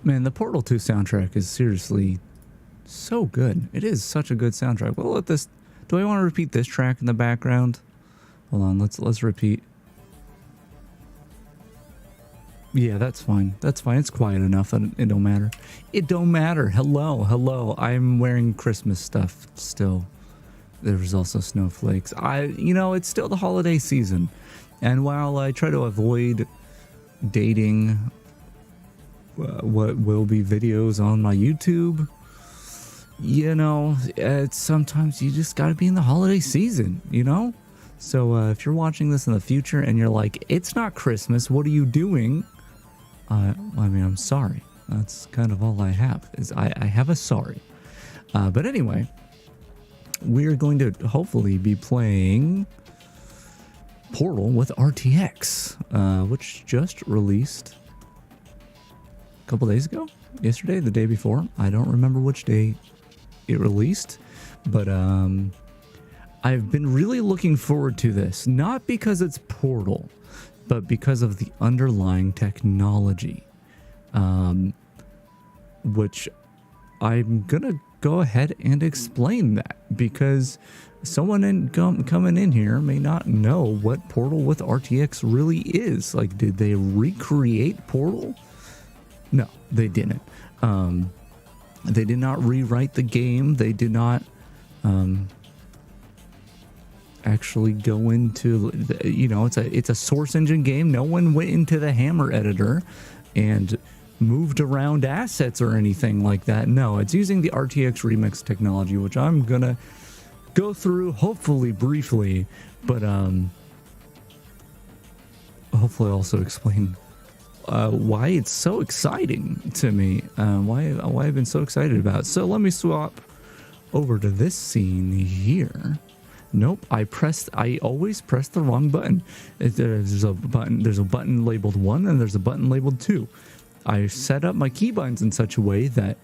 Man, the Portal 2 soundtrack is seriously so good. It is such a good soundtrack. Well, let this. Do I want to repeat this track in the background? Hold on. Let's repeat. Yeah, that's fine. That's fine. It's quiet enough that it don't matter. It don't matter. Hello, hello. I'm wearing Christmas stuff still. There's also snowflakes. It's still the holiday season. And while I try to avoid dating what will be videos on my YouTube, it's sometimes you just got to be in the holiday season, So if you're watching this in the future and you're like, it's not Christmas, what are you doing? I'm sorry. That's kind of all I have. I have a sorry. But anyway, we're going to hopefully be playing Portal with RTX, which just released a couple days ago. Yesterday, the day before. I don't remember which day it released, but I've been really looking forward to this, not because it's Portal, but because of the underlying technology, which I'm gonna go ahead and explain that, because someone coming in here may not know what Portal with RTX really is. Like, did they recreate Portal? No, they didn't. They did not rewrite the game. They did not actually go into, it's a source engine game. No one went into the Hammer editor and moved around assets or anything like that. No, it's using the RTX Remix technology, which I'm gonna go through hopefully briefly, but hopefully also explain why it's so exciting to me, why I've been so excited about it. So let me swap over to this scene here. Nope, I always press the wrong button. There's a button labeled 1 and there's a button labeled 2. I set up my key buttons in such a way that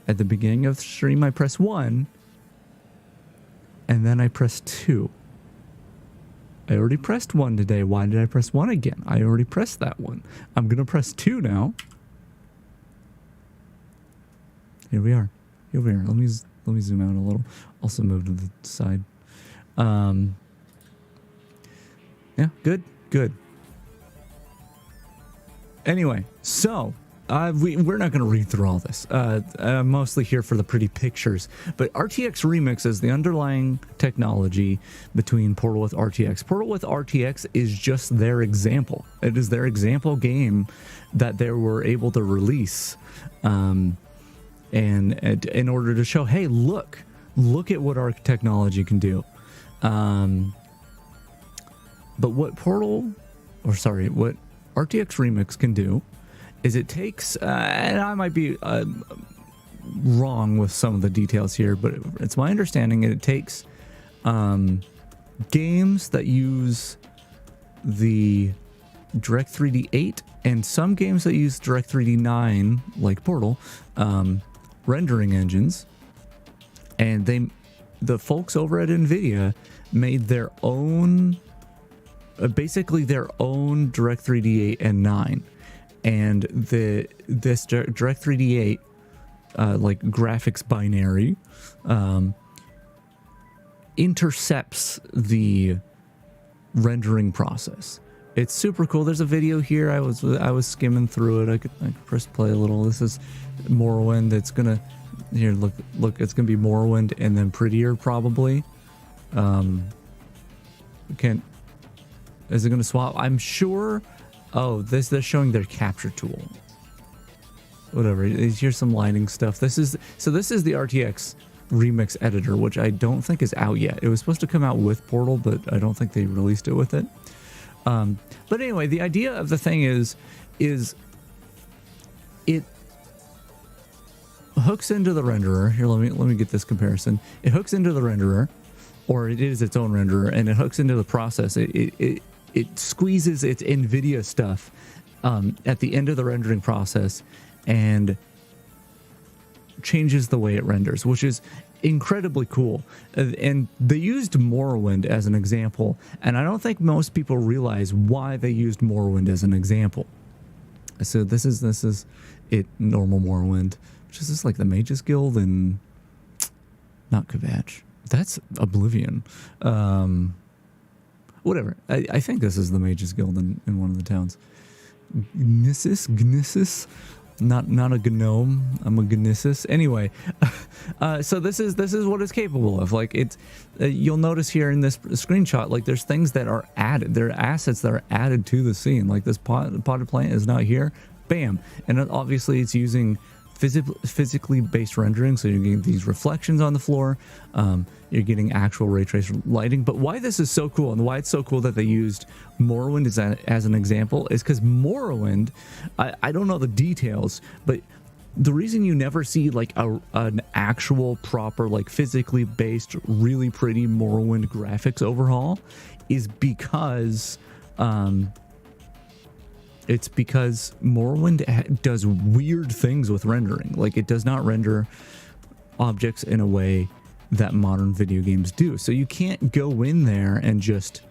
at the beginning of the stream I press 1 and then I press 2. I already pressed 1 today. Why did I press 1 again? I already pressed that one. I'm gonna press 2 now. Here we are. Let me zoom out a little. Also move to the side. Yeah, good. Anyway, so we're not going to read through all this. I'm mostly here for the pretty pictures. But RTX Remix is the underlying technology between Portal with RTX. Portal with RTX is just their example. It is their example game that they were able to release, and in order to show, hey, look at what our technology can do. But what what RTX Remix can do is it takes, and I might be wrong with some of the details here, but it's my understanding that it takes games that use the Direct3D 8 and some games that use Direct3D 9, like Portal, rendering engines, and the folks over at NVIDIA made their own, basically their own Direct3D 8 and 9. And this Direct3D 8, like graphics binary, intercepts the rendering process. It's super cool. There's a video here. I was skimming through it. I could press play a little. This is Morrowind. It's gonna, here, look. It's gonna be Morrowind and then prettier probably. Is it gonna swap? I'm sure. Oh, they're showing their capture tool. Whatever. Here's some lighting stuff. This is the RTX Remix editor, which I don't think is out yet. It was supposed to come out with Portal, but I don't think they released it with it. But anyway, the idea of the thing is it hooks into the renderer. Here, let me get this comparison. It hooks into the renderer, or it is its own renderer, and it hooks into the process. It squeezes its NVIDIA stuff at the end of the rendering process and changes the way it renders, which is incredibly cool. And they used Morrowind as an example, and I don't think most people realize why they used Morrowind as an example. So this is normal Morrowind, which is just like the Mages Guild and not Kvatch. That's Oblivion. Whatever. I think this is the Mages Guild in one of the towns. Gnissis. Not a gnome. I'm a Gnissis. Anyway, so this is what it's capable of. Like it's, you'll notice here in this screenshot, like there's things that are added. There are assets that are added to the scene. Like this potted plant is not here. Bam. And obviously it's using physically based rendering, so you're getting these reflections on the floor, you're getting actual ray trace lighting. But why this is so cool and why it's so cool that they used Morrowind as an example is because Morrowind, I don't know the details, but the reason you never see like an actual proper like physically based really pretty Morrowind graphics overhaul is because it's because Morrowind does weird things with rendering. Like it does not render objects in a way that modern video games do. So you can't go in there and just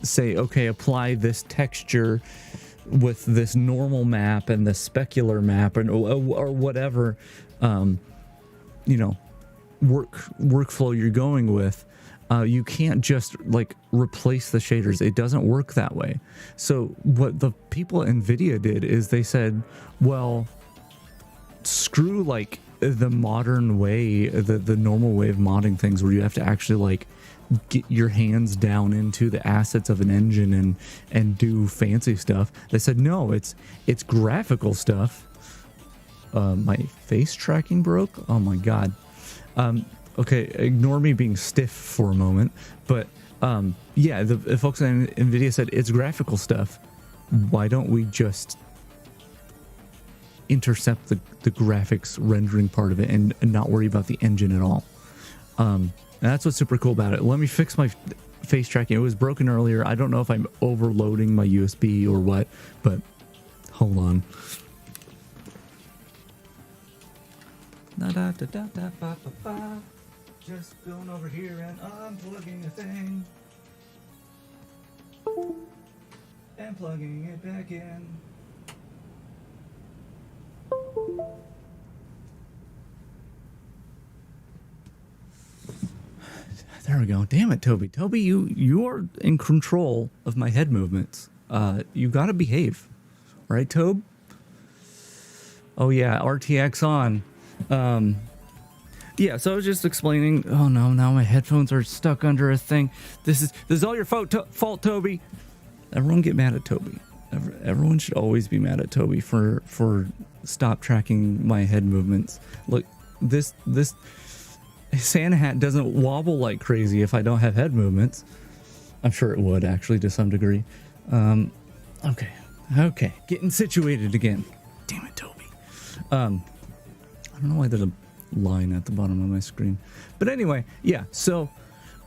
say, okay, apply this texture with this normal map and the specular map and or whatever, workflow you're going with. You can't just like replace the shaders. It doesn't work that way. So what the people at NVIDIA did is they said, well, screw like the modern way, the normal way of modding things where you have to actually like get your hands down into the assets of an engine and do fancy stuff. They said, no, it's graphical stuff. My face tracking broke. Oh my God. Okay, ignore me being stiff for a moment, but yeah, the folks at NVIDIA said it's graphical stuff. Why don't we just intercept the graphics rendering part of it and not worry about the engine at all? And that's what's super cool about it. Let me fix my face tracking. It was broken earlier. I don't know if I'm overloading my USB or what, but hold on. Just going over here and unplugging a thing and plugging it back in. There we go. Damn it, Toby. Toby, you are in control of my head movements. You gotta behave. Right, Tobe? Oh yeah, RTX on. Yeah, so I was just explaining. Oh no, now my headphones are stuck under a thing. This is all your fault, Toby. Everyone get mad at Toby. Everyone should always be mad at Toby for stop tracking my head movements. Look, this Santa hat doesn't wobble like crazy if I don't have head movements. I'm sure it would actually to some degree. Okay, getting situated again. Damn it, Toby. I don't know why there's a line at the bottom of my screen, but anyway, yeah, so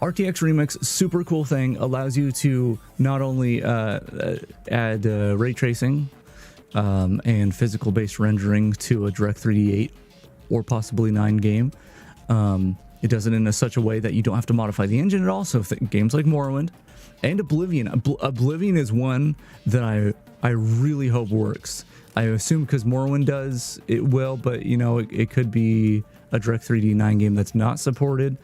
RTX Remix, super cool thing, allows you to not only add ray tracing and physical based rendering to a Direct 3D 8 or possibly 9 game. It does it in such a way that you don't have to modify the engine at all. So games like Morrowind and Oblivion, Oblivion is one that I really hope works. I assume because Morrowind does, it will, but you know, it could be a Direct 3D 9 game that's not supported.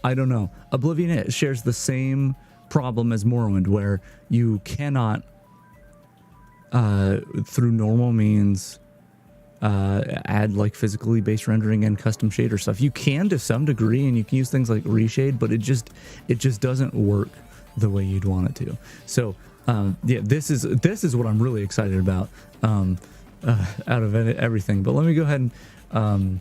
I don't know. Oblivion shares the same problem as Morrowind, where you cannot, through normal means, add like physically based rendering and custom shader stuff. You can to some degree, and you can use things like reshade, but it just doesn't work the way you'd want it to. So yeah, this is what I'm really excited about out of everything. But let me go ahead and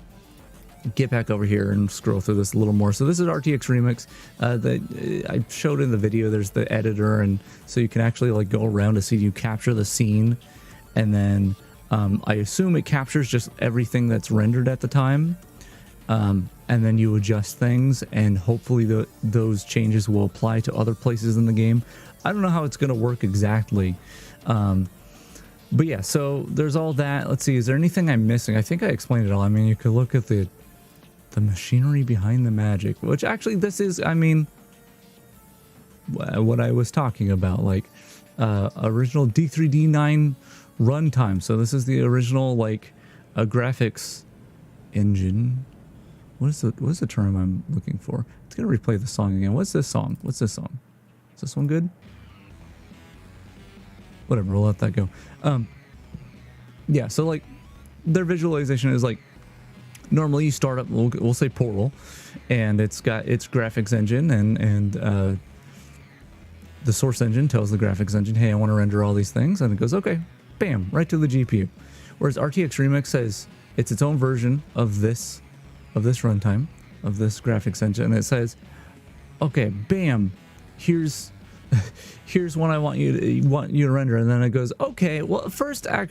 get back over here and scroll through this a little more. So this is RTX Remix that I showed in the video. There's the editor, and so you can actually like go around to see you capture the scene, and then I assume it captures just everything that's rendered at the time, and then you adjust things, and hopefully those changes will apply to other places in the game. I don't know how it's going to work exactly, but yeah, so there's all that. Let's see, is there anything I'm missing? I think I explained it all. I mean, you could look at the machinery behind the magic, which actually this is, I mean, what I was talking about, like original D3D9 Runtime. So this is the original like a graphics engine. What is the term I'm looking for? It's gonna replay the song again. What's this song? Is this one good? Whatever, we'll let that go. Yeah, so like their visualization is like normally you start up, we'll say Portal, and it's got its graphics engine and the source engine tells the graphics engine, hey, I want to render all these things, and it goes, okay, bam, right to the GPU. Whereas RTX Remix says it's its own version of this runtime, of this graphics engine, and it says, okay, bam, here's what I want you to render, and then it goes, okay, well, first I'm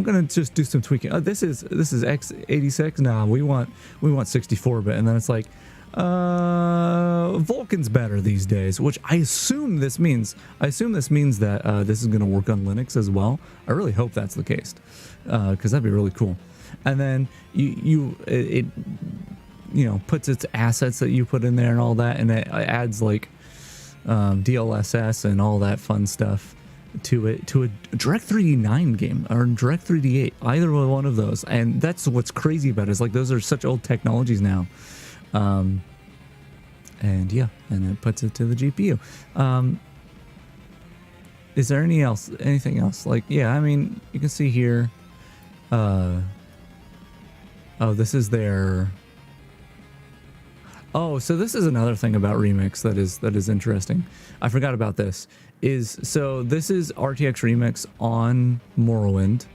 gonna just do some tweaking. This is x86. Nah, we want 64-bit, and then it's like, Vulkan's better these days, which I assume this means that this is gonna work on Linux as well. I really hope that's the case, because that'd be really cool. And then it puts its assets that you put in there and all that, and it adds like DLSS and all that fun stuff to a Direct 3D 9 game or Direct 3D 8, either one of those. And that's what's crazy about it, is like those are such old technologies now. And yeah, and it puts it to the GPU. Is there anything else? Like, yeah, I mean, you can see here, oh, this is their, oh, so this is another thing about Remix that is interesting. I forgot about this. So this is RTX Remix on Morrowind,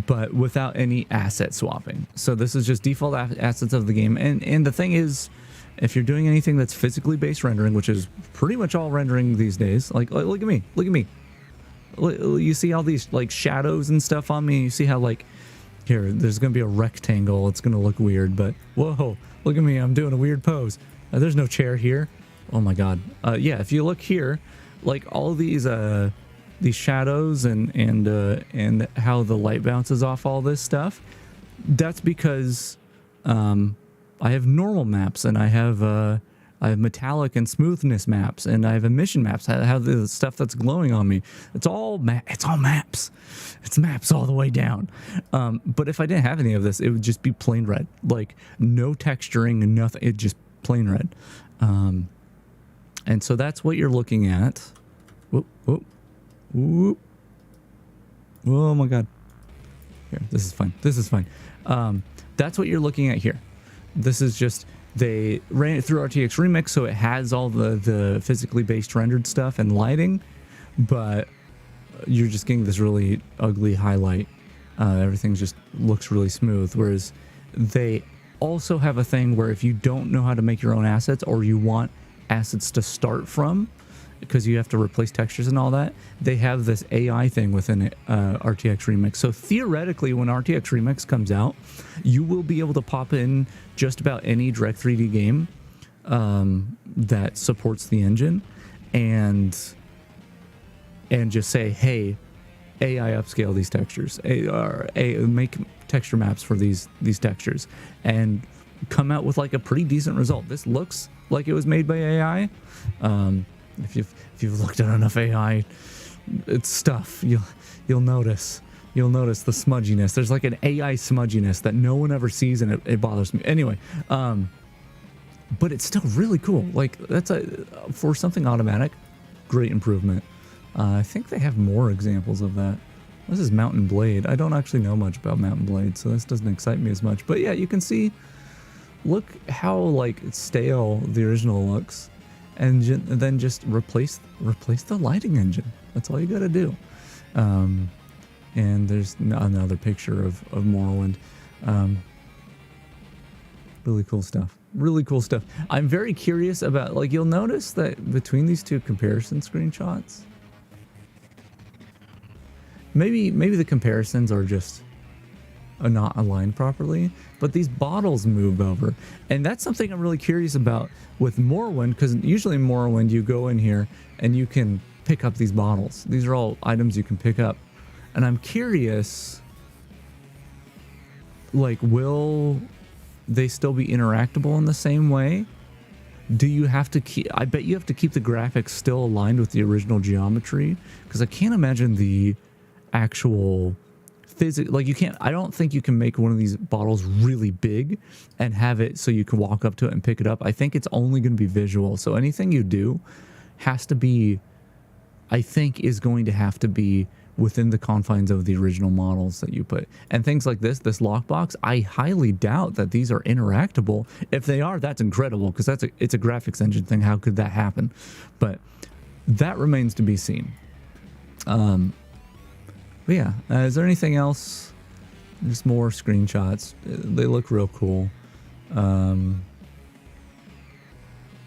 but without any asset swapping. So this is just default assets of the game. And the thing is, if you're doing anything that's physically based rendering, which is pretty much all rendering these days, like look at me. You see all these like shadows and stuff on me. You see how like here, there's gonna be a rectangle. It's gonna look weird, but whoa, look at me. I'm doing a weird pose. There's no chair here. Oh my god. Yeah, if you look here, like all these shadows and how the light bounces off all this stuff, that's because I have normal maps, and I have metallic and smoothness maps, and I have emission maps. I have the stuff that's glowing on me. It's all maps. It's maps all the way down. But if I didn't have any of this, it would just be plain red, like no texturing and nothing. It just plain red. And so that's what you're looking at. Whoop, whoop, whoop. Oh my god. Here, this is fine. That's what you're looking at here. This is just, they ran it through RTX Remix, so it has all the physically based rendered stuff and lighting, but you're just getting this really ugly highlight. Everything just looks really smooth, whereas they also have a thing where if you don't know how to make your own assets, or you want assets to start from, because you have to replace textures and all that, they have this AI thing within it, RTX Remix. So theoretically, when RTX Remix comes out, you will be able to pop in just about any Direct 3D game that supports the engine, and just say, hey, AI upscale these textures, make texture maps for these textures, and come out with like a pretty decent result. This looks like it was made by AI. If you've looked at enough AI, it's stuff, you'll notice the smudginess. There's like an AI smudginess that no one ever sees, and it bothers me. Anyway, but it's still really cool. Like, that's for something automatic, great improvement. I think they have more examples of that. This is Mountain Blade. I don't actually know much about Mountain Blade, so this doesn't excite me as much. But yeah, you can see, look how like stale the original looks, and then just replace the lighting engine. That's all you got to do. And there's another picture of Morrowind. Really cool stuff. I'm very curious about, like, you'll notice that between these two comparison screenshots, maybe the comparisons are just not aligned properly, but these bottles move over, and that's something I'm really curious about with Morrowind, because usually in Morrowind you go in here and you can pick up these bottles. These are all items you can pick up, and I'm curious, like, will they still be interactable in the same way? Do you have to keep, I bet you have to keep the graphics still aligned with the original geometry, because I can't imagine the actual physics. Like you can't, I don't think you can make one of these bottles really big and have it so you can walk up to it and pick it up. I think it's only going to be visual. So anything you do has to be, I think, is going to have to be within the confines of the original models that you put. And things like this lockbox, I highly doubt that these are interactable. If they are, that's incredible, because it's a graphics engine thing. How could that happen? But that remains to be seen. But yeah, is there anything else? Just more screenshots. They look real cool.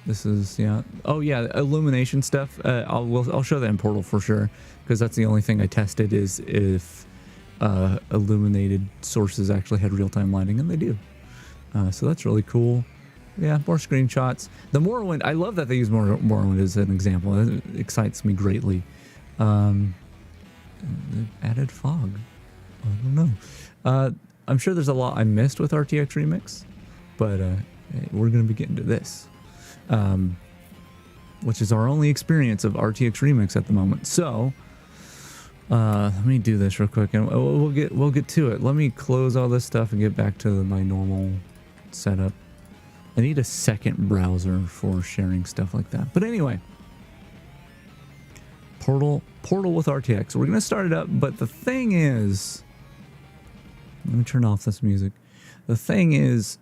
This is, yeah. Oh yeah, illumination stuff. I'll show that in Portal for sure, because that's the only thing I tested is if illuminated sources actually had real-time lighting, and they do. So that's really cool. Yeah, more screenshots. The Morrowind, I love that they use Morrowind as an example. It excites me greatly. Added fog. I don't know. I'm sure there's a lot I missed with RTX Remix, but we're going to be getting to this. Which is our only experience of RTX Remix at the moment. So let me do this real quick, and we'll get to it. Let me close all this stuff and get back to my normal setup. I need a second browser for sharing stuff like that. But anyway, Portal with RTX. We're gonna start it up, but the thing is, let me turn off this music. The thing is,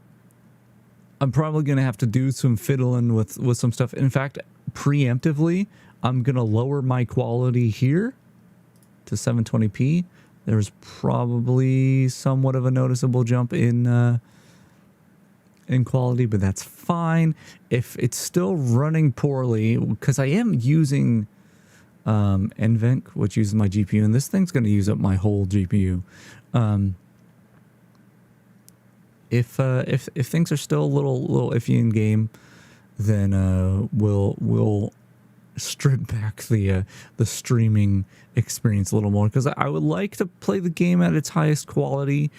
I'm probably going to have to do some fiddling with some stuff. In fact, preemptively, I'm going to lower my quality here to 720p. There's probably somewhat of a noticeable jump in quality, but that's fine. If it's still running poorly, because I am using NVENC, which uses my GPU, and this thing's going to use up my whole GPU. If things are still a little iffy in game, then we'll strip back the streaming experience a little more, because I would like to play the game at its highest quality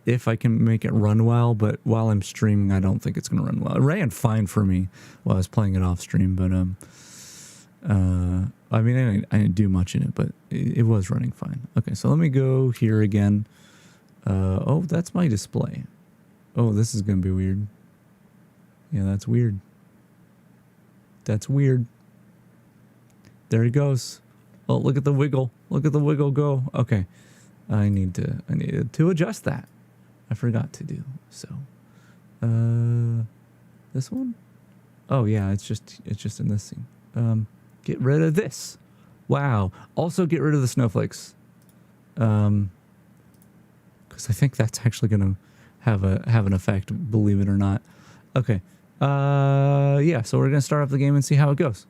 if I can make it run well. But while I'm streaming, I don't think it's going to run well. It ran fine for me while I was playing it off stream, but I mean, I didn't do much in it, but it was running fine. Okay, so let me go here again. Oh, that's my display. Oh, this is going to be weird. Yeah, that's weird. That's weird. There he goes. Oh, look at the wiggle. Look at the wiggle go. Okay. I needed to adjust that. I forgot to do. So, this one? Oh, yeah, it's just in this scene. Get rid of this. Wow. Also get rid of the snowflakes. Because I think that's actually going to have an effect, believe it or not. Okay. Yeah, so we're going to start up the game and see how it goes.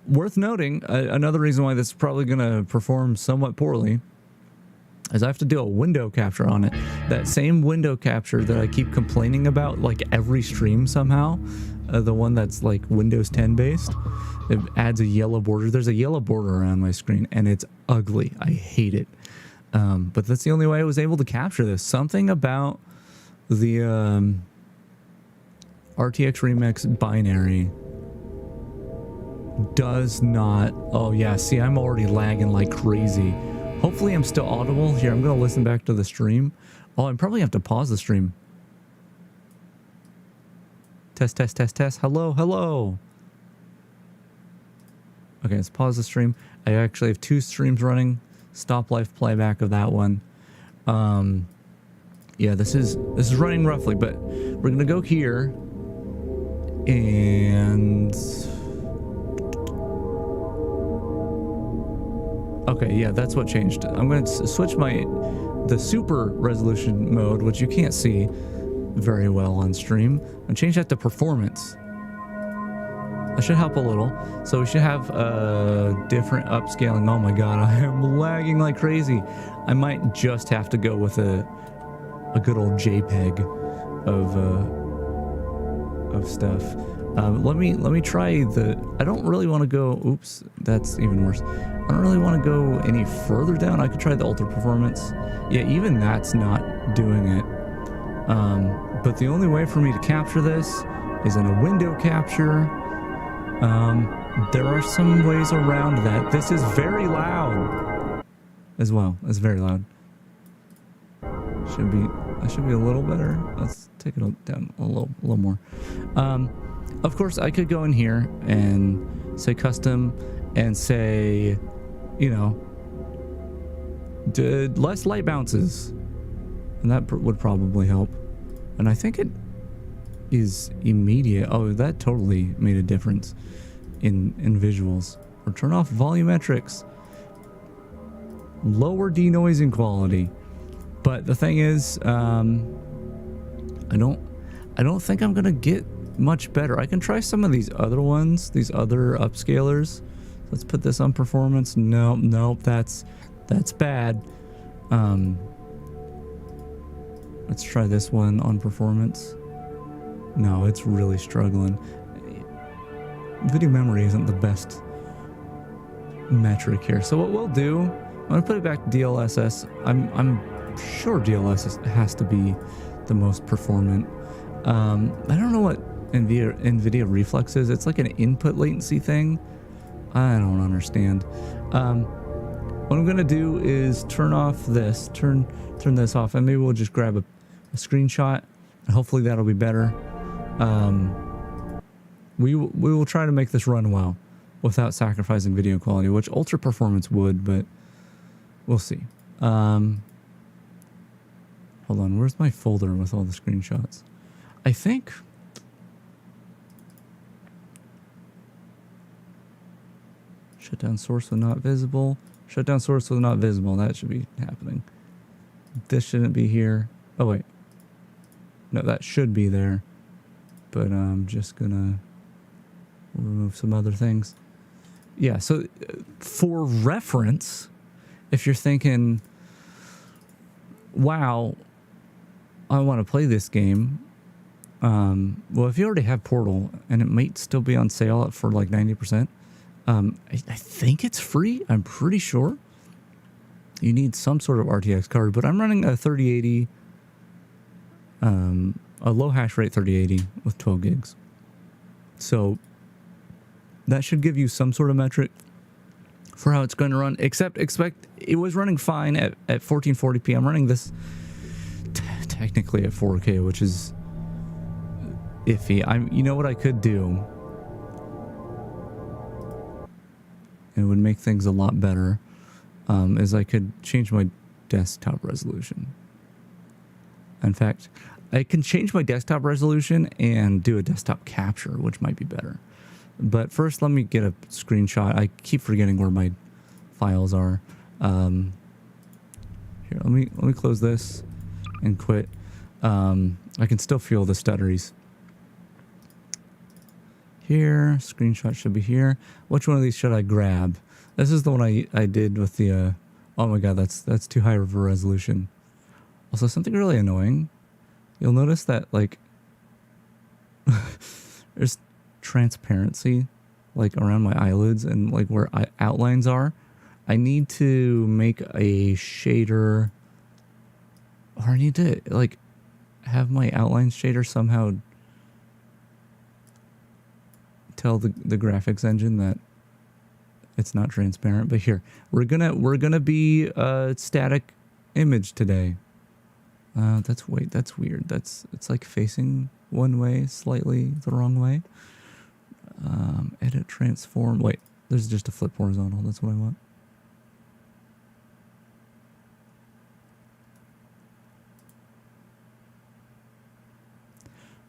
Worth noting, another reason why this is probably going to perform somewhat poorly is I have to do a window capture on it. That same window capture that I keep complaining about, like every stream somehow, the one that's like Windows 10 based, it adds a yellow border. There's a yellow border around my screen, and it's ugly. I hate it. But that's the only way I was able to capture this. Something about the RTX Remix binary does not... Oh yeah, see, I'm already lagging like crazy. Hopefully I'm still audible. Here, I'm going to listen back to the stream. Oh, I probably have to pause the stream. Test, test, test, test. Hello, hello. Okay, let's pause the stream. I actually have 2 streams running. Stop live playback of that one. Yeah, this is running roughly, but we're gonna go here and okay, yeah, that's what changed. I'm gonna switch the super resolution mode, which you can't see very well on stream, and change that to performance. That should help a little. So we should have different upscaling. Oh my god, I am lagging like crazy. I might just have to go with a good old JPEG of stuff. Let me try the... I don't really want to go... Oops, that's even worse. I don't really want to go any further down. I could try the ultra performance. Yeah, even that's not doing it. But the only way for me to capture this is in a window capture. There are some ways around that. This is very loud as well. It's very loud. That should be a little better. Let's take it down a little more. Of course, I could go in here and say custom and say, you know, did less light bounces, and that would probably help. And I think it is immediate. Oh, that totally made a difference in visuals. Or turn off volumetrics, lower denoising quality. But the thing is, I don't think I'm gonna get much better. I can try some of these other ones, these other upscalers. Let's put this on performance. Nope, that's bad. Let's try this one on performance. No, it's really struggling. Video memory isn't the best metric here. So what we'll do, I'm gonna put it back to DLSS. I'm sure DLSS has to be the most performant. I don't know what NVIDIA Reflex is. It's like an input latency thing. I don't understand. What I'm gonna do is turn off this, turn this off, and maybe we'll just grab a screenshot, and hopefully that'll be better. We will try to make this run well without sacrificing video quality, which ultra performance would, but we'll see. Hold on, where's my folder with all the screenshots? I think shutdown source when not visible. Shutdown source when not visible. That should be happening. This shouldn't be here. Oh wait, no, that should be there. But I'm just gonna remove some other things. Yeah, so for reference, if you're thinking, wow, I want to play this game. Well, if you already have Portal and it might still be on sale for like 90%, I think it's free. I'm pretty sure you need some sort of RTX card, but I'm running a 3080, a low hash rate 3080 with 12 gigs. So that should give you some sort of metric for how it's going to run. Expect it was running fine at 1440p. I'm running this technically at 4K, which is iffy. You know what I could do? It would make things a lot better. Is I could change my desktop resolution. In fact, I can change my desktop resolution and do a desktop capture, which might be better. But first, let me get a screenshot. I keep forgetting where my files are. Here, let me close this and quit. I can still feel the stutteries. Here, screenshot should be here. Which one of these should I grab? This is the one I did with the. Oh my god, that's too high of a resolution. Also, something really annoying. You'll notice that like there's transparency like around my eyelids and like where outlines are. I need to make a shader, or I need to like have my outline shader somehow tell the graphics engine that it's not transparent. But here we're gonna be a static image today. That's weird. It's like facing one way, slightly the wrong way. Edit transform. Wait, there's just a flip horizontal. That's what I want.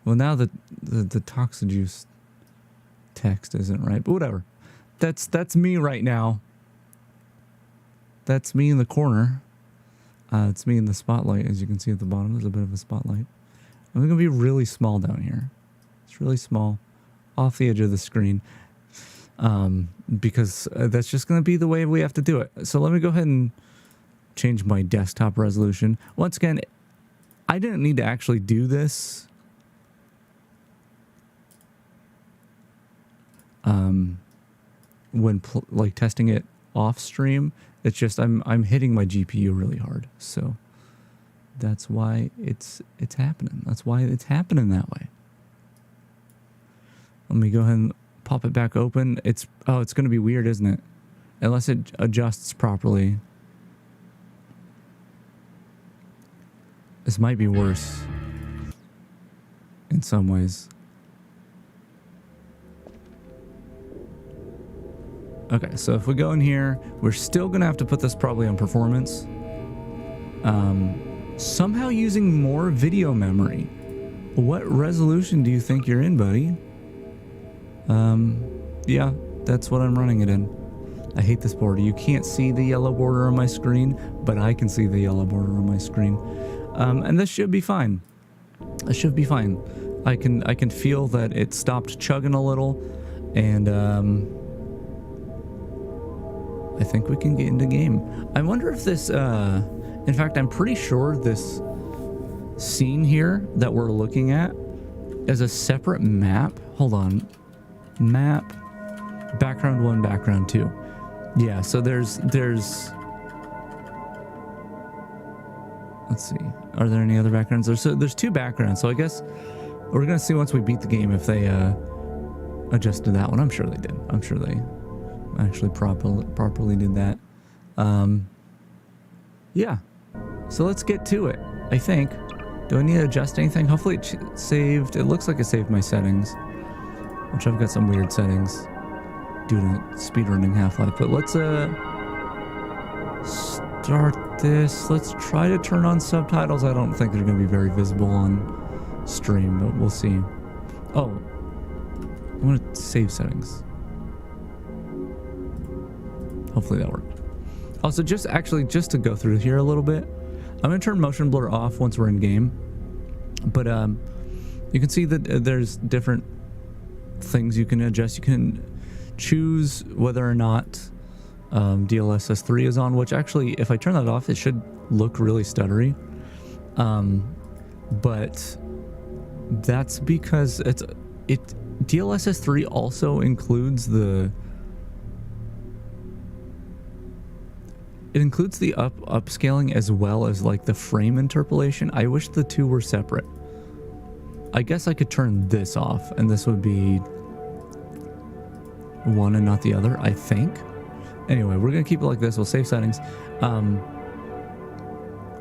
Well, now the Toxijuice text isn't right, but whatever. That's me right now. That's me in the corner. It's me in the spotlight, as you can see at the bottom. There's a bit of a spotlight. I'm going to be really small down here. It's really small, off the edge of the screen, because that's just going to be the way we have to do it. So let me go ahead and change my desktop resolution. Once again, I didn't need to actually do this. When like testing it off stream, it's just I'm hitting my GPU really hard, so that's why it's happening. That's why it's happening that way. Let me go ahead and pop it back open. It's going to be weird, isn't it? Unless it adjusts properly. This might be worse in some ways. Okay, so if we go in here, we're still gonna have to put this probably on performance. Somehow using more video memory. What resolution do you think you're in, buddy? Yeah, that's what I'm running it in. I hate this border. You can't see the yellow border on my screen, but I can see the yellow border on my screen. And this should be fine. It should be fine. I can feel that it stopped chugging a little, and I think we can get into game. I wonder if this, in fact, I'm pretty sure this scene here that we're looking at is a separate map. Hold on. Map, background 1, background 2. Yeah, so there's, let's see. Are there any other backgrounds? There's 2 backgrounds, so I guess we're going to see once we beat the game if they adjusted that one. I'm sure they did. I'm sure they actually properly did that. Yeah. So let's get to it, I think. Do I need to adjust anything? Hopefully it saved. It looks like it saved my settings, which I've got some weird settings due to speedrunning Half-Life. But let's start this. Let's try to turn on subtitles. I don't think they're going to be very visible on stream, but we'll see. Oh, I want to save settings. Hopefully that worked. Also, just to go through here a little bit, I'm going to turn motion blur off once we're in game. But you can see that there's different things you can adjust. You can choose whether or not DLSS 3 is on, which actually, if I turn that off, it should look really stuttery. But that's because DLSS 3 also includes the upscaling as well as like the frame interpolation. I wish the two were separate. I guess I could turn this off and this would be one and not the other, I think. Anyway, we're gonna keep it like this. We'll save settings.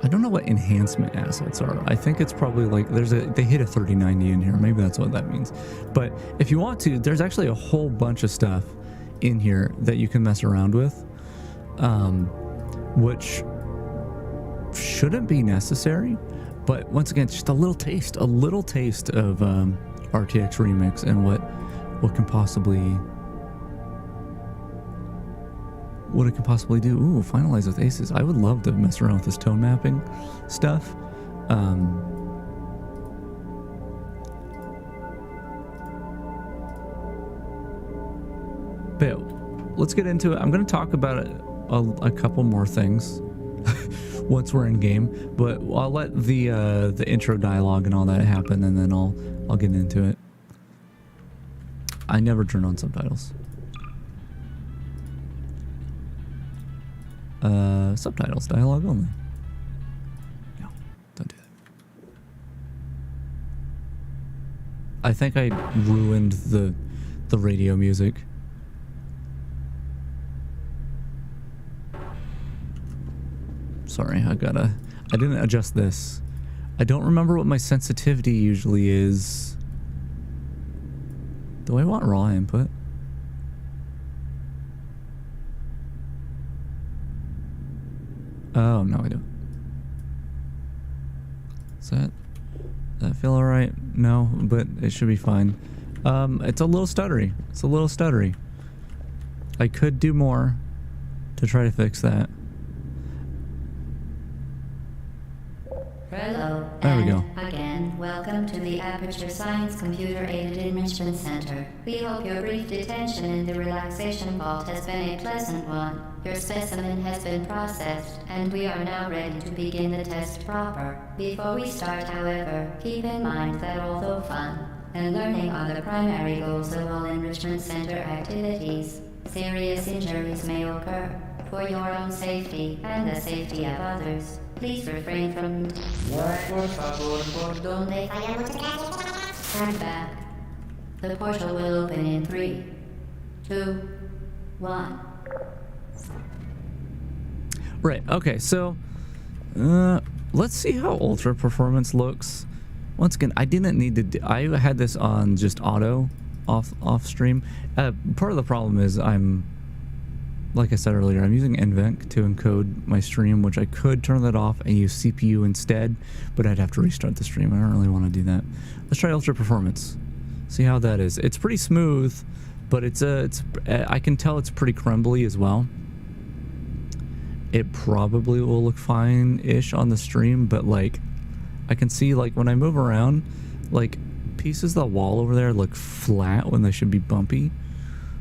I don't know what enhancement assets are. I think it's probably like they hit a 3090 in here. Maybe that's what that means. But if you want to, there's actually a whole bunch of stuff in here that you can mess around with, which shouldn't be necessary. But once again, just a little taste of RTX Remix and what can possibly what it can possibly do. Ooh, finalize with aces. I would love to mess around with this tone mapping stuff. But let's get into it. I'm going to talk about a couple more things once we're in game, but I'll let the intro dialogue and all that happen, and then I'll get into it. I never turn on subtitles. Subtitles, dialogue only. No, don't do that. I think I ruined the radio music. Sorry, I didn't adjust this. I don't remember what my sensitivity usually is. Do I want raw input? Oh, no, I don't. Does that feel alright? No, but it should be fine. It's a little stuttery. I could do more to try to fix that. Hello, there we go. Again, welcome to the Aperture Science Computer Aided Enrichment Center. We hope your brief detention in the relaxation vault has been a pleasant one. Your specimen has been processed, and we are now ready to begin the test proper. Before we start, however, keep in mind that although fun and learning are the primary goals of all Enrichment Center activities, serious injuries may occur. For your own safety and the safety of others, please refrain from stand back. The portal will open in 3, 2, 1. Right, okay, so let's see how ultra performance looks. Once again, I didn't need to I had this on just auto off stream. Part of the problem is like I said earlier, I'm using NVENC to encode my stream, which I could turn that off and use CPU instead, but I'd have to restart the stream. I don't really want to do that. Let's try ultra performance. See how that is. It's pretty smooth, but I can tell it's pretty crumbly as well. It probably will look fine-ish on the stream, but like I can see like when I move around, like pieces of the wall over there look flat when they should be bumpy.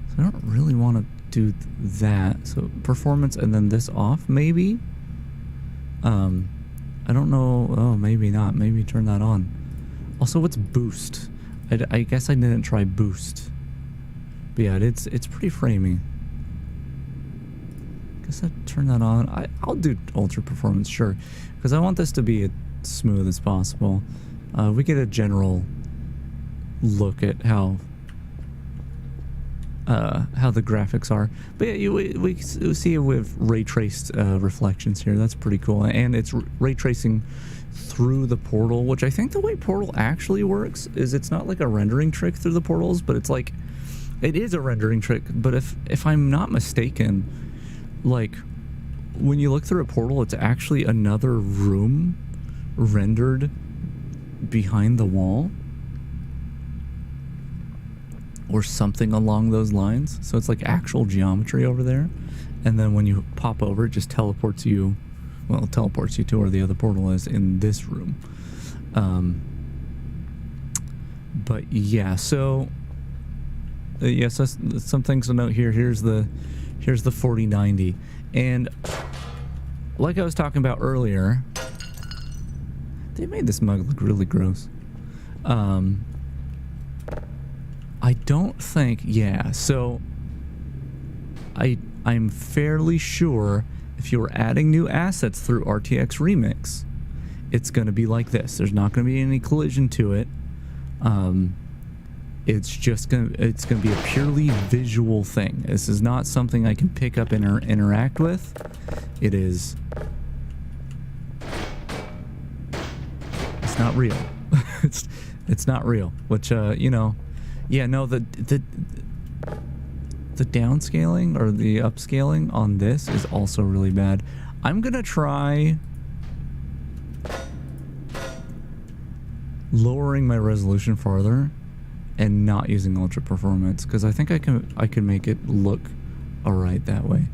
So I don't really want to do that. So performance and then this off maybe. I don't know. Oh, maybe not. Maybe turn that on. Also, what's boost? I guess I didn't try boost. But yeah, it's pretty framey. Guess I'd turn that on. I'll do ultra performance, sure, because I want this to be as smooth as possible. We get a general look at how the graphics are, but yeah, we see it with ray traced reflections here. That's pretty cool, and it's ray tracing through the portal, which I think the way Portal actually works is it's not like a rendering trick through the portals, but it's like it is a rendering trick. But if I'm not mistaken, like when you look through a portal, it's actually another room rendered behind the wall or something along those lines. So it's like actual geometry over there, and then when you pop over, it just teleports you, well, it teleports you to where the other portal is in this room. But yeah, so yes, some things to note here. Here's the 4090, and like I was talking about earlier, they made this mug look really gross. I don't think, yeah, so I'm fairly sure if you were adding new assets through RTX Remix, it's going to be like this. There's not going to be any collision to it. It's going to be a purely visual thing. This is not something I can pick up and interact with. It is, it's not real. it's not real, which you know. Yeah, no, the downscaling or the upscaling on this is also really bad. I'm gonna try lowering my resolution farther and not using ultra performance, because I think I can make it look alright that way.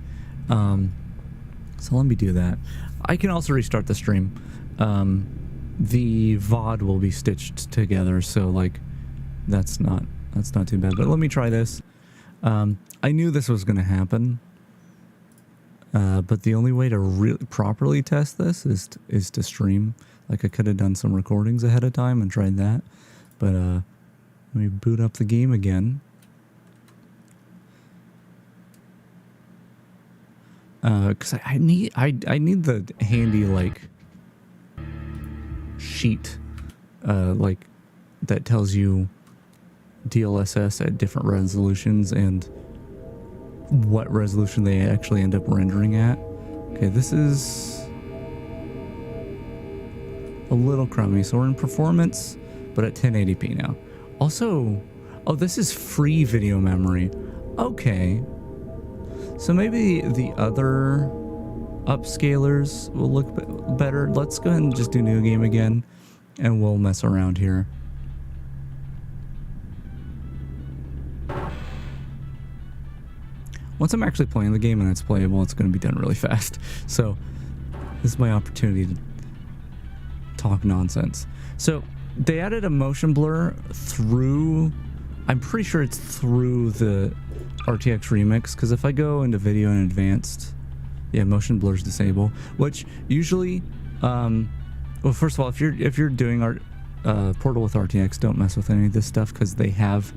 So let me do that. I can also restart the stream. The VOD will be stitched together, so like that's not too bad. But let me try this. I knew this was going to happen, but the only way to really properly test this is to stream. Like I could have done some recordings ahead of time and tried that, but let me boot up the game again. Because I need the handy like sheet, like that tells you DLSS at different resolutions and what resolution they actually end up rendering at. Okay, this is a little crummy. So we're in performance, but at 1080p now. Also, oh, this is free video memory. Okay. So maybe the other upscalers will look better. Let's go ahead and just do new game again, and we'll mess around here. Once I'm actually playing the game and it's playable, it's going to be done really fast. So this is my opportunity to talk nonsense. So they added a motion blur through, I'm pretty sure it's through the RTX Remix, because if I go into video and advanced, yeah, motion blur's disable, which usually, well, first of all, if you're doing Portal with RTX, don't mess with any of this stuff, because they have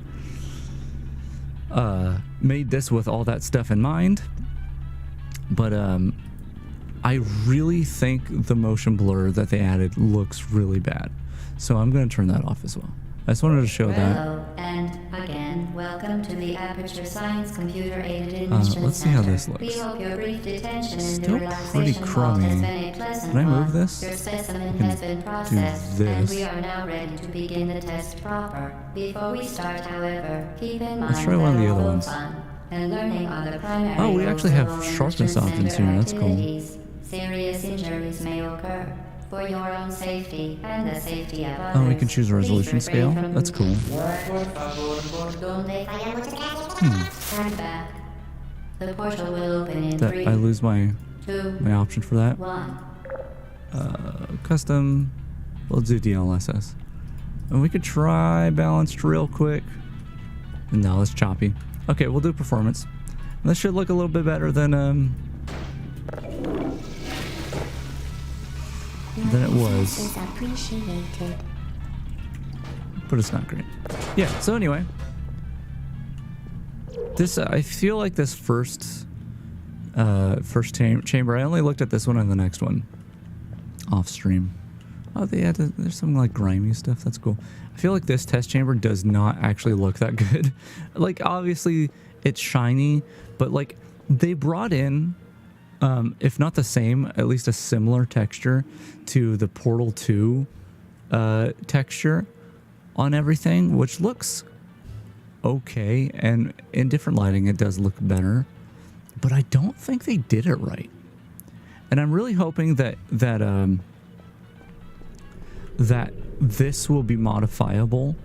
made this with all that stuff in mind. But I really think the motion blur that they added looks really bad, so I'm going to turn that off as well. I just wanted to show that. Hello, and again, Welcome to the Aperture Science Computer Aided Enrichment let's see how Center. this looks. We hope your brief detention in the Still relaxation pretty vault crummy. has been a pleasant Can I move one. this? Your specimen can has been do processed, and this. we are now ready to begin the test proper. Before we start, however, keep in mind Let's try one of the that other although ones. fun and learning are the primary Oh, we goals actually of have all sharpness enrichment options center here. That's cool. activities, serious injuries may occur. For your own safety and the safety of others, Oh, we can choose a resolution please refrain scale. from- That's cool. Turn back. The portal will open in That 3, I lose my 2, option for that. 1. Custom. Let's do DLSS. And we could try balanced real quick. No, it's choppy. Okay, we'll do performance. This should look a little bit better than it was. Is appreciated. But it's not great. Yeah, so anyway. This, I feel like this first chamber, I only looked at this one and the next one. Off stream. Oh, there's some like grimy stuff. That's cool. I feel like this test chamber does not actually look that good. Like, obviously, it's shiny, but like, they brought in, if not the same, at least a similar texture to the Portal 2 texture on everything, which looks okay, and in different lighting it does look better, but I don't think they did it right. And I'm really hoping that this will be modifiable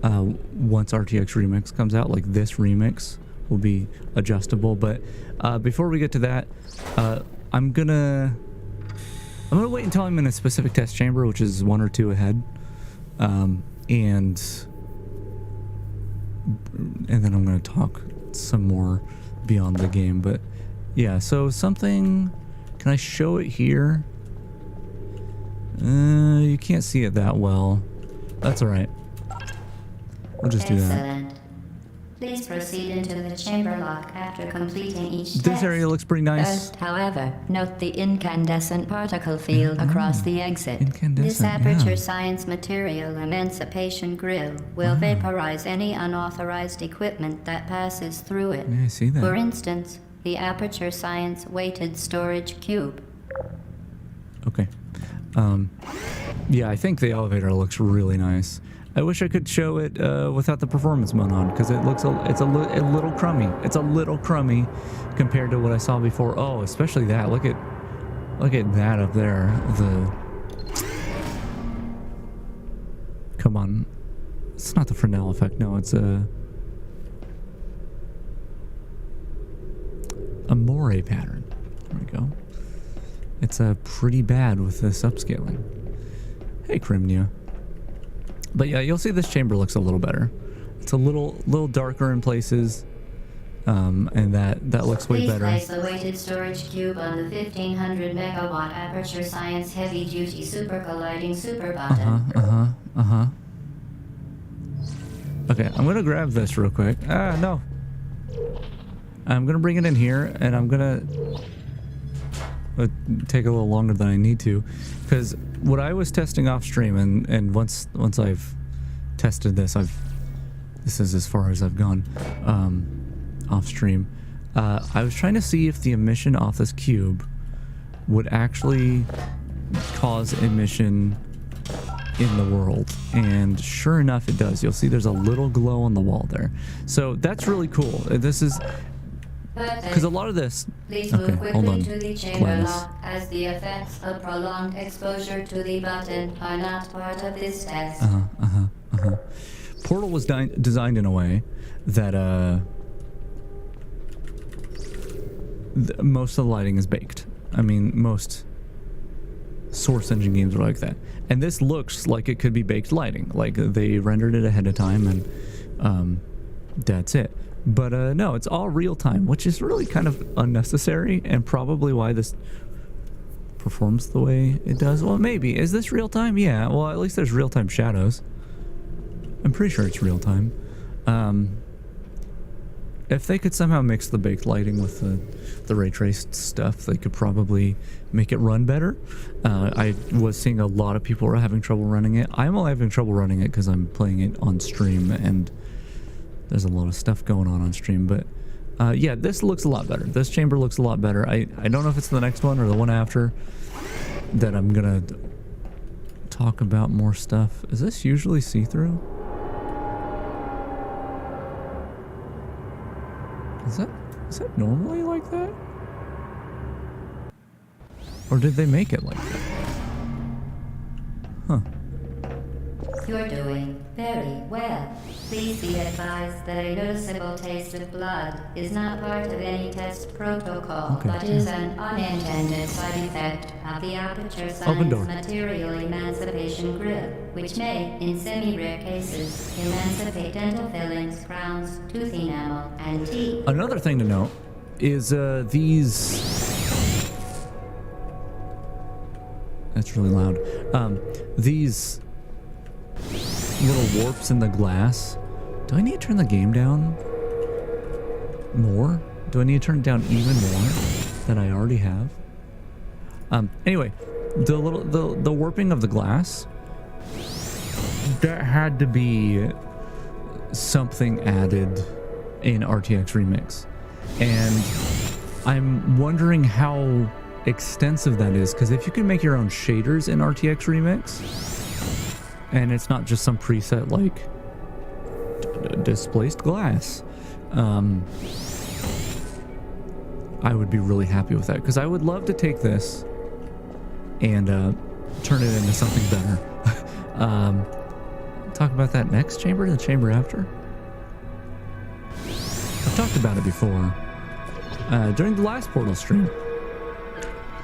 once RTX Remix comes out. Like, this remix will be adjustable. But before we get to that, I'm gonna wait until I'm in a specific test chamber, which is 1 or 2 ahead, and then I'm gonna talk some more beyond the game. But yeah, so something. Can I show it here? You can't see it that well. That's all right. We'll just do that. Excellent. Please proceed into the chamber lock after completing each test. This area looks pretty nice. First, however, note the incandescent particle field across the exit. This Incandescent, Aperture yeah. Science Material Emancipation Grill will vaporize any unauthorized equipment that passes through it. Yeah, I see that. For instance, the Aperture Science Weighted Storage Cube. Okay. Yeah, I think the elevator looks really nice. I wish I could show it without the performance mode on, because it looks a little crummy. It's a little crummy compared to what I saw before. Oh, especially that. Look at that up there. Come on. It's not the Fresnel effect. No, it's a moire pattern. There we go. It's pretty bad with this upscaling. Hey, Crimnia. But yeah, you'll see this chamber looks a little better. It's a little darker in places, and that looks way better. Please place the weighted storage cube on the 1500 megawatt Aperture Science Heavy Duty Super Colliding Super Button. Okay, I'm gonna grab this real quick. Ah, no. I'm gonna bring it in here, and I'm gonna take a little longer than I need to, because what I was testing off stream, and once I've tested this, this is as far as I've gone off stream. I was trying to see if the emission off this cube would actually cause emission in the world, and sure enough it does. You'll see there's a little glow on the wall there, so that's really cool. This is because a lot of this. Please Okay, move hold on. quickly to the chamber Gladys. lock, as the effects of prolonged exposure to the button are not part of this test. Portal was designed in a way that most of the lighting is baked. I mean, most Source Engine games are like that, and this looks like it could be baked lighting. Like, they rendered it ahead of time, and that's it. But no, it's all real time, which is really kind of unnecessary, and probably why this performs the way it does. Well, maybe. Is this real time? Yeah, well, at least there's real time shadows. I'm pretty sure it's real time. If they could somehow mix the baked lighting with the ray traced stuff, they could probably make it run better. I was seeing a lot of people are having trouble running it. I'm only having trouble running it because I'm playing it on stream, and there's a lot of stuff going on stream. But yeah, this looks a lot better. This chamber looks a lot better. I don't know if it's the next one or the one after that I'm gonna talk about more stuff. Is this usually see-through? Is that normally like that? Or did they make it like that? Huh. You're doing very well. Please be advised that a noticeable taste of blood is not part of any test protocol, but is an unintended side effect of the Aperture Science Material Emancipation Grip, which may, in semi-rare cases, emancipate dental fillings, crowns, tooth enamel, and teeth. Another thing to note is these... That's really loud. These little warps in the glass. Do I need to turn the game down more? Do I need to turn it down even more than I already have? Anyway, the warping of the glass, that had to be something added in RTX Remix, and I'm wondering how extensive that is, because if you can make your own shaders in RTX Remix, and it's not just some preset like displaced glass, I would be really happy with that, because I would love to take this and turn it into something better. Talk about that next chamber, the chamber after. I've talked about it before during the last Portal stream.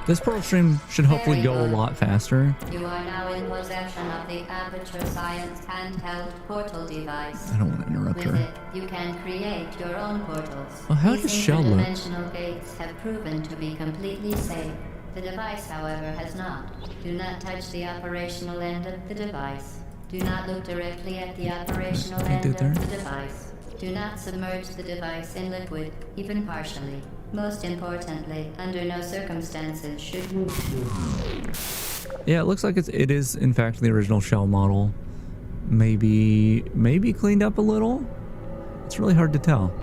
This Portal stream should hopefully go a lot faster. You are now in possession of the Aperture Science handheld portal device. I don't want to interrupt her. With it, you can create your own portals. Well, how does Shell look? These interdimensional gates have proven to be completely safe. The device, however, has not. Do not touch the operational end of the device. Do not look directly at the operational end of the device. Do not submerge the device in liquid, even partially. Most importantly, under no circumstances should you... Yeah, it looks like it is in fact the original Shell model. Maybe cleaned up a little. It's really hard to tell.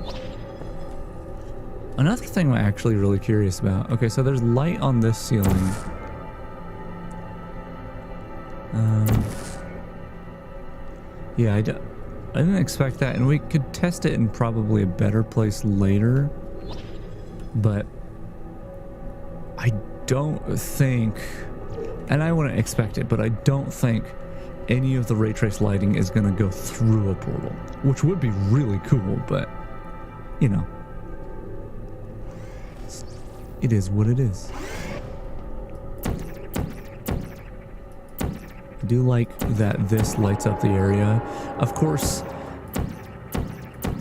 Another thing I'm actually really curious about. Okay, so there's light on this ceiling. Yeah, I didn't expect that, and we could test it in probably a better place later. But I don't think, and I wouldn't expect it, but I don't think any of the ray trace lighting is going to go through a portal, which would be really cool, but you know, it is what it is. I do like that this lights up the area. Of course,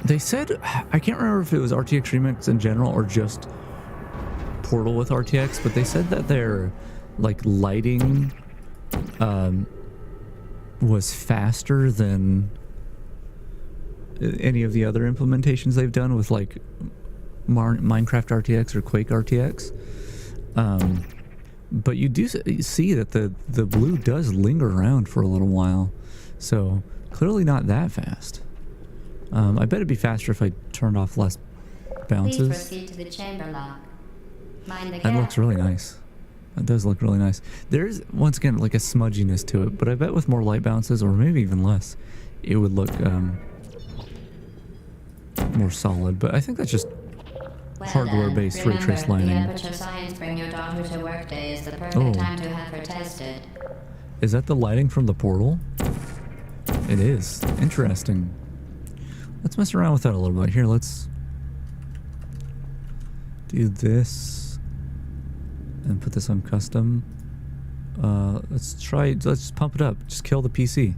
they said, I can't remember if it was RTX Remix in general or just Portal with RTX, but they said that their like lighting was faster than any of the other implementations they've done with like Minecraft RTX or Quake RTX. But you do see that the blue does linger around for a little while, so clearly not that fast. I bet it'd be faster if I turned off less bounces. Please proceed to the chamber lock. Mind the gap. That looks really nice. That does look really nice. There's, once again, like a smudginess to it, but I bet with more light bounces, or maybe even less, it would look more solid. But I think that's just hardware-based ray trace lighting. The Aperture Science Bring Your Daughter to Work Day is the perfect time to have her tested. Is that the lighting from the portal? It is. Interesting. Let's mess around with that a little bit. Here, let's do this and put this on custom. Let's pump it up. Just kill the PC.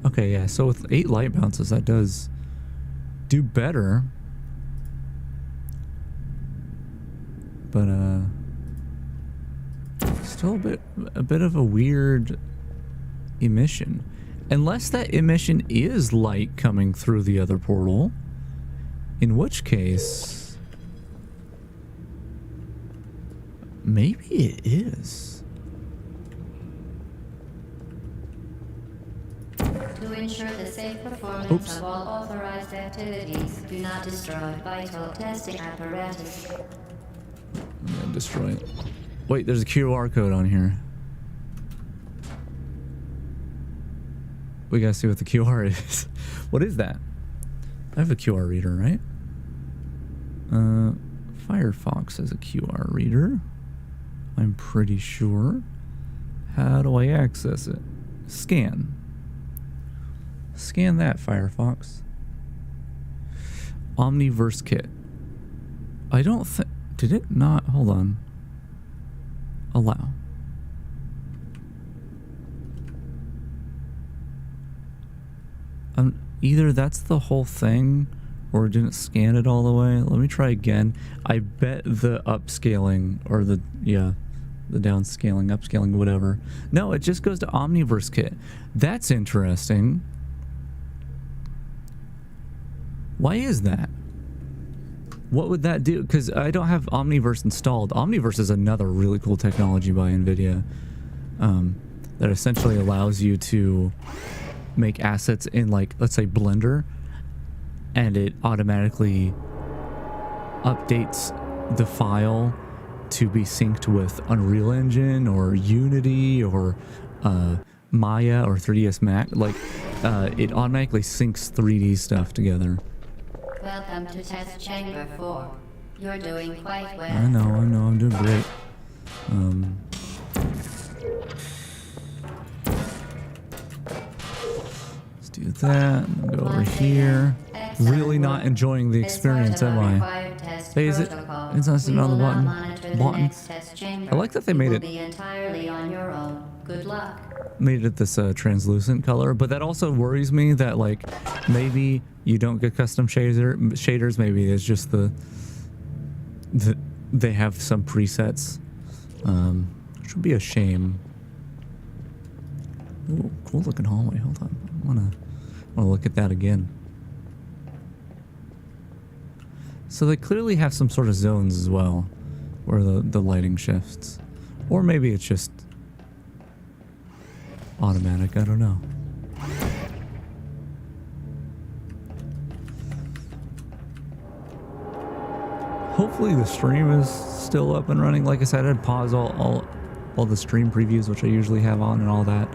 Okay, yeah, so with 8 light bounces, that does do better. But, still a bit of a weird emission. Unless that emission is light coming through the other portal, In which case, maybe it is. To ensure the safe performance of all authorized activities, do not destroy vital testing apparatus. I'm gonna destroy it. Wait, there's a QR code on here. We gotta see what the QR is. What is that? I have a QR reader, right? Firefox has a QR reader. I'm pretty sure. How do I access it? Scan. Scan that, Firefox. Omniverse kit. I don't think... Did it not? Hold on. Allow. Either that's the whole thing, or it didn't scan it all the way. Let me try again. I bet the upscaling, or the downscaling, upscaling, whatever. No, it just goes to Omniverse kit. That's interesting. Why is that? What would that do? Because I don't have Omniverse installed. Omniverse is another really cool technology by NVIDIA that essentially allows you to make assets in, like, let's say Blender, and it automatically updates the file to be synced with Unreal Engine or Unity or Maya or 3ds Max. Like, it automatically syncs 3D stuff together. Welcome to Test Chamber 4. You're doing quite well. I know, I'm doing great. Let's do that, and go over here. Really not enjoying the experience, am I? Hey, is it? It's not sitting on the button. I like that they made it. Entirely on your own. Good luck. Made it this translucent color, but that also worries me that, like, maybe you don't get custom shaders. Maybe it's just they have some presets, which would be a shame. Ooh, cool looking hallway. Hold on, I wanna look at that again. So they clearly have some sort of zones as well, where the lighting shifts, or maybe it's just automatic. I don't know. Hopefully the stream is still up and running. Like I said, I'd pause all the stream previews, which I usually have on, and all that.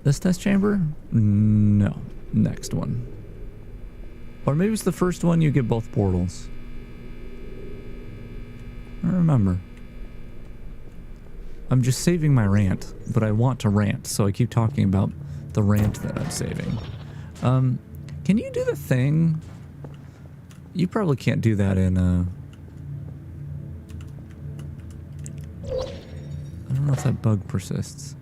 This test chamber? No. Next one. Or maybe it's the first one, you get both portals. I don't remember. I'm just saving my rant, but I want to rant, so I keep talking about the rant that I'm saving. Can you do the thing? You probably can't do that in, I don't know if that bug persists.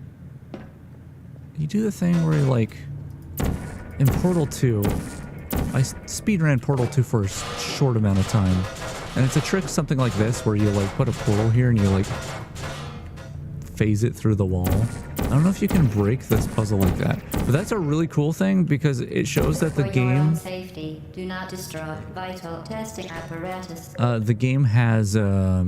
You do the thing where you, like, in Portal 2, I speedran Portal 2 for a short amount of time, and it's a trick something like this where you, like, put a portal here and you, like, phase it through the wall. I don't know if you can break this puzzle like that, but that's a really cool thing because it shows that the game... For your own safety, do not destroy vital testing apparatus. The game has a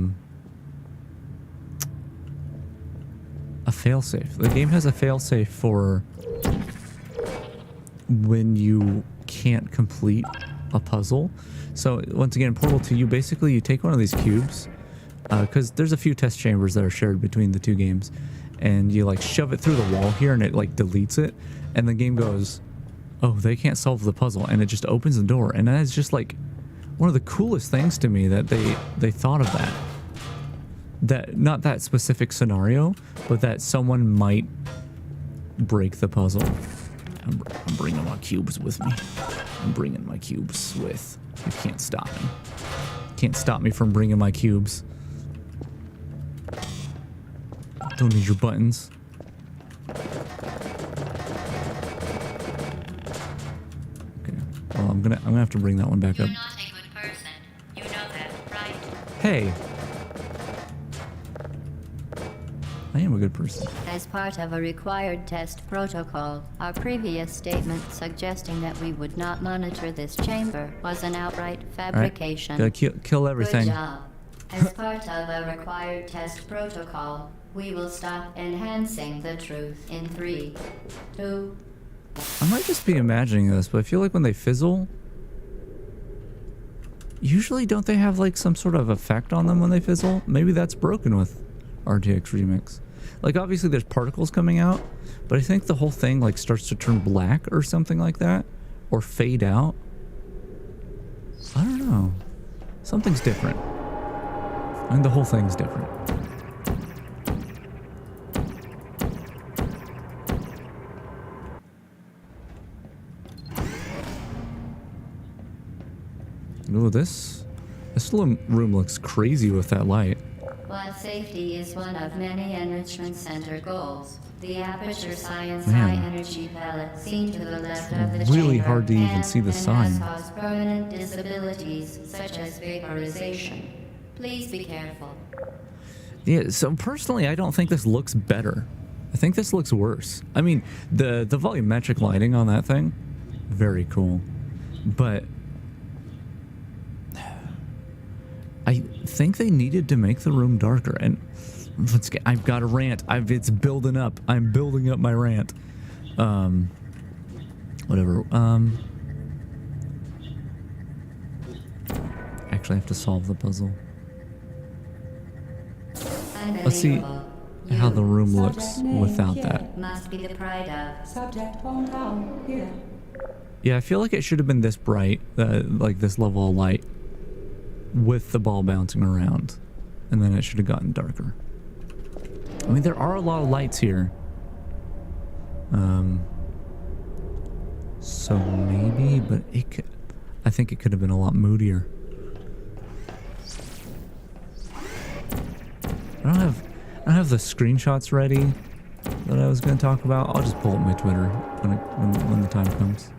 failsafe. The game has a failsafe for when you can't complete a puzzle. So once again, in Portal 2, you take one of these cubes, because there's a few test chambers that are shared between the two games, and you, like, shove it through the wall here and it, like, deletes it, and the game goes, oh, they can't solve the puzzle, and it just opens the door. And that is just, like, one of the coolest things to me, that they thought of that not that specific scenario, but that someone might break the puzzle. I'm bringing my cubes with me. I'm bringing my cubes with. You can't stop me. Can't stop me from bringing my cubes. Don't need your buttons. Okay. Well, I'm gonna have to bring that one back up. You're not a good person. You know that, right? Hey. I am a good person. As part of a required test protocol, our previous statement suggesting that we would not monitor this chamber was an outright fabrication. Gotta kill everything. Good job. As part of a required test protocol, we will stop enhancing the truth in 3, 2. I might just be imagining this, but I feel like when they fizzle, usually don't they have like some sort of effect on them when they fizzle? Maybe that's broken with RTX Remix. Like obviously there's particles coming out, but I think the whole thing like starts to turn black or something like that, or fade out. I don't know. Something's different. I mean, the whole thing's different. Ooh, this room looks crazy with that light. While safety is one of many Enrichment Center goals, the Aperture Science Man. High Energy Pellet seen to the left of the Really chamber hard to even can see the and sign. has caused permanent disabilities such as vaporization. Please be careful. Yeah, so personally, I don't think this looks better. I think this looks worse. I mean, the volumetric lighting on that thing, very cool. But I think they needed to make the room darker. And I've got a rant. It's building up. I'm building up my rant. Whatever. Actually, I have to solve the puzzle. Let's see how the room looks without that. Must be the pride of. Subject hometown here. Yeah, I feel like it should have been this bright, like this level of light, with the ball bouncing around, and then it should have gotten darker. I mean, there are a lot of lights here. So maybe, but I think it could have been a lot moodier. I don't have the screenshots ready that I was going to talk about. I'll just pull up my Twitter when the time comes.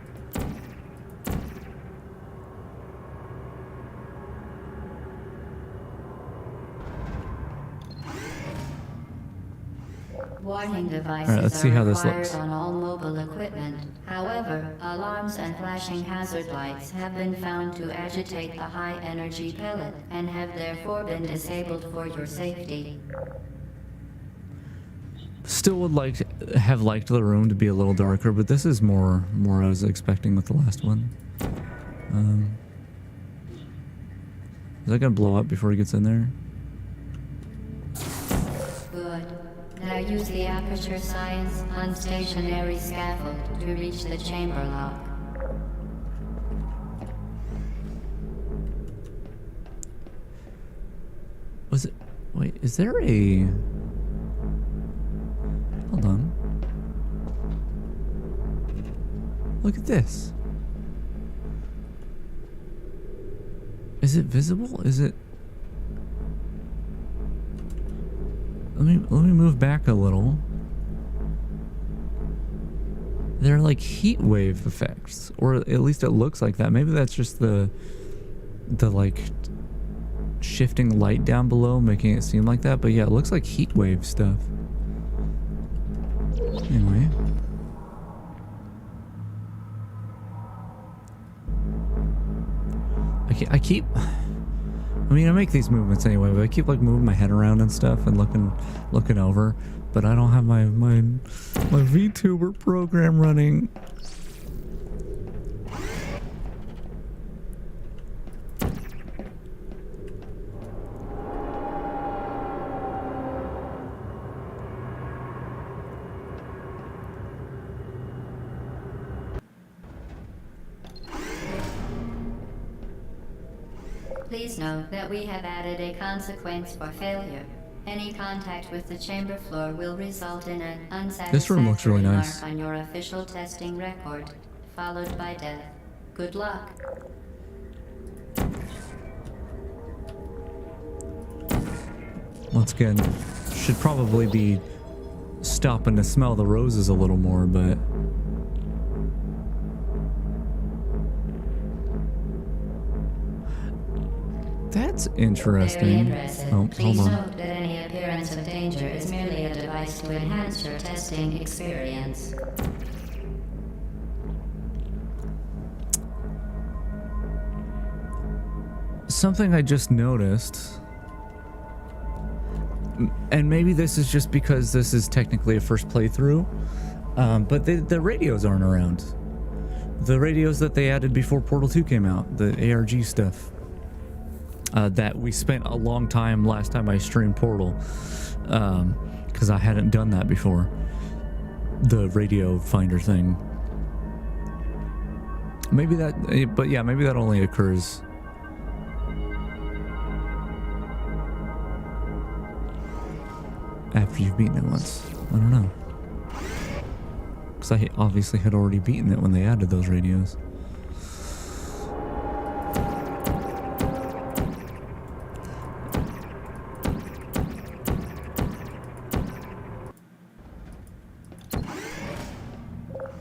Warning devices Alright, let's see how this required looks. on all mobile equipment. However, alarms and flashing hazard lights have been found to agitate the high energy pellet and have therefore been disabled for your safety. Still would have liked the room to be a little darker, but this is more I was expecting with the last one. Is that gonna blow up before he gets in there? Good. Now use the Aperture Science unstationary scaffold to reach the chamber lock. Was it? Wait, is there a... Hold on. Look at this. Is it visible? Is it... Let me move back a little. They're like heat wave effects, or at least it looks like that. Maybe that's just the like shifting light down below making it seem like that, but yeah, it looks like heat wave stuff. Anyway. I make these movements anyway, but I keep like moving my head around and stuff and looking over, but I don't have my VTuber program running. Please note that we have added a consequence for failure. Any contact with the chamber floor will result in an unsatisfactory This room looks really nice. mark on your official testing record, followed by death. Good luck. Once again, should probably be stopping to smell the roses a little more, but that's interesting. Very impressive. Oh, Please hold on. note that any appearance of danger is merely a request to enhance your testing experience. Something I just noticed, and maybe this is just because this is technically a first playthrough, but the radios aren't around. The radios that they added before Portal 2 came out, the ARG stuff, that we spent a long time last time I streamed Portal, because I hadn't done that before. The radio finder thing. Maybe that, but yeah, maybe that only occurs after you've beaten it once. I don't know. Because I obviously had already beaten it when they added those radios.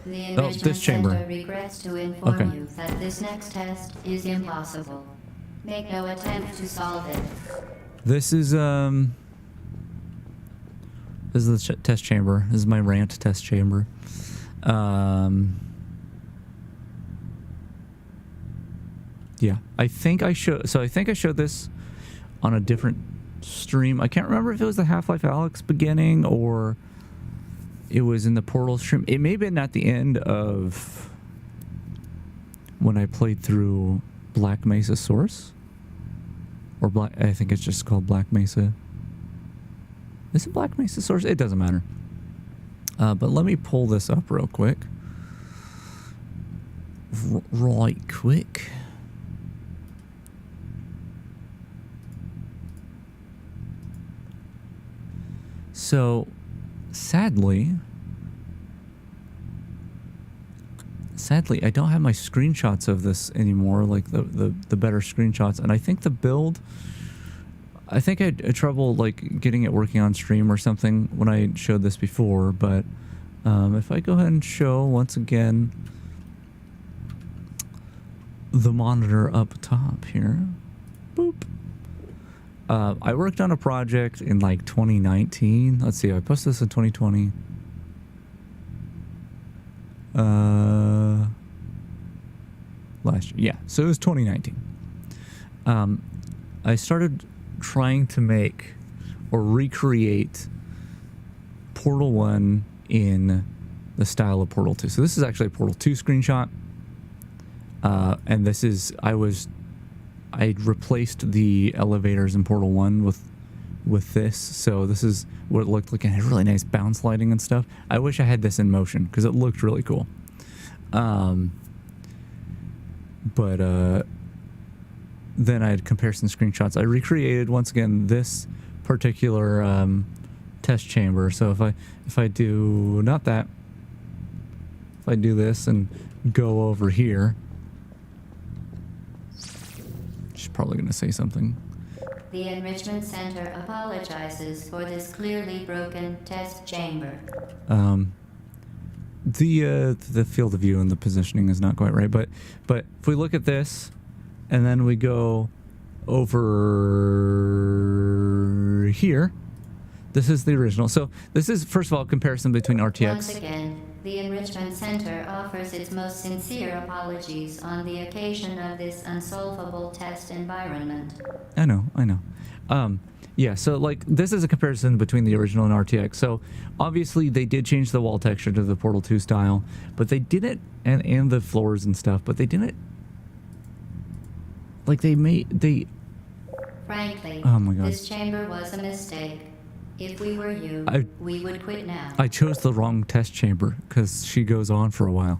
The Oh, this chamber. Center regrets to inform Okay. you that this next test is impossible. Make no attempt to solve it. This is the test chamber. This is my rant test chamber. Yeah, I think I showed this on a different stream. I can't remember if it was the Half-Life Alyx beginning or it was in the Portal stream. It may have been at the end of when I played through Black Mesa Source, or I think it's just called Black Mesa. Is it Black Mesa Source? It doesn't matter. But let me pull this up real quick. Right quick. So, sadly, I don't have my screenshots of this anymore, like the better screenshots. And I think the build, I think I had trouble like getting it working on stream or something when I showed this before. But if I go ahead and show once again the monitor up top here, boop. I worked on a project in like 2019. Let's see, I posted this in 2020. Last year, yeah. So it was 2019. I started trying to make or recreate Portal 1 in the style of Portal 2. So this is actually a Portal 2 screenshot. And this is, I replaced the elevators in Portal 1 with this. So this is what it looked like. It had really nice bounce lighting and stuff. I wish I had this in motion because it looked really cool. But then I had comparison screenshots. I recreated once again this particular test chamber. So if I do not that, if I do this and go over here, she's probably going to say something. The Enrichment Center apologizes for this clearly broken test chamber. The field of view and the positioning is not quite right, but if we look at this and then we go over here, this is the original. So this is, first of all, a comparison between RTX. Once again, the Enrichment Center offers its most sincere apologies on the occasion of this unsolvable test environment. I know. Yeah, so like this is a comparison between the original and RTX. So obviously they did change the wall texture to the Portal 2 style, but they didn't, and the floors and stuff, but they didn't, like they Frankly, oh my God. This chamber was a mistake. If we were you, we would quit now. I chose the wrong test chamber because she goes on for a while.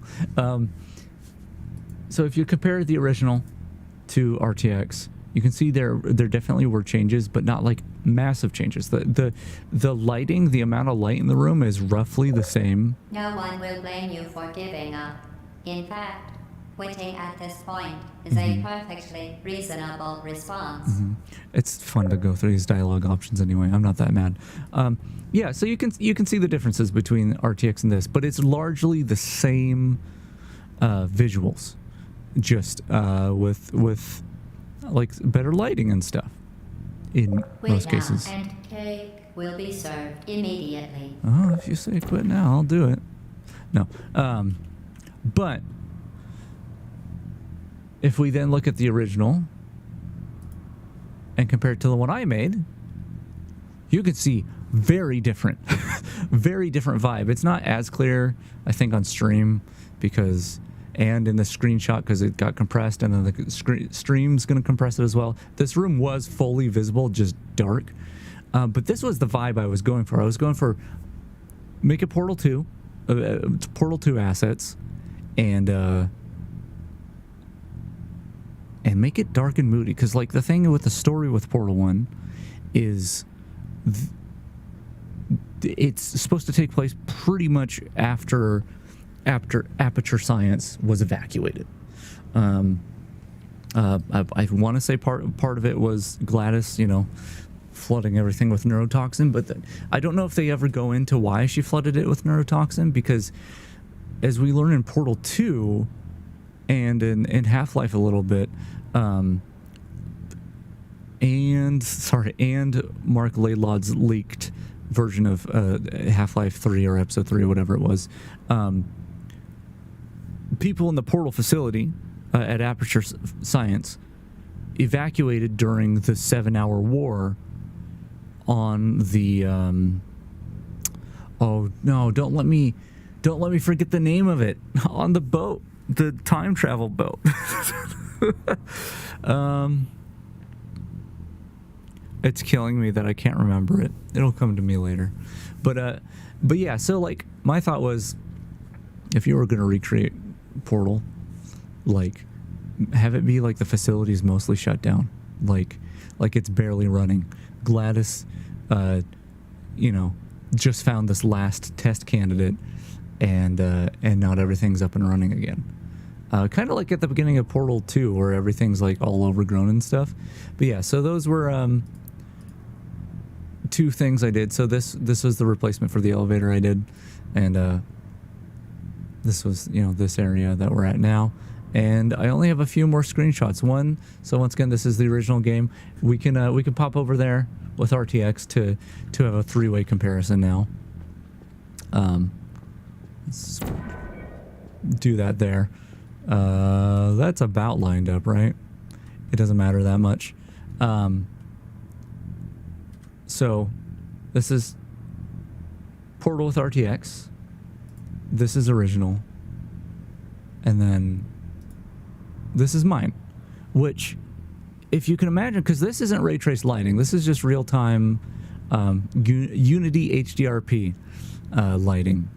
So if you compare the original to RTX, you can see there definitely were changes, but not like massive changes. The lighting, the amount of light in the room is roughly the same. No one will blame you for giving up. In fact, quitting at this point is a perfectly reasonable response. It's fun to go through these dialogue options anyway. I'm not that mad. Yeah, so you can see the differences between RTX and this, but it's largely the same visuals, just with like better lighting and stuff in most cases. And take will be served immediately. Oh, if you say quit now, I'll do it. No. But if we then look at the original and compare it to the one I made, you can see very different, very different vibe. It's not as clear, I think, on stream and in the screenshot because it got compressed, and then the stream's going to compress it as well. This room was fully visible, just dark. But this was the vibe I was going for. I was going for make it Portal 2, Portal 2 assets, and make it dark and moody. Because like the thing with the story with Portal 1 is it's supposed to take place pretty much after Aperture Science was evacuated. I want to say part of it was Gladys, flooding everything with neurotoxin, but I don't know if they ever go into why she flooded it with neurotoxin, because as we learn in Portal 2 and in Half-Life a little bit, and Mark Laidlaw's leaked version of Half-Life 3 or Episode 3 or whatever it was, people in the Portal facility at Aperture Science evacuated during the 7-hour war on the oh no, don't let me forget the name of it, on the boat, the time travel boat. It's killing me that I can't remember it. It'll come to me later. But yeah, so like my thought was, if you were going to recreate Portal, like have it be like the facility's mostly shut down, like it's barely running. Gladys just found this last test candidate, and not everything's up and running again. Kind of like at the beginning of Portal 2, where everything's like all overgrown and stuff. But yeah, so those were two things I did. So this was the replacement for the elevator I did, and this was this area that we're at now. And I only have a few more screenshots. So once again, this is the original game. We can pop over there with RTX to have a 3-way comparison now. Let's do that there. That's about lined up, right? It doesn't matter that much. So this is Portal with RTX. This is original. And then this is mine, which, if you can imagine, because this isn't ray trace lighting, this is just real time Unity HDRP lighting.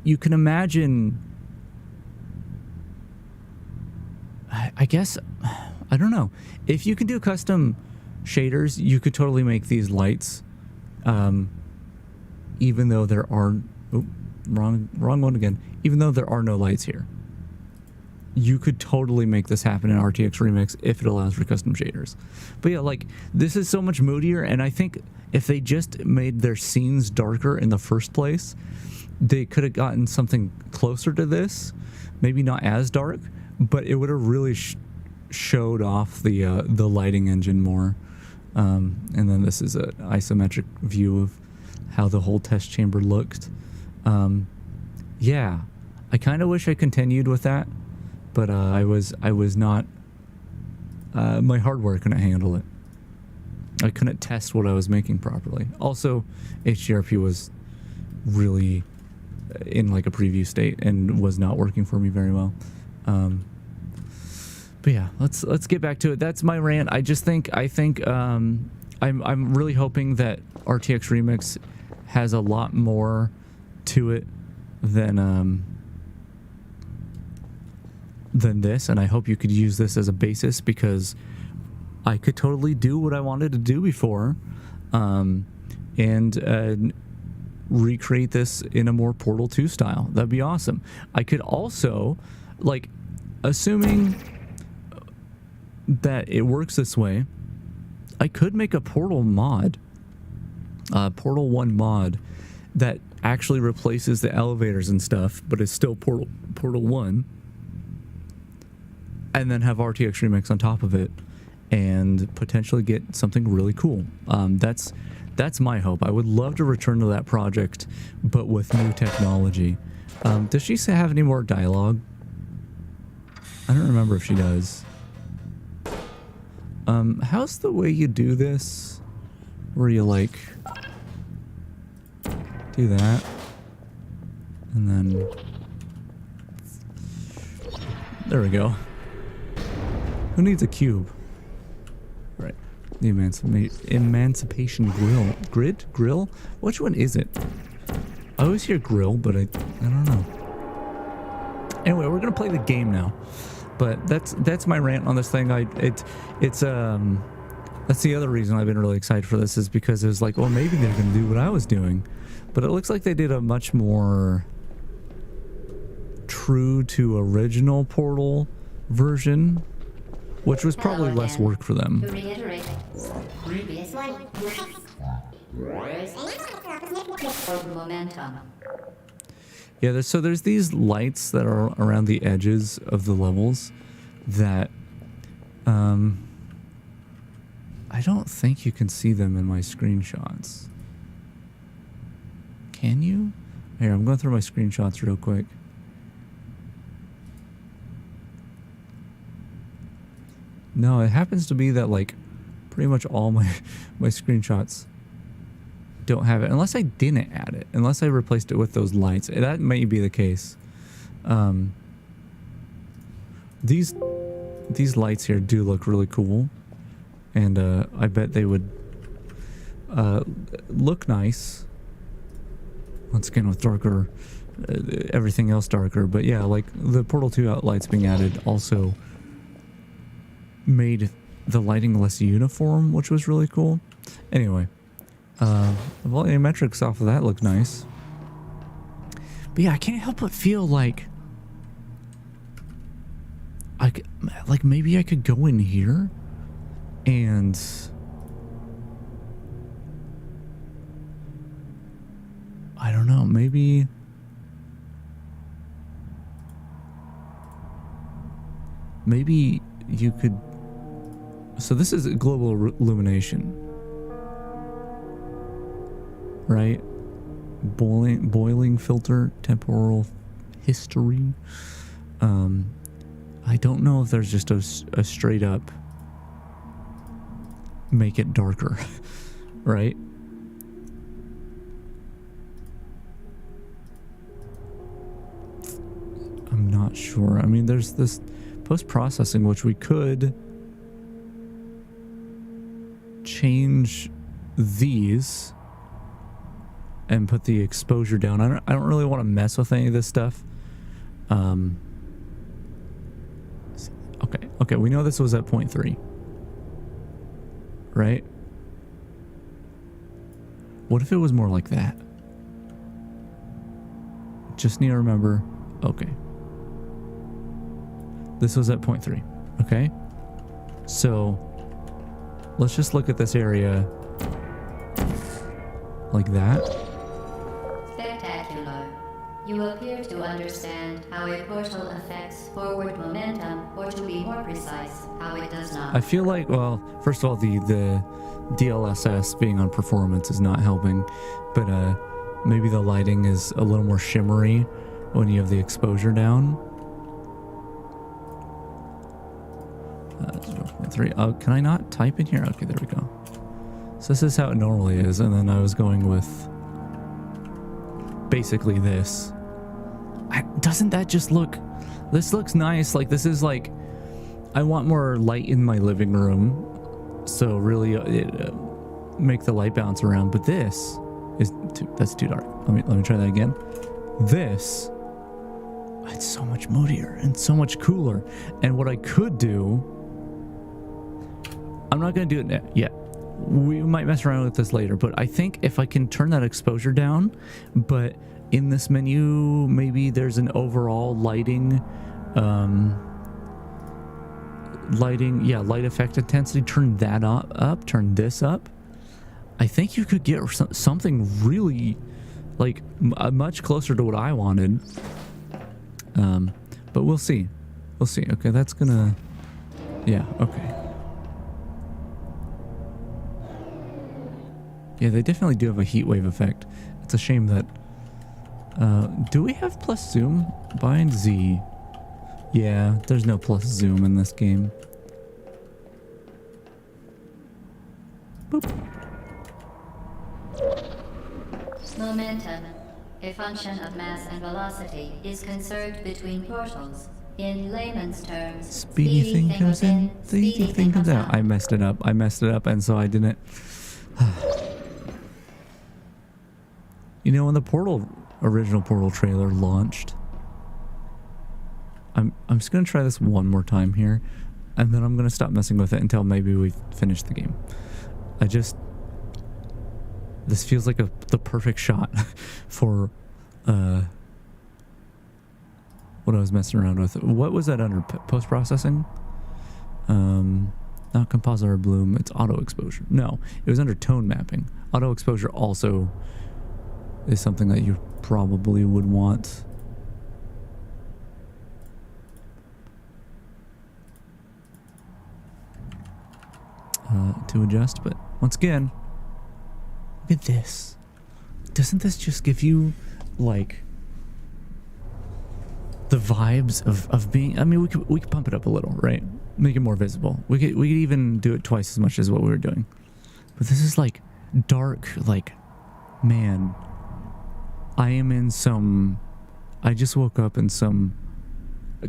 You can imagine, I guess, I don't know, if you can do custom shaders, you could totally make these lights, even though there are wrong one again, even though there are no lights here. You could totally make this happen in RTX Remix if it allows for custom shaders. But yeah, like, this is so much moodier, and I think if they just made their scenes darker in the first place, they could have gotten something closer to this. Maybe not as dark, but it would have really showed off the lighting engine more. And then this is an isometric view of how the whole test chamber looked. Yeah, I kind of wish I continued with that, but I was not. My hardware couldn't handle it. I couldn't test what I was making properly. Also, HDRP was really in like a preview state and was not working for me very well. But yeah, let's get back to it. That's my rant. I think I'm really hoping that RTX Remix has a lot more to it than this, and I hope you could use this as a basis, because I could totally do what I wanted to do before, and recreate this in a more Portal 2 style. That'd be awesome. I could also, like, assuming that it works this way, I could make a Portal mod, Portal 1 mod, that actually replaces the elevators and stuff, but it's still Portal 1, and then have RTX Remix on top of it, and potentially get something really cool. That's That's my hope. I would love to return to that project, but with new technology. Does she have any more dialogue? I don't remember if she does. How's the way you do this? Where you like do that and then there we go. Who needs a cube? Right. The emancipation grill? Which one is it? I always hear grill, but I don't know. Anyway, we're gonna play the game now. But that's my rant on this thing. That's the other reason I've been really excited for this, is because it was like, well, maybe they're gonna do what I was doing. But it looks like they did a much more true to original Portal version, which was probably less work for them. To reiterate, previous one. Momentum. Yeah, so there's these lights that are around the edges of the levels that I don't think you can see them in my screenshots. Can you? Here, I'm going through my screenshots real quick. No, it happens to be that like pretty much all my screenshots don't have it, unless I didn't add it, unless I replaced it with those lights. That may be the case. These lights here do look really cool, and I bet they would look nice once again with darker, everything else darker. But yeah, like the Portal 2 lights being added also made the lighting less uniform, which was really cool. Anyway, the volumetrics off of that look nice. But yeah, I can't help but feel like maybe I could go in here and I don't know, maybe you could. So this is global illumination, right? Boiling filter, temporal history. I don't know if there's just a straight up make it darker, right? I'm not sure. I mean, there's this post-processing which we could change these and put the exposure down. I don't really want to mess with any of this stuff. Okay, we know this was at 0.3, right? What if it was more like that? Just need to remember. Okay, this was at 0.3. Okay, so let's just look at this area like that. Spectacular. You appear to understand how a portal affects forward momentum, or to be more precise, how it does not. I feel like, well, first of all, the DLSS being on performance is not helping, but maybe the lighting is a little more shimmery when you have the exposure down. 0.3. Can I not type in here? Okay, there we go. So this is how it normally is, and then I was going with basically this. Doesn't that just look... This looks nice. Like, this is like... I want more light in my living room, so really make the light bounce around. But this is that's too dark. Let me try that again. This, it's so much moodier and so much cooler. And what I could do, I'm not going to do it yet. We might mess around with this later, but I think if I can turn that exposure down, but in this menu, maybe there's an overall lighting, light effect intensity, turn that up, turn this up. I think you could get something really, like, much closer to what I wanted. But we'll see. We'll see. Okay, that's gonna... Yeah, okay. Yeah, they definitely do have a heat wave effect. It's a shame that... do we have plus zoom? Bind Z. Yeah, there's no plus zoom in this game. Boop. Momentum, a function of mass and velocity, is conserved between portals. In layman's terms, Speedy thing comes in, speedy thing comes out. I messed it up, and so I didn't... You know, when the original Portal trailer launched, I'm just gonna try this one more time here, and then I'm gonna stop messing with it until maybe we finish the game. This feels like the perfect shot for what I was messing around with. What was that under post-processing? Not composite or bloom, it's auto exposure. No, it was under tone mapping. Auto exposure also is something that you probably would want. To adjust, but once again, look at this. Doesn't this just give you like the vibes of being... I mean, we could pump it up a little, right? Make it more visible. We could even do it twice as much as what we were doing. But this is like dark, like, man, I am in some... I just woke up in some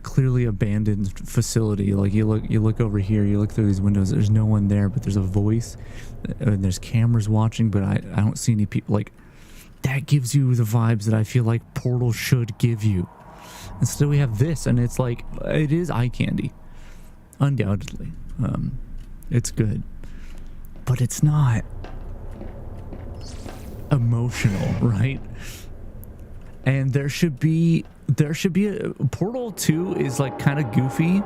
clearly abandoned facility. Like you look over here, you look through these windows, there's no one there, but there's a voice and there's cameras watching, but I don't see any people. Like, that gives you the vibes that I feel like Portal should give you. Instead we have this, and it's like, it is eye candy, undoubtedly. It's good, but it's not emotional, right? And there should be a Portal 2 is like kind of goofy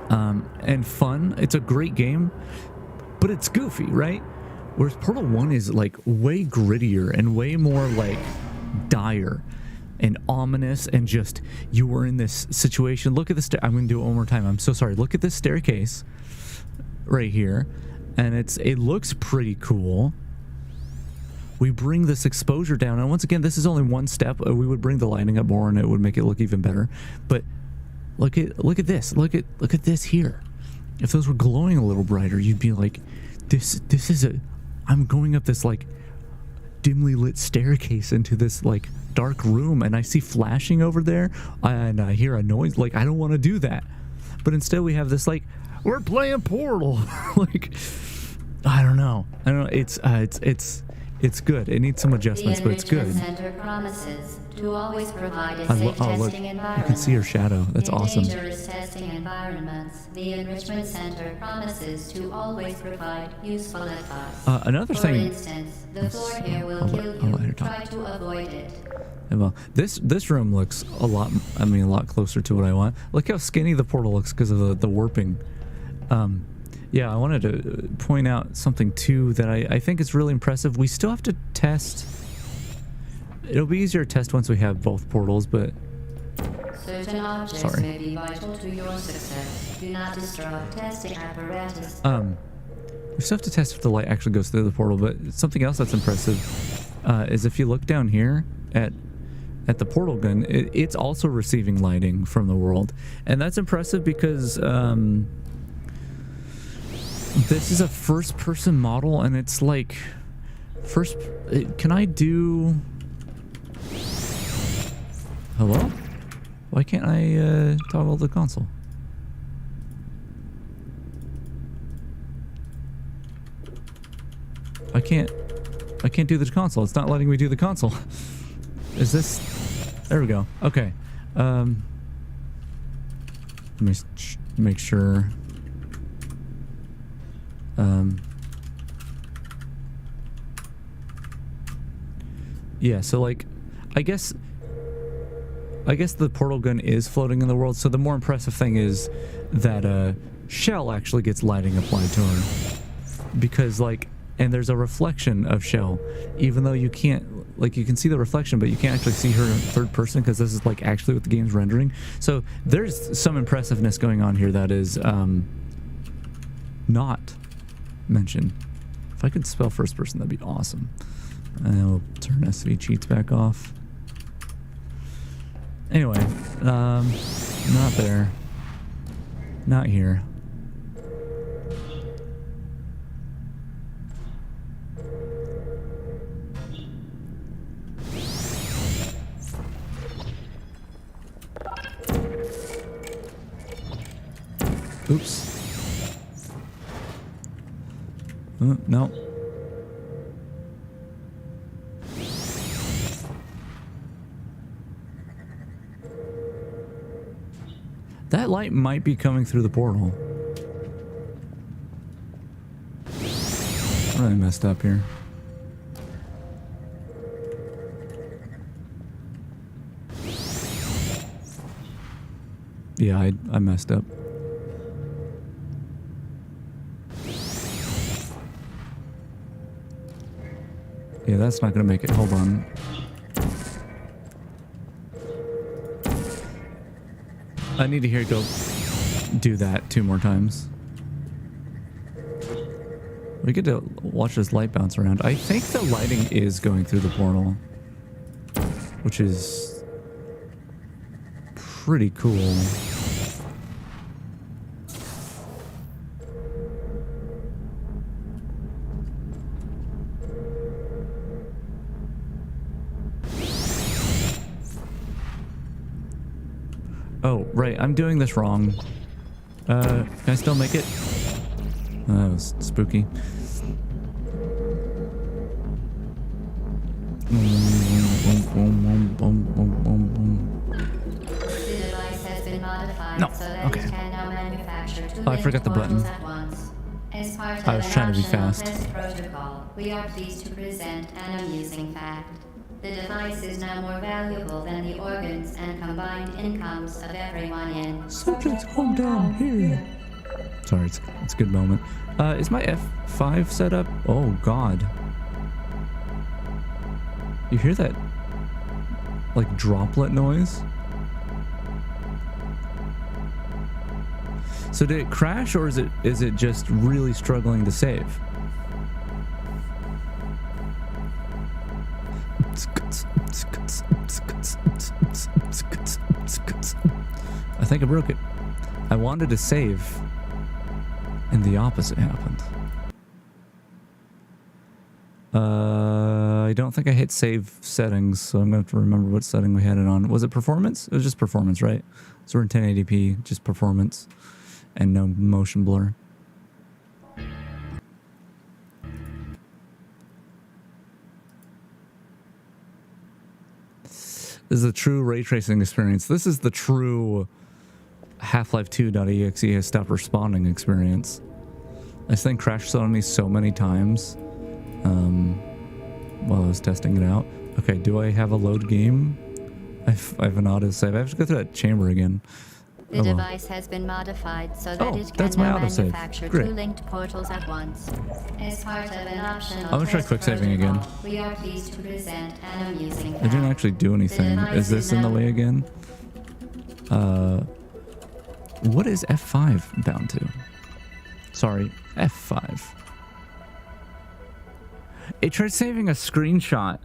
and fun. It's a great game, but it's goofy, right? Whereas Portal 1 is like way grittier and way more like dire and ominous, and just, you were in this situation. Look at this. I'm going to do it one more time. I'm so sorry. Look at this staircase right here, and it looks pretty cool. We bring this exposure down, and once again, this is only one step. We would bring the lighting up more, and it would make it look even better. But look at this. Look at this here. If those were glowing a little brighter, you'd be like, this is I'm going up this like dimly lit staircase into this like dark room, and I see flashing over there, and I hear a noise. Like, I don't want to do that, but instead we have this like, we're playing Portal. Like, I don't know. It's good. It needs some adjustments, but it's good. Center promises to always provide a safe look, testing you environment. can see her shadow. That's awesome. In dangerous testing environments, the Enrichment Center promises to always provide useful advice. Another For thing. instance, the floor here will I'll kill let her you. talk. Try to avoid it. Well, this room looks a lot closer to what I want. Look how skinny the portal looks because of the warping. Yeah, I wanted to point out something too that I think is really impressive. We still have to test. It'll be easier to test once we have both portals, but Certain objects may be vital to your success. Do not destroy testing apparatus. we still have to test if the light actually goes through the portal. But something else that's impressive is if you look down here at the portal gun, it's also receiving lighting from the world, and that's impressive because this is a first-person model, and it's like can I do? Hello? Why can't I toggle the console? I can't do the console. It's not letting me do the console. Is this? There we go. Okay. Let me make sure. Yeah, so like, I guess the portal gun is floating in the world, so the more impressive thing is that Shell actually gets lighting applied to her. Because like, and there's a reflection of Shell, even though you can't, like, you can see the reflection, but you can't actually see her in third person because this is like actually what the game's rendering. So there's some impressiveness going on here that is not mentioned If I could spell first person, that'd be awesome. And we'll turn SV cheats back off. Anyway, not there. Not here. Oops. No. That light might be coming through the portal. Really messed up here. Yeah, I messed up. Yeah, that's not gonna make it. Hold on. I need to hear it go do that 2 more times. We get to watch this light bounce around. I think the lighting is going through the portal, which is pretty cool. Oh, right, I'm doing this wrong. Can I still make it? That was spooky. The device has been modified so that it can now manufacture 2 I forgot the button. at once. As part of I was trying to be optional fast. test protocol, we are pleased to present an amusing fact. The device is now more valuable than the organs and combined incomes of everyone in. Subjects calm down here. Sorry, it's a good moment. Is my F5 set up? Oh God. You hear that like droplet noise? So did it crash, or is it just really struggling to save? I think I broke it. I wanted to save, and the opposite happened. I don't think I hit save settings, so I'm going to have to remember what setting we had it on. Was it performance? It was just performance, right? So we're in 1080p, just performance, and no motion blur. This is a true ray tracing experience. This is the true Half-Life 2.exe has stopped responding experience. This thing crashed on me so many times while I was testing it out. Okay, do I have a load game? I have an autosave. I have to go through that chamber again. The device has been modified so that it can now manufacture 2 linked portals at once. As part of an optional I'm gonna try quick saving again. We are pleased to present an amusing fact. I didn't actually do anything. Is this in the way again? What is F5 bound to? Sorry, F5. It tried saving a screenshot.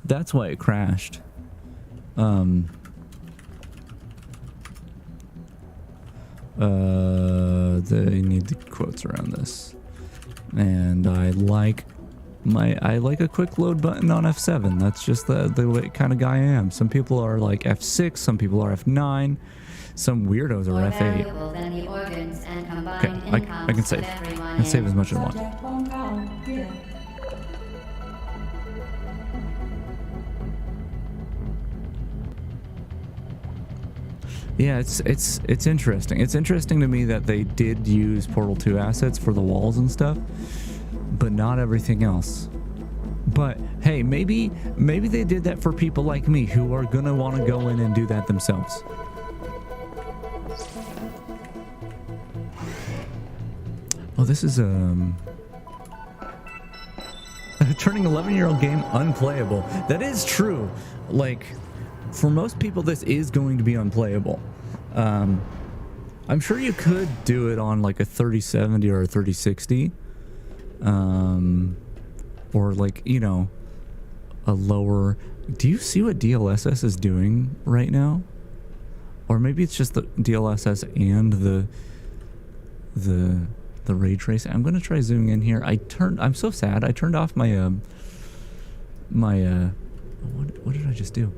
That's why it crashed. They need the quotes around this, and I like a quick load button on F7. That's just the kind of guy I am. Some people are like F6, some people are F9, some weirdos are F8. Okay, I can save. I can save as much as I want. Subject calm down here. Yeah, it's interesting. It's interesting to me that they did use Portal 2 assets for the walls and stuff, but not everything else. But hey, maybe they did that for people like me who are gonna want to go in and do that themselves. Oh, this is turning 11-year-old game unplayable. That is true. Like, for most people, this is going to be unplayable. I'm sure you could do it on like a 3070 or a 3060, Or like, you know, a lower... Do you see what DLSS is doing right now? Or maybe it's just the DLSS and the ray tracing. I'm going to try zooming in here. I'm so sad. I turned off my what did I just do?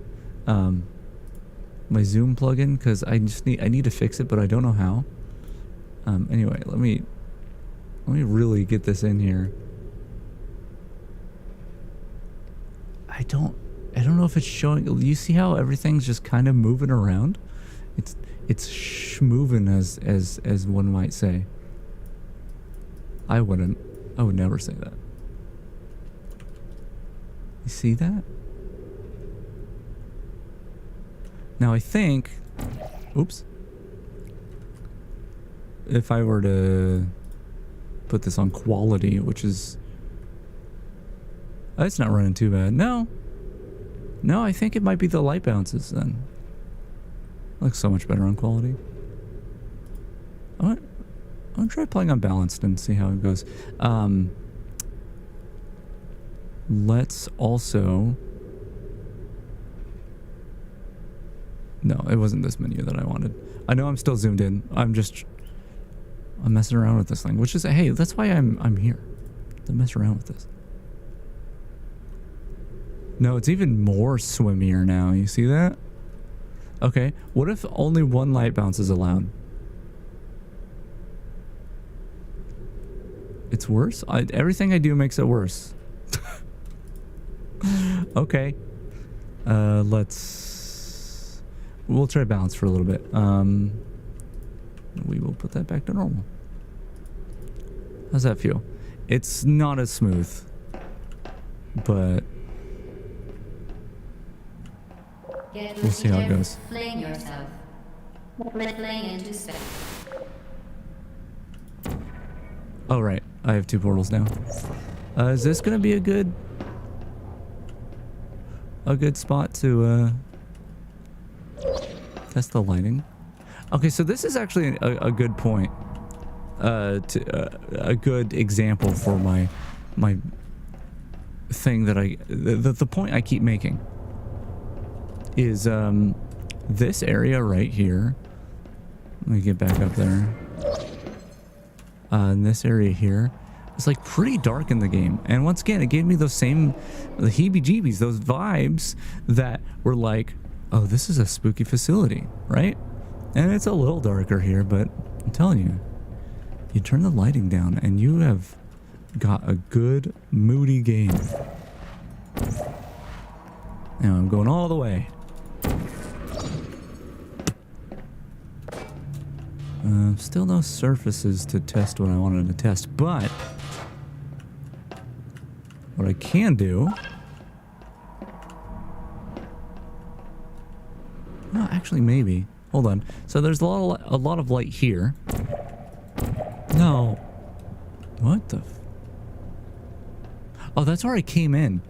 My zoom plugin, because I need to fix it, but I don't know how. Anyway, let me really get this in here. I don't know if it's showing. You see how everything's just kind of moving around? It's schmoving, as one might say. I would never say that. You see that? Now I think, oops, if I were to put this on quality, which is, it's not running too bad. No, I think it might be the light bounces then. Looks so much better on quality. I'm gonna try playing on balanced and see how it goes. Let's also... No, it wasn't this menu that I wanted. I know I'm still zoomed in. I'm messing around with this thing, which is, hey, that's why I'm here. To mess around with this. No, it's even more swimmier now. You see that? Okay, what if only one light bounce is allowed? It's worse? Everything I do makes it worse. Okay. We'll try balance for a little bit. We will put that back to normal. How's that feel? It's not as smooth, but we'll see how it goes. Fling yourself. Fling into space. Oh, right. I have 2 portals now. Is this going to be a good spot to test the lighting? Okay, so this is actually a good point. A good example for my thing that the point I keep making is this area right here. Let me get back up there. In this area here, it's like pretty dark in the game, and once again it gave me the heebie-jeebies, those vibes that were like, oh, this is a spooky facility, right? And it's a little darker here, but I'm telling you, you turn the lighting down and you have got a good moody game. Now I'm going all the way. Still no surfaces to test what I wanted to test, but what I can do... No, actually, maybe. Hold on. So there's a lot of light here. No. What the... Oh, that's where I came in.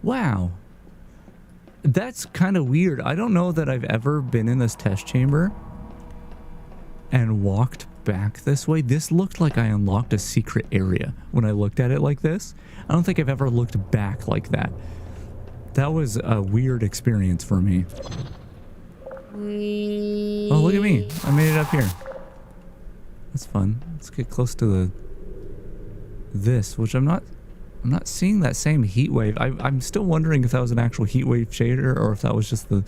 Wow. That's kind of weird. I don't know that I've ever been in this test chamber and walked back this way. This looked like I unlocked a secret area when I looked at it like this. I don't think I've ever looked back like that. That was a weird experience for me. Oh, look at me. I made it up here. That's fun. Let's get close to this, which I'm not seeing that same heat wave. I'm still wondering if that was an actual heat wave shader or if that was just the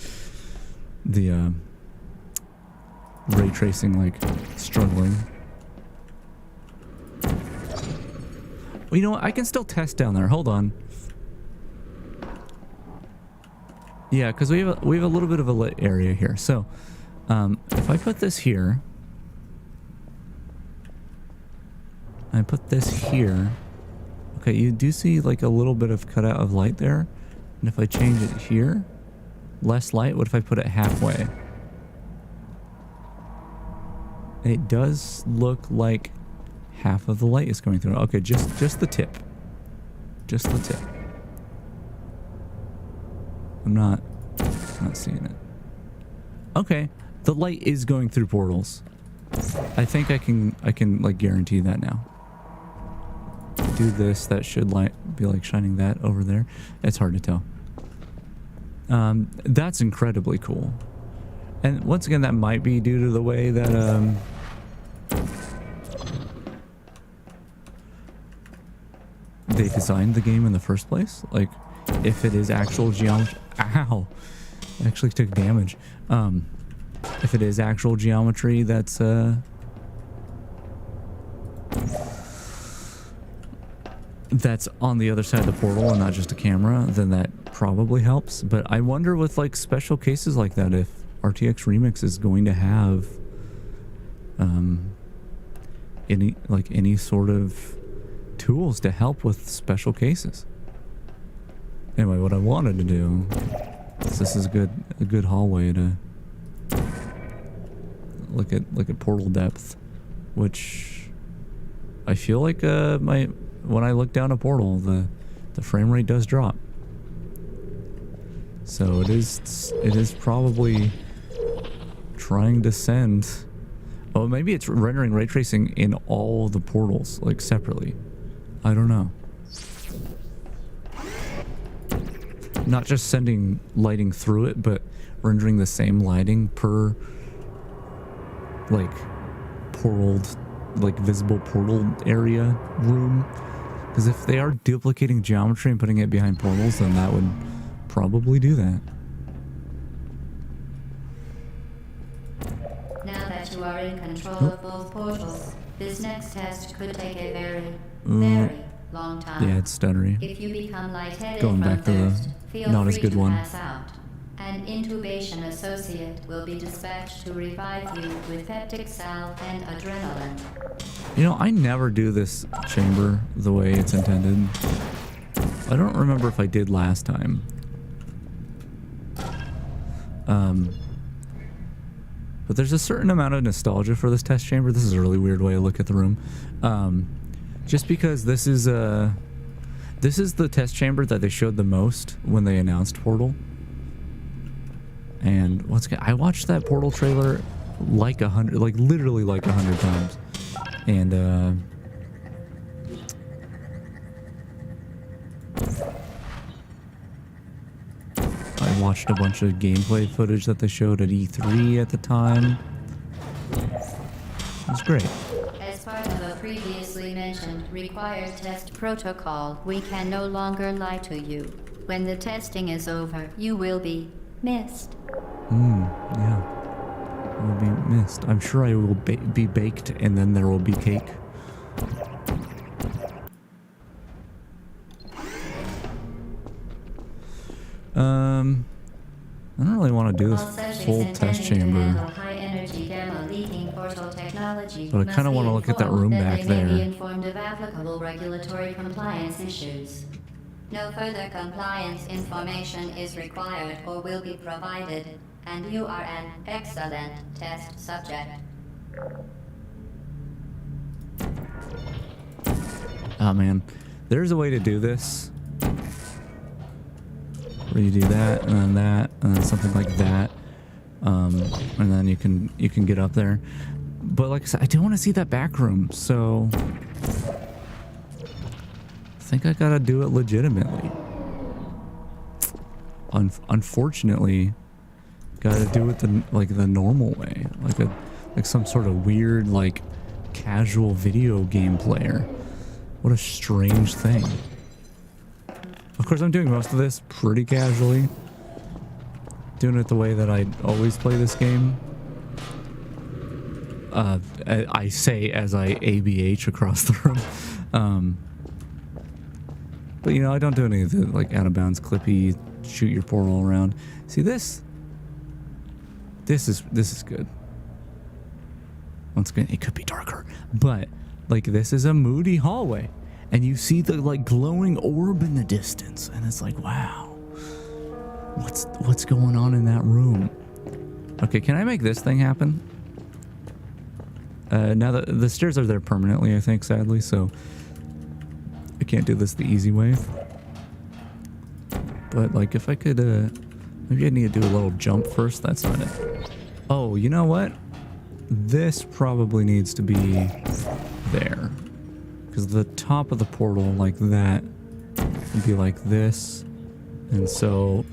ray tracing, like, struggling. Well, you know what? I can still test down there. Hold on. Yeah, because we have a little bit of a lit area here. So, if I put this here, I put this here. Okay, you do see like a little bit of cutout of light there. And if I change it here, less light. What if I put it halfway? It does look like half of the light is coming through. Okay, just the tip. Just the tip. I'm not seeing it. Okay, the light is going through portals. I think I can like guarantee that now. do this, that should be like shining that over there. It's hard to tell. That's incredibly cool. And once again, that might be due to the way that they designed the game in the first place. Like, if it is actual geometry... Ow! I actually took damage. If it is actual geometry that's on the other side of the portal and not just a camera, then that probably helps. But I wonder with like special cases like that if RTX Remix is going to have any sort of tools to help with special cases. Anyway, what I wanted to do is this is a good hallway to look at portal depth, which I feel like when I look down a portal, the frame rate does drop. So it is probably trying to send. Oh, maybe it's rendering ray tracing in all the portals, like separately. I don't know. Not just sending lighting through it, but rendering the same lighting per like portaled, like visible portal area room. Because if they are duplicating geometry and putting it behind portals, then that would probably do that. Now that you are in control of both portals, this next test could take a very long time. Yeah, it's stuttery. If you become lightheaded Going from back to thirst, the feel not as free good to one. pass out. An intubation associate will be dispatched to revive you with peptic salve and adrenaline. You know, I never do this chamber the way it's intended. I don't remember if I did last time. But there's a certain amount of nostalgia for this test chamber. This is a really weird way to look at the room. Just because this is the test chamber that they showed the most when they announced Portal. And I watched that Portal trailer like literally 100 times. And I watched a bunch of gameplay footage that they showed at E3 at the time. It was great. As part of a previously mentioned required test protocol, we can no longer lie to you. When the testing is over, you will be missed. Yeah. I will be missed. I'm sure I will be baked and then there will be cake. I don't really want to do this full test chamber. But I kind of want to look at that room back there. Be informed of applicable regulatory compliance issues. No further compliance information is required or will be provided, and you are an excellent test subject. Oh man, there's a way to do this. Where you do that, and then something like that, and then you can get up there. But like I said, I do want to see that back room, so I think I gotta do it legitimately. Unfortunately, gotta do it the normal way, like some sort of weird like casual video game player. What a strange thing. Of course, I'm doing most of this pretty casually. Doing it the way that I always play this game. I say as I ABH across the room. But you know, I don't do any of the like out of bounds clippy shoot your portal around. See this? This is good. Once again, it could be darker, but like this is a moody hallway. And you see the like glowing orb in the distance, and it's like, wow, what's going on in that room? Okay, can I make this thing happen? Now the stairs are there permanently, I think, sadly, so I can't do this the easy way. But like, if I could, maybe I need to do a little jump first. That's not it. Oh, you know what? This probably needs to be there. Because the top of the portal, like that, would be like this. And so...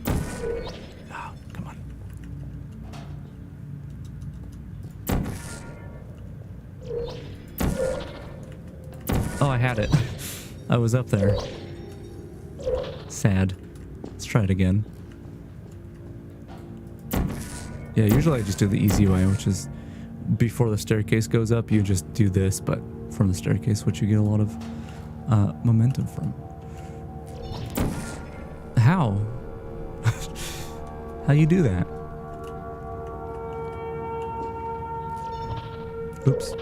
Oh, come on. Oh, I had it. I was up there. Sad. Let's try it again. Yeah, usually I just do the easy way, which is before the staircase goes up, you just do this, but from the staircase, which you get a lot of momentum from. How? How you do that? Oops.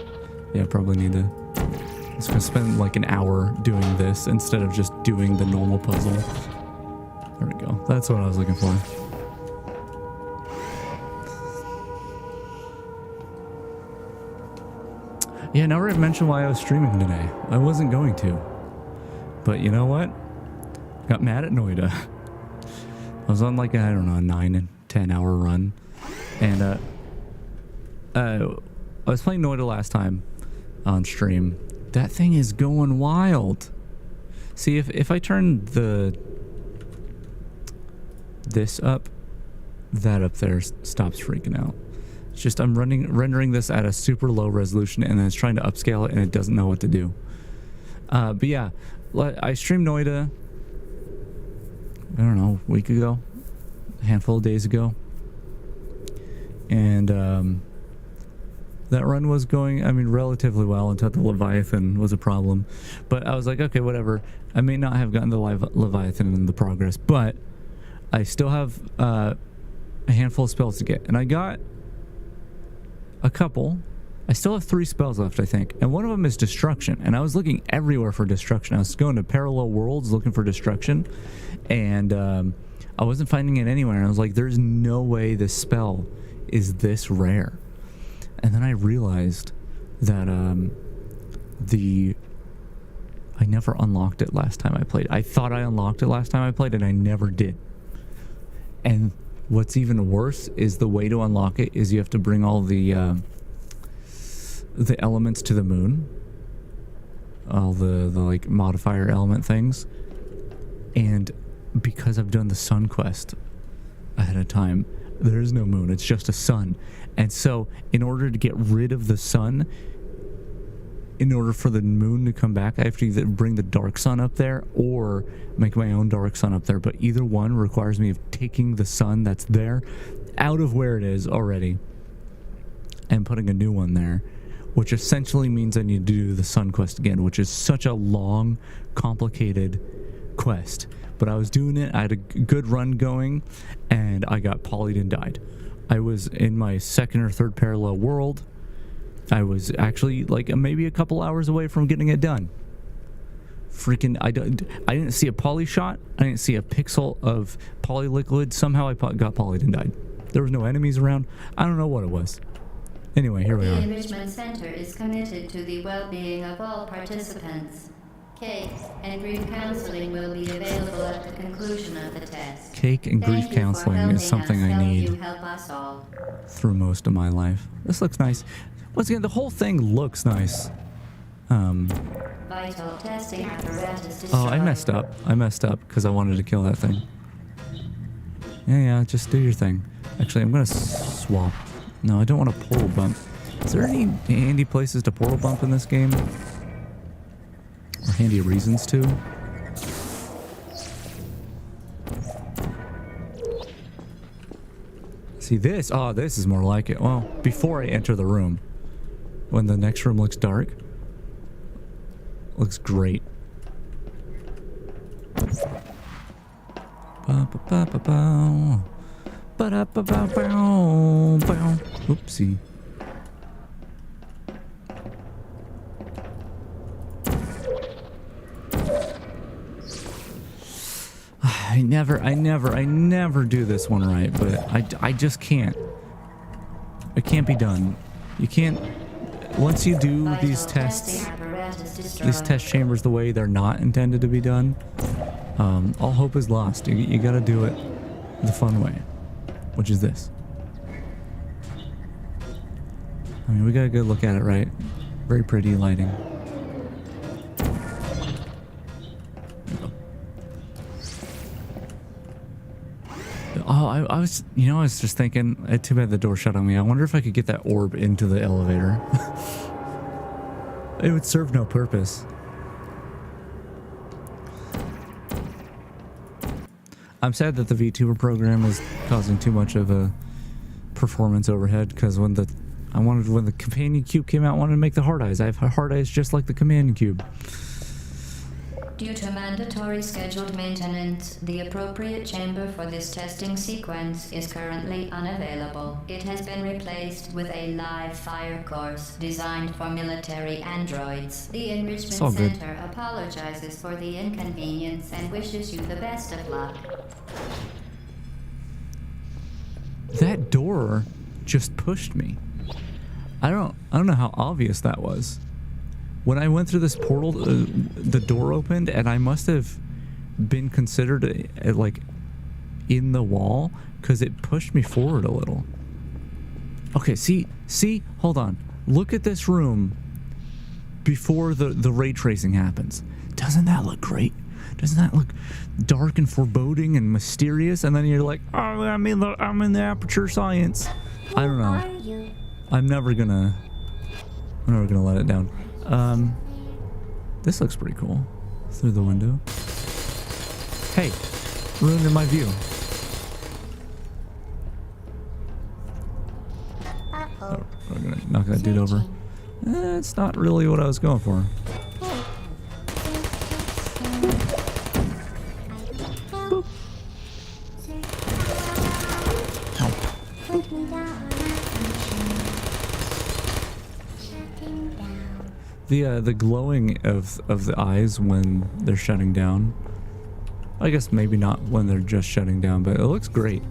Yeah, I probably need to... I was gonna spend like an hour doing this instead of just doing the normal puzzle. There we go. That's what I was looking for. Yeah, never mentioned why I was streaming today. I wasn't going to. But you know what? Got mad at Noida. I was on like a, I don't know, a 9 and 10 hour run. And I was playing Noida last time on stream. That thing is going wild. See, if I turn this up, that up there stops freaking out. It's just I'm rendering this at a super low resolution, and then it's trying to upscale it, and it doesn't know what to do. But yeah, I streamed Noida, I don't know, a week ago, a handful of days ago. And that run was going, I mean, relatively well until the Leviathan was a problem. But I was like, okay, whatever. I may not have gotten the Leviathan in the progress, but I still have a handful of spells to get. And I got a couple. I still have 3 spells left, I think. And one of them is Destruction. And I was looking everywhere for Destruction. I was going to parallel worlds looking for Destruction. And I wasn't finding it anywhere. And I was like, there's no way this spell is this rare. And then I realized that I never unlocked it last time I played. I thought I unlocked it last time I played, and I never did. And what's even worse is the way to unlock it is you have to bring all the elements to the moon, all the like modifier element things. And because I've done the sun quest ahead of time, there is no moon. It's just a sun. And so in order to get rid of the sun, in order for the moon to come back, I have to either bring the dark sun up there or make my own dark sun up there. But either one requires me of taking the sun that's there out of where it is already and putting a new one there, which essentially means I need to do the sun quest again, which is such a long, complicated quest. But I was doing it, I had a good run going, and I got polyed and died. I was in my 2nd or 3rd parallel world. I was actually like maybe a couple hours away from getting it done. Freaking, I didn't see a poly shot. I didn't see a pixel of poly liquid. Somehow I got polyed and died. There was no enemies around. I don't know what it was. Anyway, here we are. The Enrichment Center is committed to the well-being of all participants. Cake and grief counseling will be available at the conclusion of the test. Cake and grief counseling is something I need help us all through most of my life. This looks nice. Once again, the whole thing looks nice. Vital testing apparatus destroyed. Oh, I messed up. I messed up because I wanted to kill that thing. Yeah, just do your thing. Actually, I'm gonna swap. No, I don't want a portal bump. Is there any handy places to portal bump in this game? Or handy reasons to? See this? Oh, this is more like it. Well, before I enter the room. When the next room looks dark. Looks great. Oopsie. I never do this one right, but I just can't. It can't be done. You can't. Once you do these tests, these test chambers the way they're not intended to be done, all hope is lost. You gotta do it the fun way, which is this. I mean, we got a good look at it, right? Very pretty lighting. I was, I was just thinking, too bad the door shut on me. I wonder if I could get that orb into the elevator. It would serve no purpose. I'm sad that the VTuber program is causing too much of a performance overhead, because when the companion cube came out, I wanted to make the hard eyes. I have hard eyes just like the companion cube. Due to mandatory scheduled maintenance, the appropriate chamber for this testing sequence is currently unavailable. It has been replaced with a live fire course designed for military androids. The Enrichment Center apologizes for the inconvenience and wishes you the best of luck. That door just pushed me. I don't know how obvious that was. When I went through this portal, the door opened, and I must have been considered like in the wall, because it pushed me forward a little. Okay, see, hold on. Look at this room before the ray tracing happens. Doesn't that look great? Doesn't that look dark and foreboding and mysterious? And then you're like, oh, I'm in the aperture science. I don't know. I'm never gonna let it down. This looks pretty cool. Through the window. Hey, ruining my view. Oh, we're gonna knock that dude over. It's not really what I was going for. Boop. The glowing of the eyes when they're shutting down. I guess maybe not when they're just shutting down, but it looks great.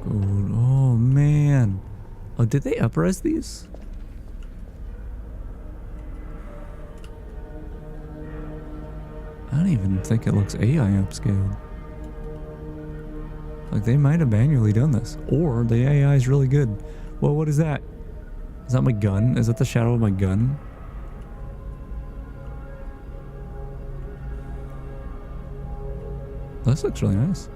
Good. Oh man. Oh, did they up-res these? I don't even think it looks AI upscaled. Like, they might have manually done this. Or the AI is really good. Well, what is that? Is that my gun? Is that the shadow of my gun? This looks really nice.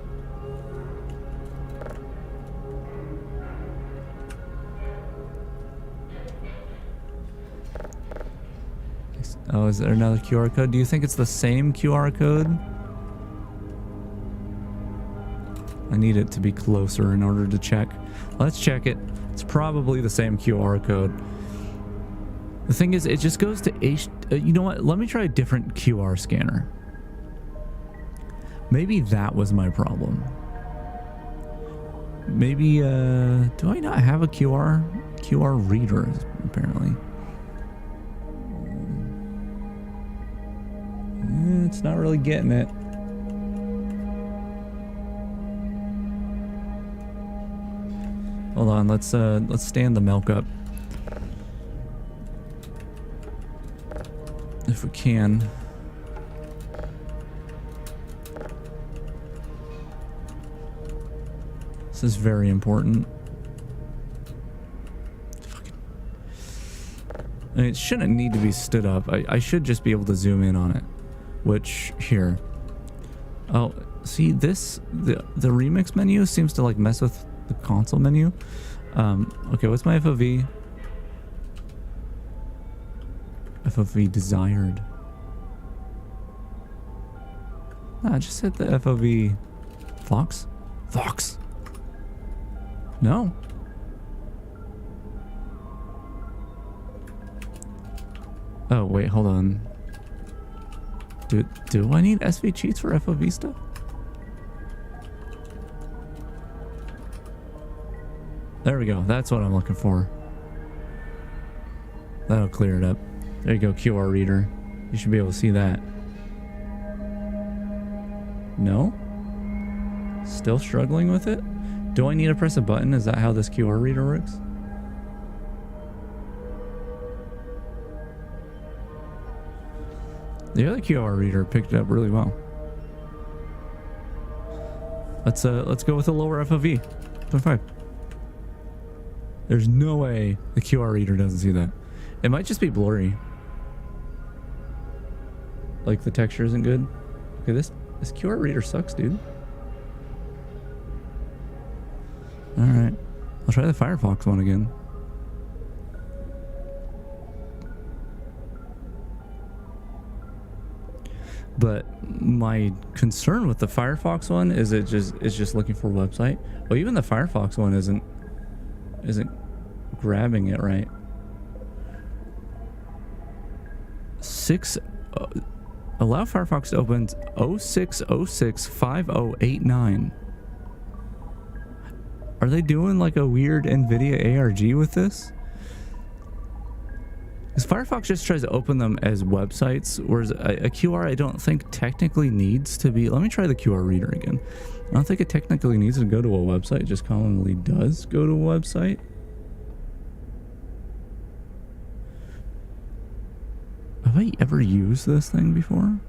Oh, is there another QR code? Do you think it's the same QR code? I need it to be closer in order to check. Let's check it. It's probably the same QR code. The thing is, it just goes to H... you know what? Let me try a different QR scanner. Maybe that was my problem. Maybe, do I not have a QR reader, apparently? It's not really getting it. Hold on, let's stand the milk up. If we can. This is very important. I mean, it shouldn't need to be stood up. I should just be able to zoom in on it. Which, here. Oh, see this, the remix menu seems to like mess with the console menu. Okay, what's my FOV? FOV desired. Nah, just hit the FOV. Fox? Fox! No. Oh, wait, hold on. Do I need SV cheats for FOV stuff? There we go. That's what I'm looking for. That'll clear it up. There you go, QR reader. You should be able to see that. No? Still struggling with it? Do I need to press a button? Is that how this QR reader works? The other QR reader picked it up really well. Let's go with a lower FOV. 0.5. There's no way the QR reader doesn't see that. It might just be blurry. Like the texture isn't good. Okay, this QR reader sucks, dude. All right, I'll try the Firefox one again. But my concern with the Firefox one is it's just looking for a website. Well, even the Firefox one isn't grabbing it right. Allow Firefox to open 06065089. Are they doing like a weird NVIDIA ARG with this? Because Firefox just tries to open them as websites, whereas a QR I don't think technically needs to be... Let me try the QR reader again. I don't think it technically needs to go to a website. It just commonly does go to a website. Have I ever used this thing before?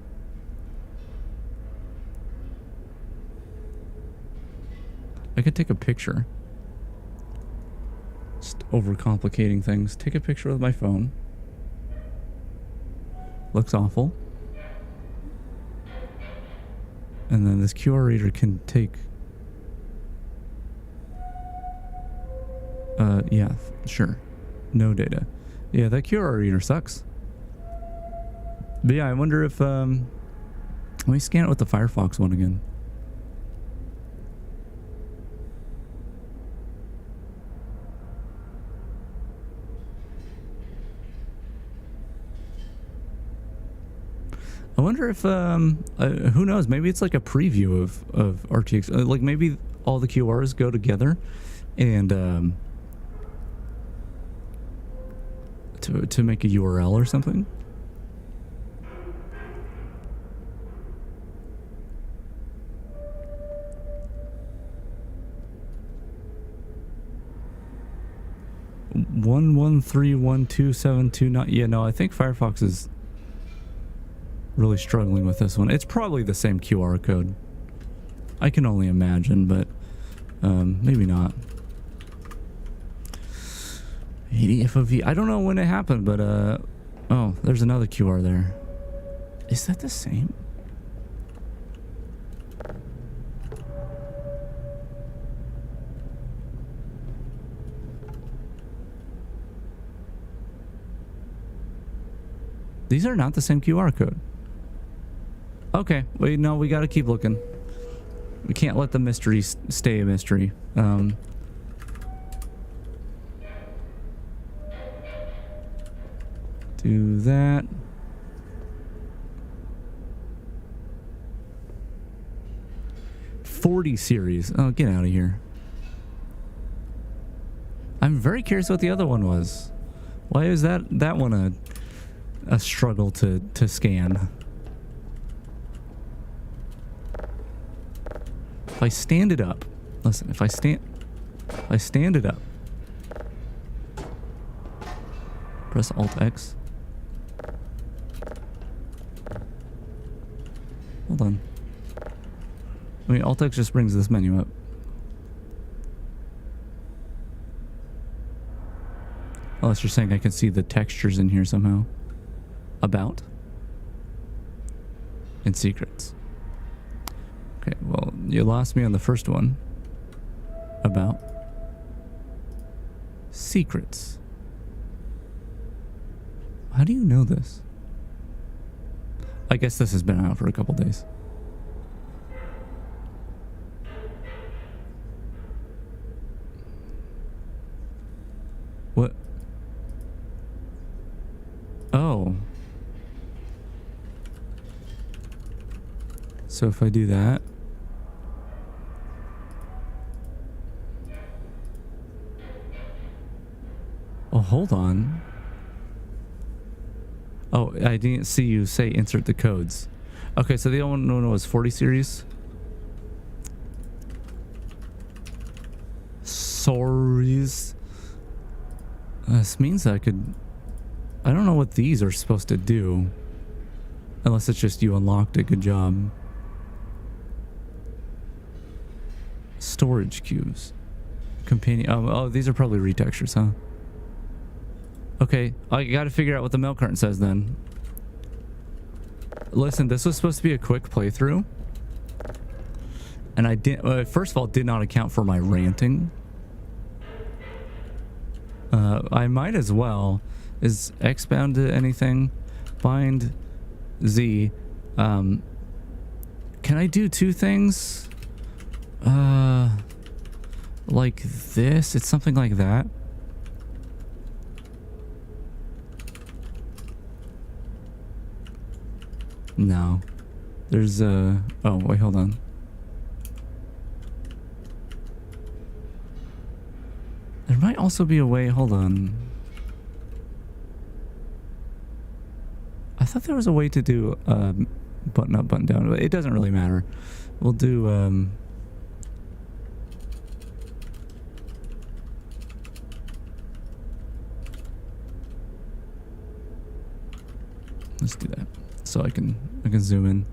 I could take a picture. Just overcomplicating things. Take a picture with my phone. Looks awful. And then this QR reader can take... yeah, sure. No data. Yeah, that QR reader sucks. But yeah, I wonder if... let me scan it with the Firefox one again. I wonder if, who knows, maybe it's like a preview of RTX. Like maybe all the QRs go together and to make a URL or something. One 31272. Yeah, no, I think Firefox is really struggling with this one. It's probably the same QR code. I can only imagine, but maybe not. 80 FOV. I don't know when it happened, but oh, there's another QR there. Is that the same? These are not the same QR code. Okay, wait, no, we gotta keep looking. We can't let the mystery stay a mystery. Do that. .40 series. Oh, get out of here. I'm very curious what the other one was. Why is that one a struggle to scan? If I stand it up, listen, if I stand it up, press Alt X. Hold on. I mean, Alt X just brings this menu up. Unless you're saying I can see the textures in here somehow. About. And secrets. Okay, well, you lost me on the first one. About. Secrets. How do you know this? I guess this has been out for a couple days. What? Oh. So if I do that. Oh, hold on. Oh, I didn't see you say insert the codes. Okay, so the other one was 40 series. Series. This means I could... I don't know what these are supposed to do. Unless it's just you unlocked it. Good job. Storage cubes. Companion... Oh, these are probably retextures, huh? Okay, I gotta figure out what the milk carton says then. Listen, this was supposed to be a quick playthrough. And I did, first of all, did not account for my ranting. I might as well. Is X bound to anything? Bind Z. Can I do two things? Like this? It's something like that. No. There's oh, wait, hold on. There might also be a way, hold on. I thought there was a way to do button up, button down, but it doesn't really matter. We'll do let's do that so I can zoom in.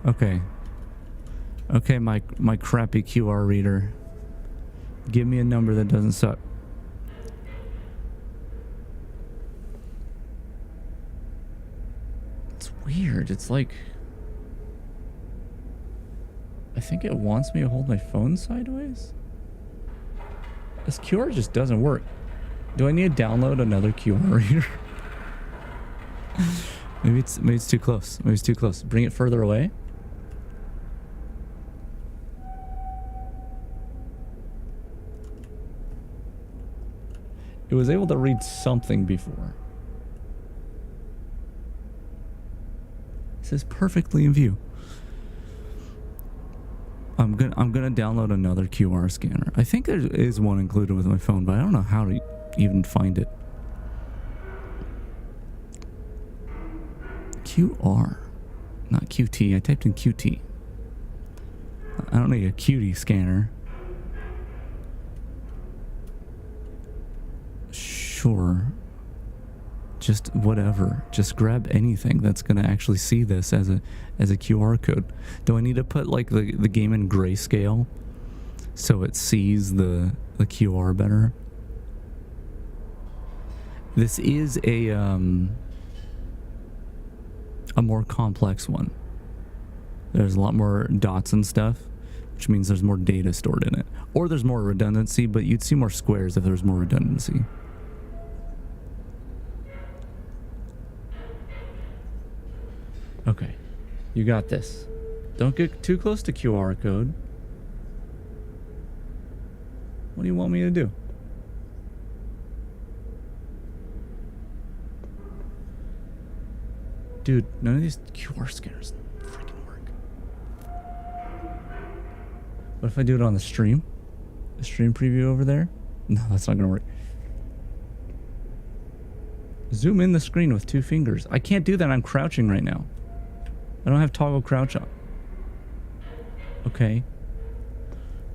Okay, my crappy QR reader. Give me a number that doesn't suck. It's weird. It's like, I think it wants me to hold my phone sideways. This QR just doesn't work. Do I need to download another QR reader? maybe it's too close. Maybe it's too close. Bring it further away. It was able to read something before. It says perfectly in view. I'm gonna download another QR scanner. I think there is one included with my phone, but I don't know how to even find it. QR, not QT. I typed in QT. I don't need a QT scanner. Sure. Just whatever. Just grab anything that's gonna actually see this as a QR code. Do I need to put like the game in grayscale so it sees the QR better? This is a more complex one. There's a lot more dots and stuff, which means there's more data stored in it. Or there's more redundancy, but you'd see more squares if there's more redundancy. Okay, you got this. Don't get too close to QR code. What do you want me to do? Dude, none of these QR scanners freaking work. What if I do it on the stream? The stream preview over there? No, that's not gonna work. Zoom in the screen with 2 fingers. I can't do that, I'm crouching right now. I don't have toggle crouch on. Okay.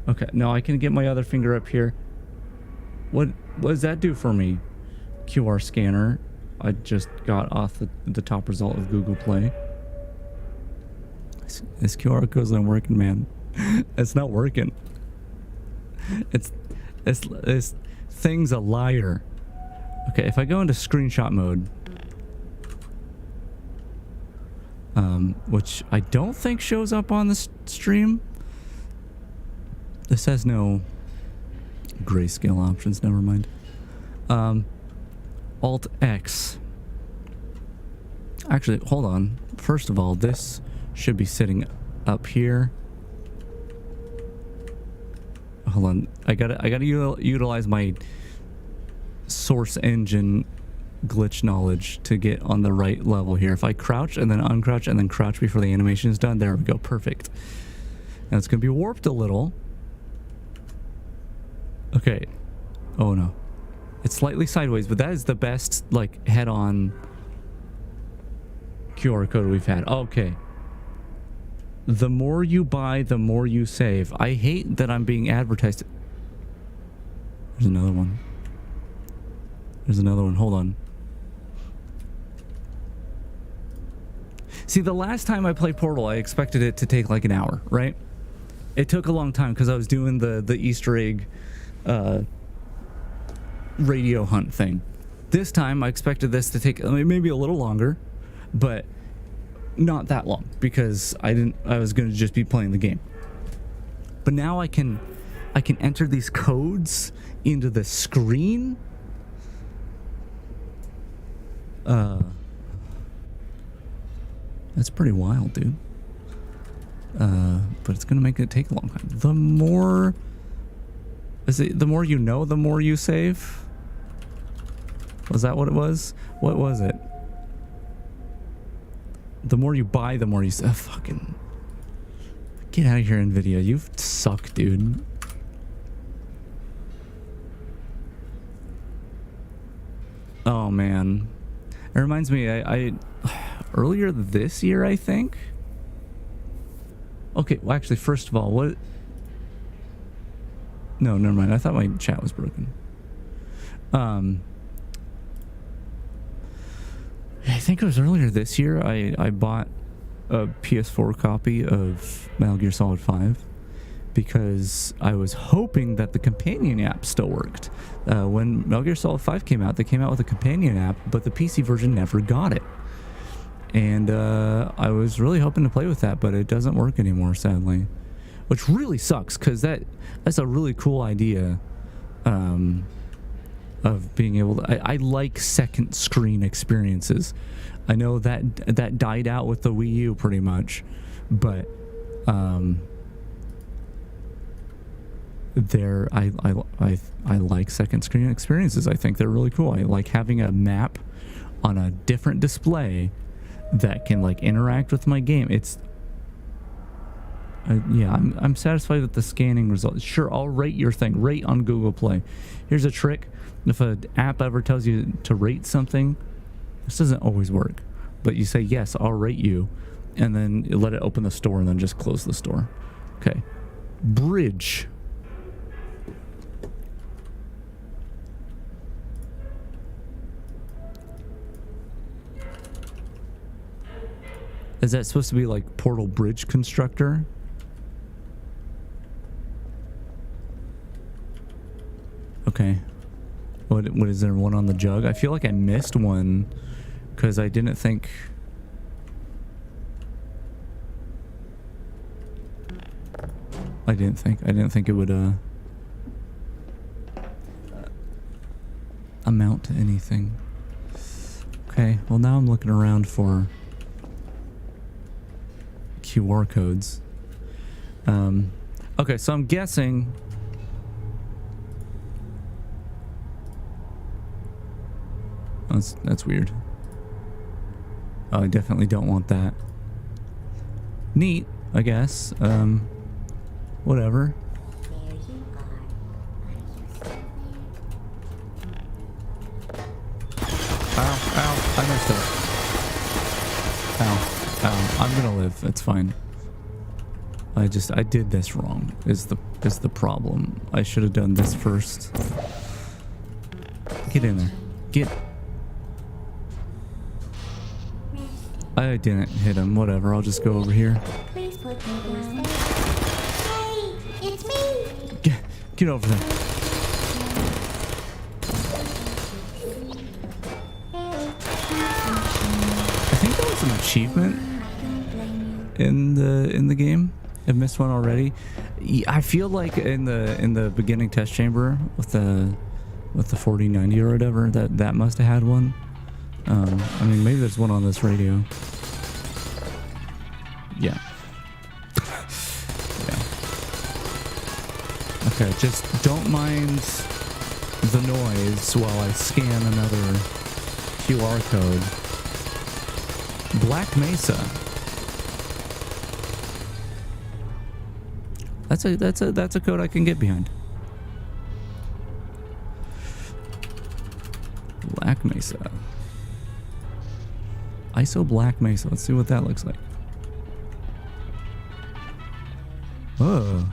Okay, no, I can get my other finger up here. What does that do for me? QR scanner. I just got off the top result of Google Play. This QR code's not working, man. It's not working. This thing's a liar. Okay, if I go into screenshot mode, which I don't think shows up on the stream. This has no grayscale options, never mind. Alt X. Actually, hold on. First of all, this should be sitting up here. Hold on. I gotta utilize my source engine glitch knowledge to get on the right level here. If I crouch and then uncrouch and then crouch before the animation is done, there we go. Perfect. Now it's gonna be warped a little. Okay. Oh no. It's slightly sideways, but that is the best, like, head-on QR code we've had. Okay. The more you buy, the more you save. I hate that I'm being advertised. There's another one. There's another one. Hold on. See, the last time I played Portal, I expected it to take like an hour, right? It took a long time because I was doing the Easter egg radio hunt thing. This time I expected this to take maybe a little longer, but not that long because I was going to just be playing the game. But now I can enter these codes into the screen. That's pretty wild, dude. But it's gonna make it take a long time. The more you know, the more you save. Was that what it was? What was it? The more you buy, the more you save. Fucking get out of here, Nvidia. You suck, dude. Oh man, it reminds me. I earlier this year, I think. Okay, well, actually, first of all, what? No, never mind. I thought my chat was broken. I think it was earlier this year. I bought a PS4 copy of Metal Gear Solid 5 because I was hoping that the companion app still worked. When Metal Gear Solid 5 came out, they came out with a companion app, but the PC version never got it. And I was really hoping to play with that, but it doesn't work anymore, sadly. Which really sucks, because that's a really cool idea of being able to... I like second screen experiences. I know that died out with the Wii U pretty much, but I like second screen experiences. I think they're really cool. I like having a map on a different display that can like interact with my game. It's yeah, I'm satisfied with the scanning results. Sure, I'll rate your thing. Rate on Google Play. Here's a trick. If an app ever tells you to rate something, this doesn't always work, but you say, yes, I'll rate you, and then you let it open the store and then just close the store. Okay. Bridge. Is that supposed to be like Portal Bridge Constructor? Okay. What is there one on the jug? I feel like I missed one because I didn't think... I didn't think it would amount to anything. Okay, well now I'm looking around for QR codes. Okay, so I'm guessing... That's weird. Oh, I definitely don't want that. Neat, I guess. Whatever. Ow, I messed up. Ow, I'm gonna live. It's fine. I did this wrong. Is the problem. I should have done this first. Get in there. Get. I didn't hit him. Whatever. I'll just go over here. Please put me down. Hey, it's me. Get over there. I think that was an achievement in the game. I've missed one already. I feel like in the beginning test chamber with the 4090 or whatever, that must have had one. I mean, maybe there's one on this radio. Yeah. Yeah. Okay, just don't mind the noise while I scan another QR code. Black Mesa. That's a code I can get behind. Black Mesa. ISO Black Mesa. Let's see what that looks like. Oh.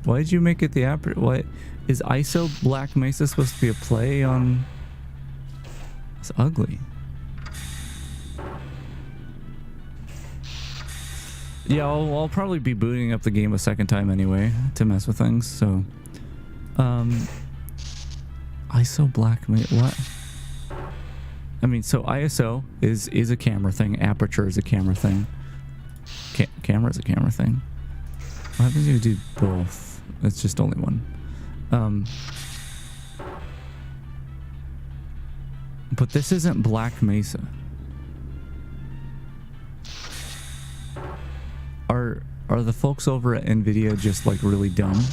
Why did you make it the app? What is ISO Black Mesa supposed to be a play on? It's ugly. Yeah, I'll probably be booting up the game a second time anyway to mess with things, so ISO black, what? I mean, so ISO is a camera thing. Aperture is a camera thing. Camera is a camera thing. What happens if you do both? It's just only one. But this isn't Black Mesa. Are the folks over at NVIDIA just like really dumb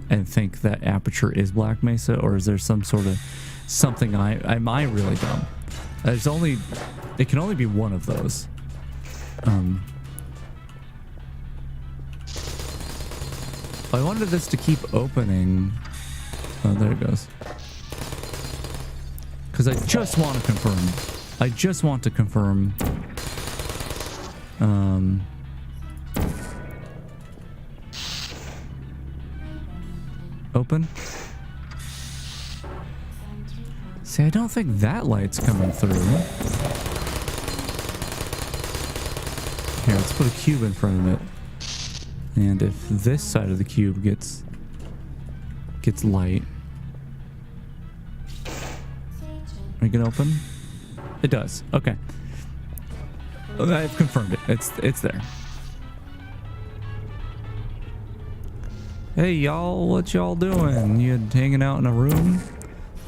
and think that aperture is Black Mesa, or is there some sort of something am I really dumb? It can only be one of those. I wanted this to keep opening. Oh, there it goes. Because I just want to confirm. Open. See, I don't think that light's coming through. Here, let's put a cube in front of it. And if this side of the cube gets light, we can open. It does. Okay. I've confirmed it. It's there. Hey y'all, what y'all doing? You hanging out in a room?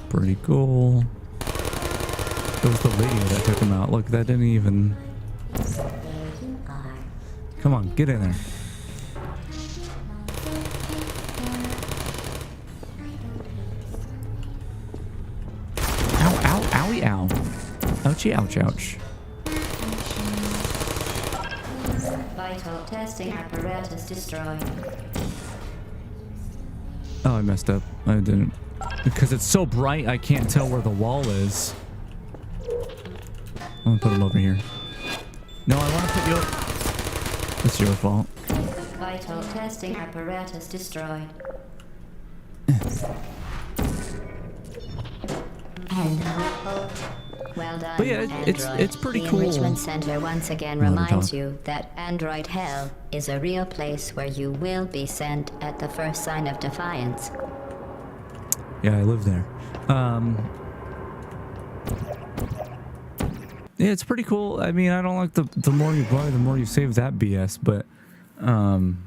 Pretty cool. It was the lady that took him out. Look, that didn't even... Come on, get in there. Ow, ow, owie, ow. Ouchie, ouch, ouch. Vital testing apparatus destroyed. Oh, I messed up. I didn't. Because it's so bright, I can't tell where the wall is. I'm gonna put him over here. No, I want to put you up. It's your fault. Vital testing apparatus destroyed. Well done. But yeah, it's pretty cool. The Enrichment Center once again reminds you that Android Hell is a real place where you will be sent at the first sign of defiance. Yeah, I live there. Yeah, it's pretty cool. I mean, I don't like the more you buy, the more you save that BS, but and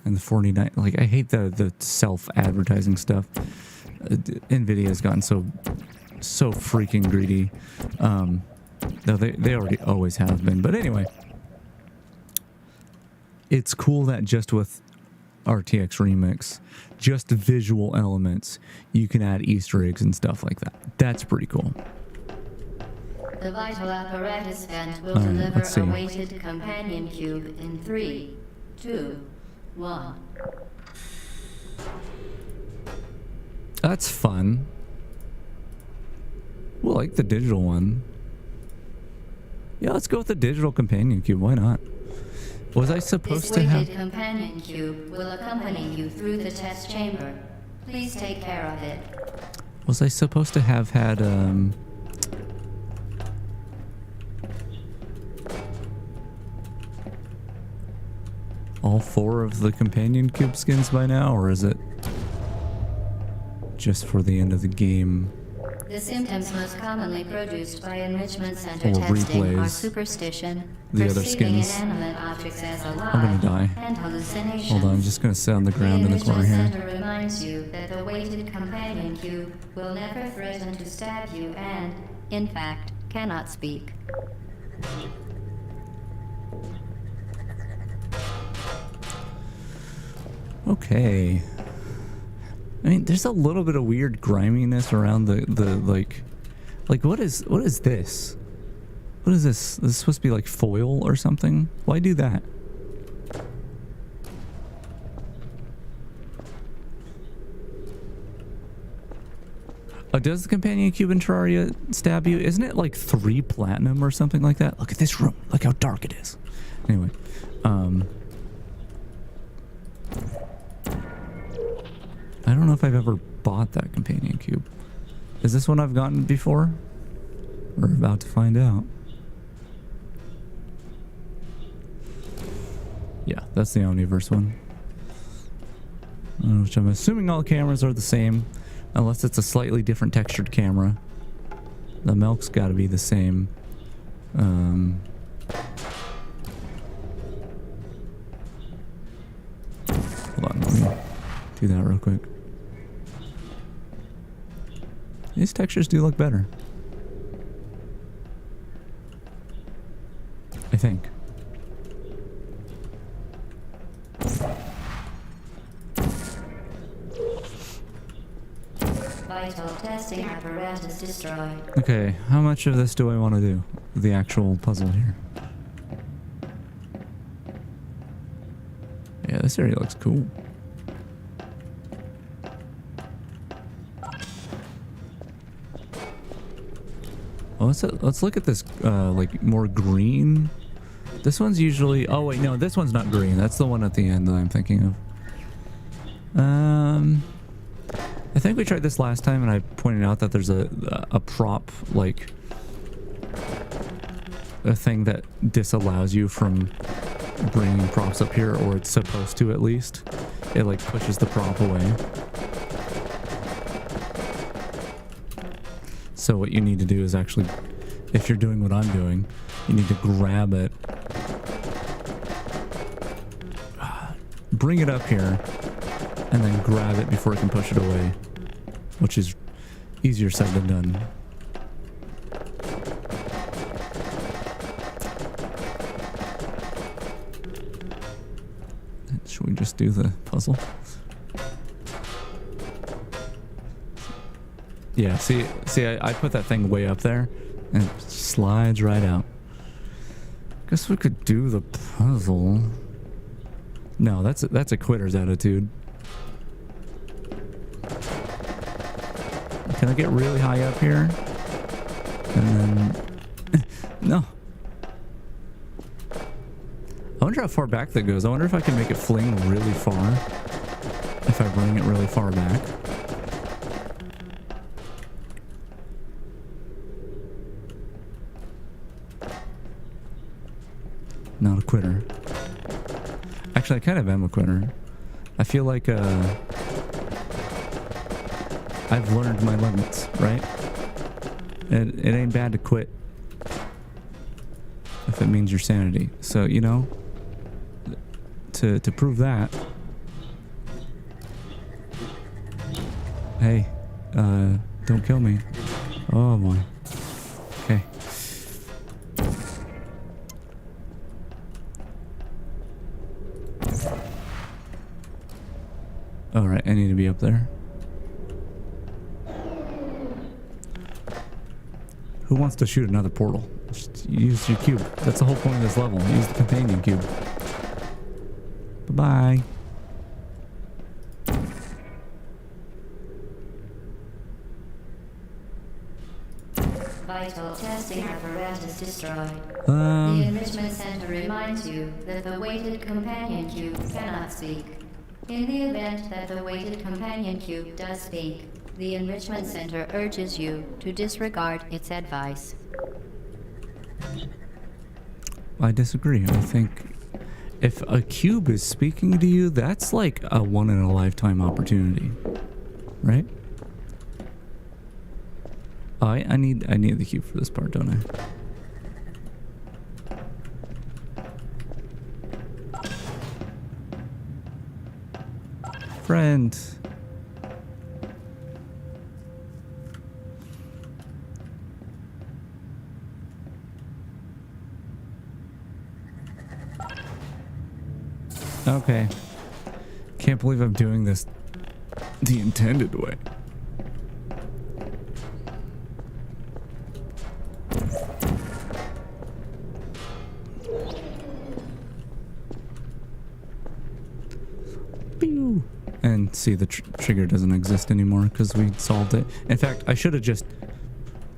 the 49, like I hate the self-advertising stuff. NVIDIA has gotten so freaking greedy. No, they already always have been. But anyway, it's cool that just with RTX Remix, just visual elements, you can add Easter eggs and stuff like that. That's pretty cool. The vital apparatus vent will deliver a weighted companion cube in 3, 2, 1. That's fun. We'll like the digital one. Yeah, let's go with the digital companion cube. Why not? Was I supposed to have... This weighted companion cube will accompany you through the test chamber. Please take care of it. Was I supposed to have had, all 4 of the companion cube skins by now, or is it just for the end of the game? The symptoms most commonly produced by Enrichment Center Or testing are replays superstition, the other perceiving skins. inanimate objects as alive, I'm gonna die. and hallucinations. Hold on, I'm just gonna sit on the ground in the corner here. The Enrichment Center reminds you that the weighted companion cube will never threaten to stab you and, in fact, cannot speak. Okay. I mean, there's a little bit of weird griminess around the like what is this? What is this? This is supposed to be like foil or something? Why do that? Does the companion cube in Terraria stab you? Isn't it like 3 platinum or something like that? Look at this room. Look how dark it is. Anyway, I don't know if I've ever bought that companion cube. Is this one I've gotten before? We're about to find out. Yeah, that's the Omniverse one. which I'm assuming all cameras are the same, unless it's a slightly different textured camera. The milk's got to be the same. Hold on, let me do that real quick. These textures do look better, I think. Vital testing apparatus destroyed. Okay, how much of this do I want to do? The actual puzzle here. Yeah, this area looks cool. Oh, let's look at this, like, more green. This one's usually... Oh, wait, no, this one's not green. That's the one at the end that I'm thinking of. I think we tried this last time, and I pointed out that there's a prop, like, a thing that disallows you from bringing props up here, or it's supposed to at least. It, like, pushes the prop away. So what you need to do is actually, if you're doing what I'm doing, you need to grab it, bring it up here, and then grab it before it can push it away, which is easier said than done. Should we just do the puzzle? Yeah, see, I put that thing way up there, and it slides right out. Guess we could do the puzzle. No, that's a quitter's attitude. Can I get really high up here? And then... No. I wonder how far back that goes. I wonder if I can make it fling really far. If I bring it really far back. Not a quitter. Actually, I kind of am a quitter. I feel like I've learned my limits, right? It ain't bad to quit if it means your sanity. So, you know, to prove that, hey, don't kill me. Oh boy. Okay. Alright, I need to be up there. Who wants to shoot another portal? Just use your cube. That's the whole point of this level. Use the companion cube. Bye-bye. Vital testing apparatus destroyed. The enrichment center reminds you that the weighted companion cube cannot speak. In the event that the weighted companion cube does speak, the enrichment center urges you to disregard its advice. I disagree. I think if a cube is speaking to you, that's like a one-in-a-lifetime opportunity, right? Oh, I need the cube for this part, don't I? Friend. Okay. Can't believe I'm doing this the intended way. Pew. And see, the trigger doesn't exist anymore because we solved it. In fact, I should have just,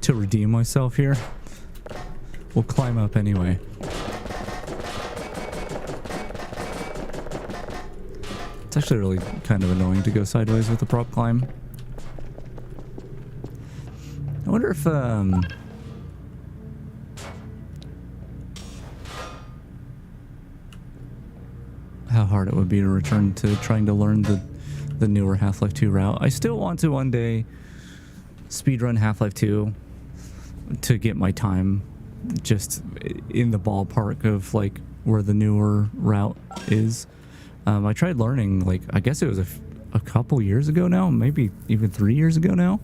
to redeem myself here, we'll climb up anyway. It's actually really kind of annoying to go sideways with the prop climb. I wonder if, how hard it would be to return to trying to learn the the newer Half-Life 2 route. I still want to one day speedrun Half-Life 2 to get my time just in the ballpark of like where the newer route is. I tried learning, like, I guess it was a couple years ago now, maybe even 3 years ago now.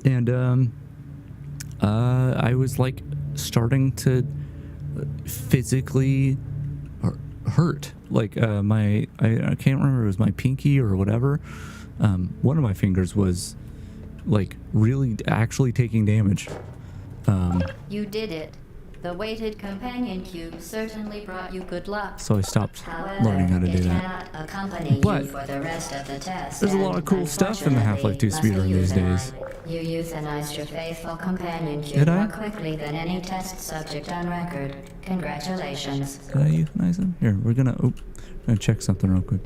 And I was like starting to physically hurt. Like I can't remember, it was my pinky or whatever. One of my fingers was like really actually taking damage. You did it. The weighted companion cube certainly brought you good luck. So I stopped However, learning how to do it that. cannot accompany But you for the rest of the test. there's a lot of cool stuff in the Half-Life 2 speedrun these days. You euthanized your faithful companion cube Did I? more quickly than any test subject on record. Congratulations. Did I euthanize him? Here, we're gonna check something real quick.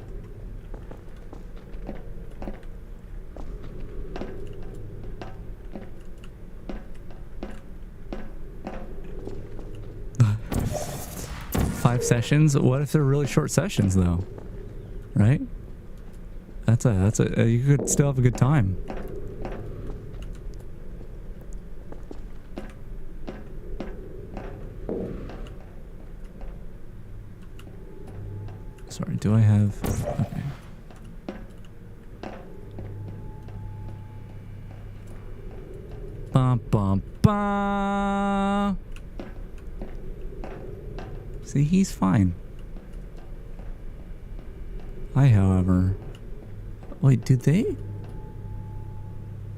Five sessions? What if they're really short sessions though? Right? That's a you could still have a good time. Sorry, do I have... Okay. Bum, bum, bum. See, he's fine. However... Wait, did they?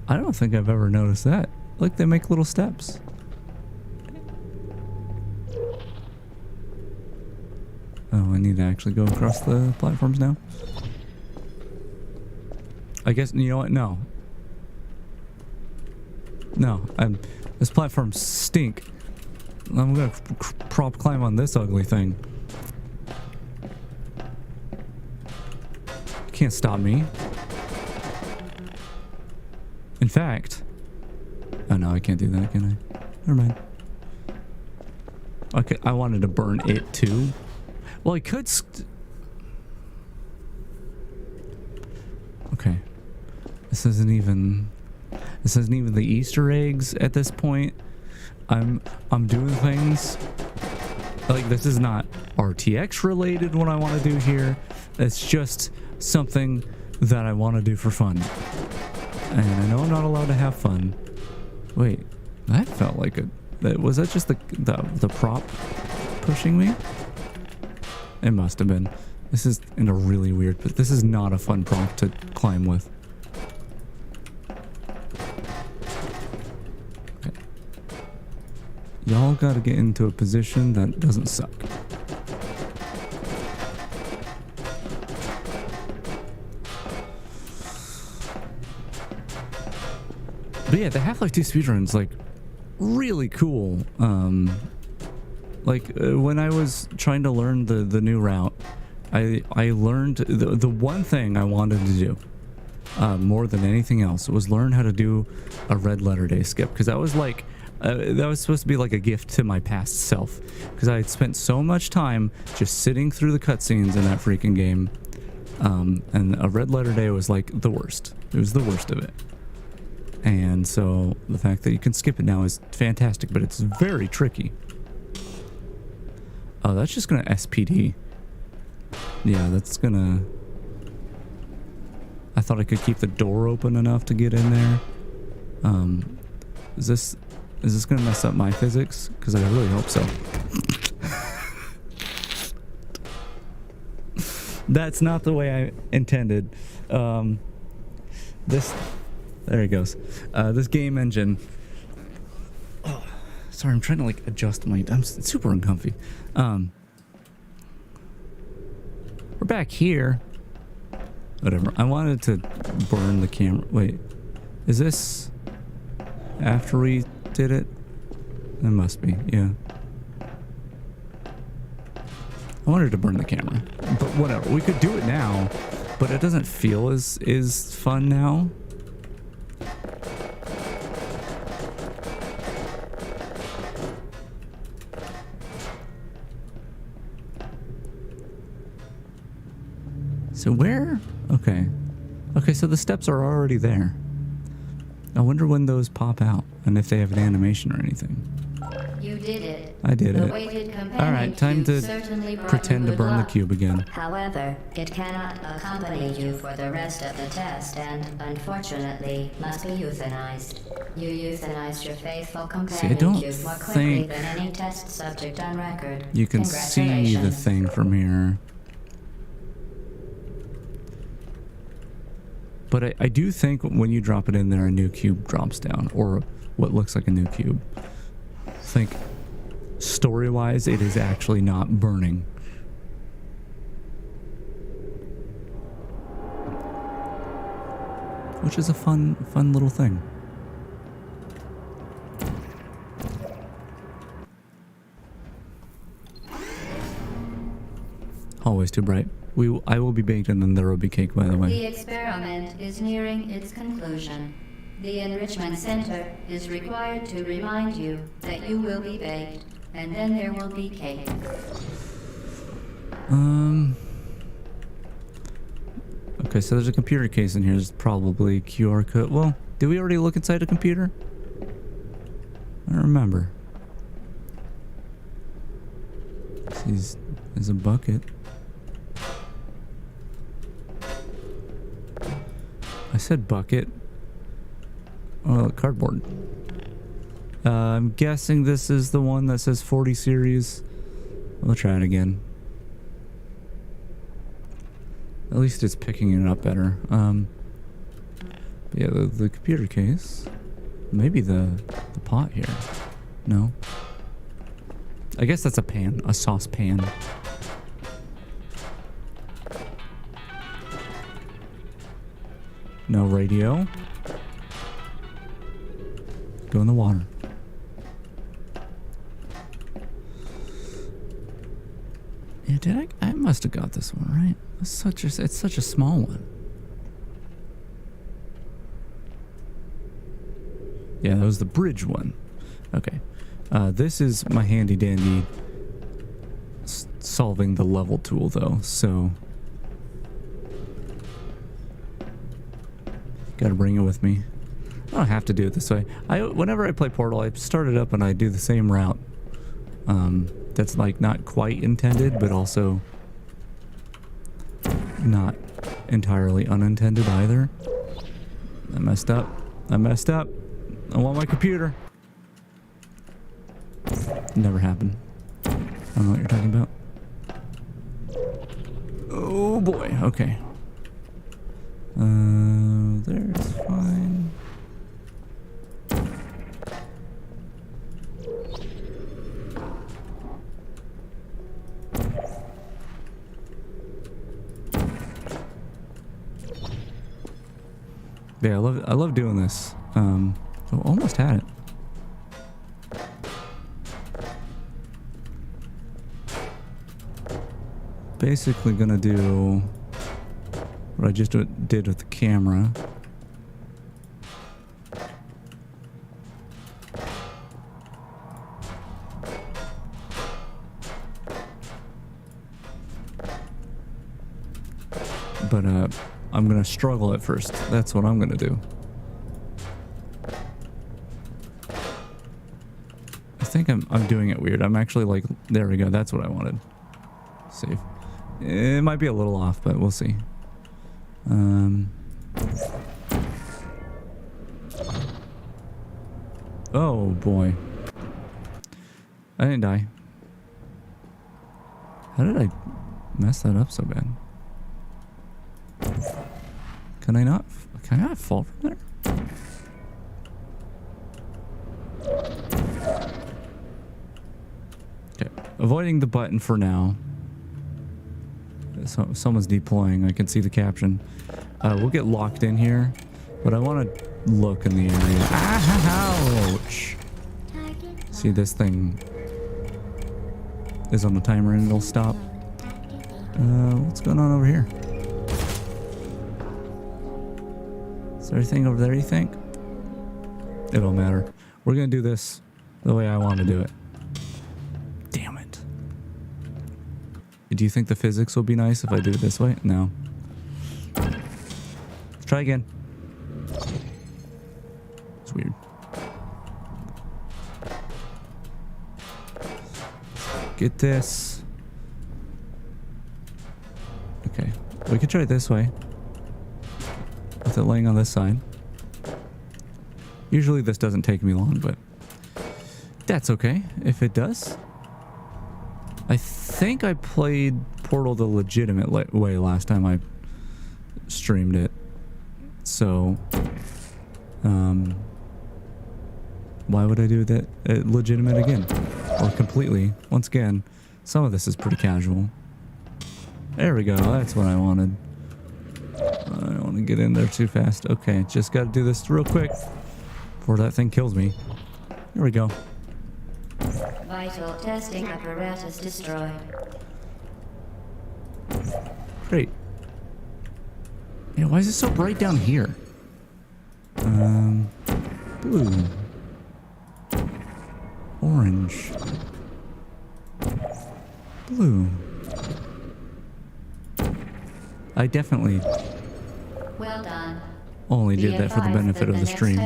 I don't think I've ever noticed that. Look, they make little steps. Oh, I need to actually go across the platforms now. I guess, you know what? No. No, this platform stink. I'm gonna prop climb on this ugly thing. Can't stop me. In fact... Oh no, I can't do that, can I? Never mind. Okay, I wanted to burn it too. Well, I could... Okay. This isn't even the Easter eggs at this point. I'm doing things... Like, this is not RTX related what I want to do here. It's just something that I want to do for fun. And I know I'm not allowed to have fun. Wait, that felt like was that just the prop pushing me? It must have been. This is in a really weird... This is not a fun prop to climb with. Okay. Y'all gotta get into a position that doesn't suck. But yeah, the Half-Life 2 speedrun's like really cool. When I was trying to learn the new route, I learned the one thing I wanted to do more than anything else was learn how to do a red letter day skip, because that was like that was supposed to be like a gift to my past self, because I had spent so much time just sitting through the cutscenes in that freaking game, and a red letter day was like the worst. It was the worst of it. And so the fact that you can skip it now is fantastic, but it's very tricky. Oh, that's just gonna SPD. Yeah, that's gonna... I thought I could keep the door open enough to get in there. Is this gonna mess up my physics? Because I really hope so. That's not the way I intended. There he goes. This game engine. Oh, sorry, I'm trying to like adjust my... It's super uncomfy. We're back here. Whatever. I wanted to burn the camera. Wait. Is this after we did it? It must be, yeah. I wanted to burn the camera. But whatever. We could do it now, but it doesn't feel as fun now. So where... Okay. Okay, so the steps are already there. I wonder when those pop out and if they have an animation or anything. You did it. I did The it. weighted companion Alright, time cube to certainly brought pretend you to good burn the luck. cube again. However, it cannot accompany you for the rest of the test and, unfortunately, must be euthanized. You euthanized your faithful companion don't cube more quickly think than any test subject on record. You can see the Congratulations. thing from here. But I do think when you drop it in there, a new cube drops down, or what looks like a new cube. I think story-wise, it is actually not burning. Which is a fun little thing. Always too bright. I will be baked and then there will be cake, by the way. The experiment is nearing its conclusion. The Enrichment Center is required to remind you that you will be baked, and then there will be cake. Okay, so there's a computer case in here. There's probably QR code. Well, did we already look inside a computer? I don't remember. There's a bucket. I said bucket. Oh, cardboard. I'm guessing this is the one that says 40 series. We'll try it again. At least it's picking it up better. Yeah, the computer case. Maybe the pot here. No. I guess that's a pan, a saucepan. No radio. Go in the water. Yeah, did I must have got this one, right? It's such a small one. Yeah, that was the bridge one. Okay. This is my handy dandy solving the level tool though, so gotta bring it with me. I don't have to do it this way. Whenever I play Portal, I start it up and I do the same route. That's like not quite intended, but also not entirely unintended either. I messed up. I want my computer. Never happened. I don't know what you're talking about. Oh boy, okay. There's fine. Yeah, I love doing this. Oh, almost had it. Basically gonna do what I just did with the camera. But I'm gonna struggle at first. That's what I'm gonna do. I think I'm doing it weird. I'm actually like, there we go. That's what I wanted. Save. It might be a little off, but we'll see. Oh boy. I didn't die. How did I mess that up so bad? Can I not fall from there? Okay, avoiding the button for now. So, someone's deploying. I can see the caption. We'll get locked in here, but I want to look in the area. Ouch! See, this thing is on the timer and it'll stop. What's going on over here? Is there anything over there, you think? It don't matter. We're gonna do this the way I want to do it. Damn it. Do you think the physics will be nice if I do it this way? No. Try again. It's weird. Get this. Okay. We could try it this way. With it laying on this side. Usually this doesn't take me long, but that's okay if it does. I think I played Portal the legitimate way last time I streamed it. So, why would I do that legitimate again? Or completely? Once again, some of this is pretty casual. There we go. That's what I wanted. I don't want to get in there too fast. Okay, just got to do this real quick before that thing kills me. Here we go. Vital testing apparatus destroyed. Great. Yeah, why is it so bright down here? Blue. Orange. Blue. I definitely Well done. only did that for the benefit of the stream.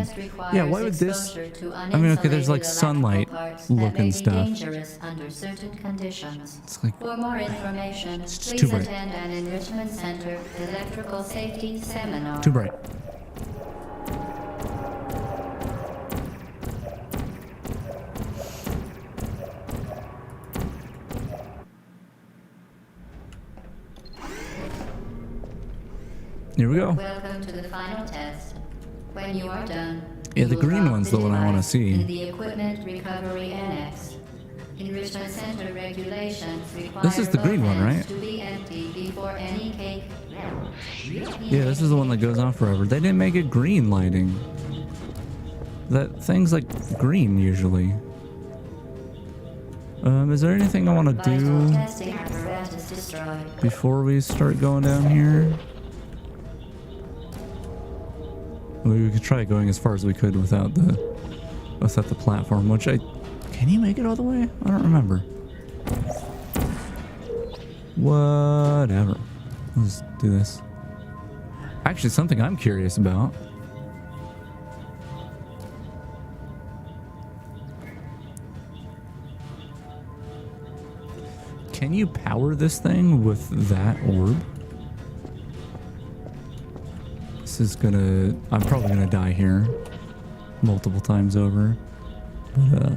Yeah, why would this... I mean, okay, there's like sunlight looking stuff. Under certain conditions. It's like... For more information, It's please too bright. attend an enrichment center electrical safety seminar. Too bright. Here we go. Welcome to the final test. When you are done, Yeah, the you will green drop one's the one I wanna device see. In the equipment recovery annex. Enrichment center regulations require This is the green one, low-ends right? to be empty before any cake. Yeah, this is the one that goes on forever. They didn't make it green lighting. That thing's like green usually. Is there anything I want to Vital do testing apparatus destroyed. before we start going down here? We could try going as far as we could without the platform, which can you make it all the way? I don't remember. Whatever. Let's do this. Actually, something I'm curious about. Can you power this thing with that orb? This is gonna... I'm probably gonna die here multiple times over. But,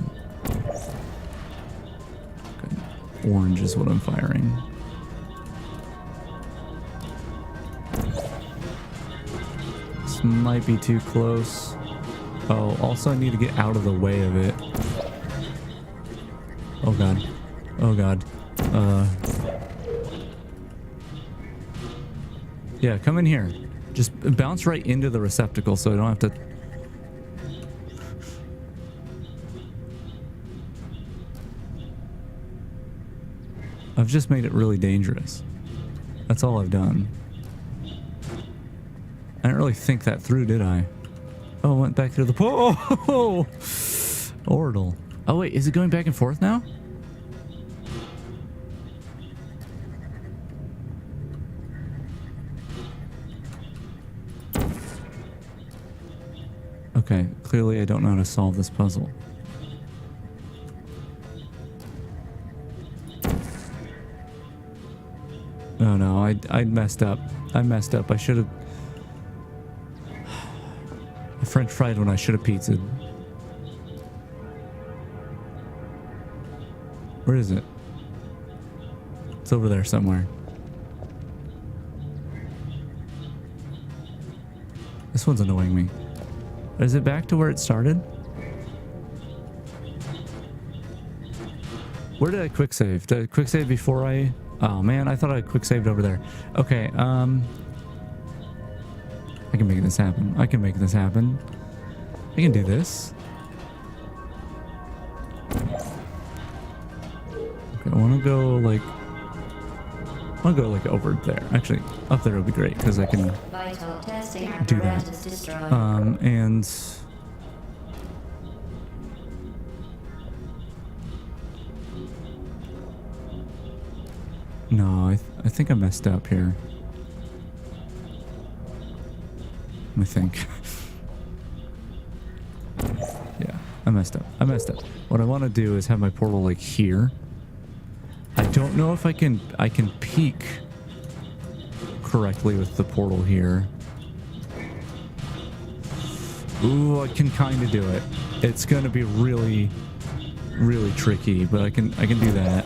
okay. Orange is what I'm firing. This might be too close. Oh, also I need to get out of the way of it. Oh god. Oh god. Yeah, come in here. Just bounce right into the receptacle so I don't have to... I've just made it really dangerous. That's all I've done. I didn't really think that through, did I? Oh, it went back through the... Oh! Orbital. Oh wait, is it going back and forth now? Okay, clearly I don't know how to solve this puzzle. Oh no, I messed up. I messed up. I should have... I French fried when I should have pizzaed. Where is it? It's over there somewhere. This one's annoying me. Is it back to where it started? Where did I quick save? Did I quick save before I... Oh man, I thought I quick saved over there. Okay, I can make this happen. I can make this happen. I can do this. Okay, I want to go like... I want to go like over there. Actually, up there would be great because I can Vital testing do that. apparatus destroyed. And... No, I think I messed up here. I think. Yeah, I messed up. What I want to do is have my portal like here. I don't know if I can peek correctly with the portal here. Ooh, I can kind of do it. It's going to be really, really tricky, but I can do that.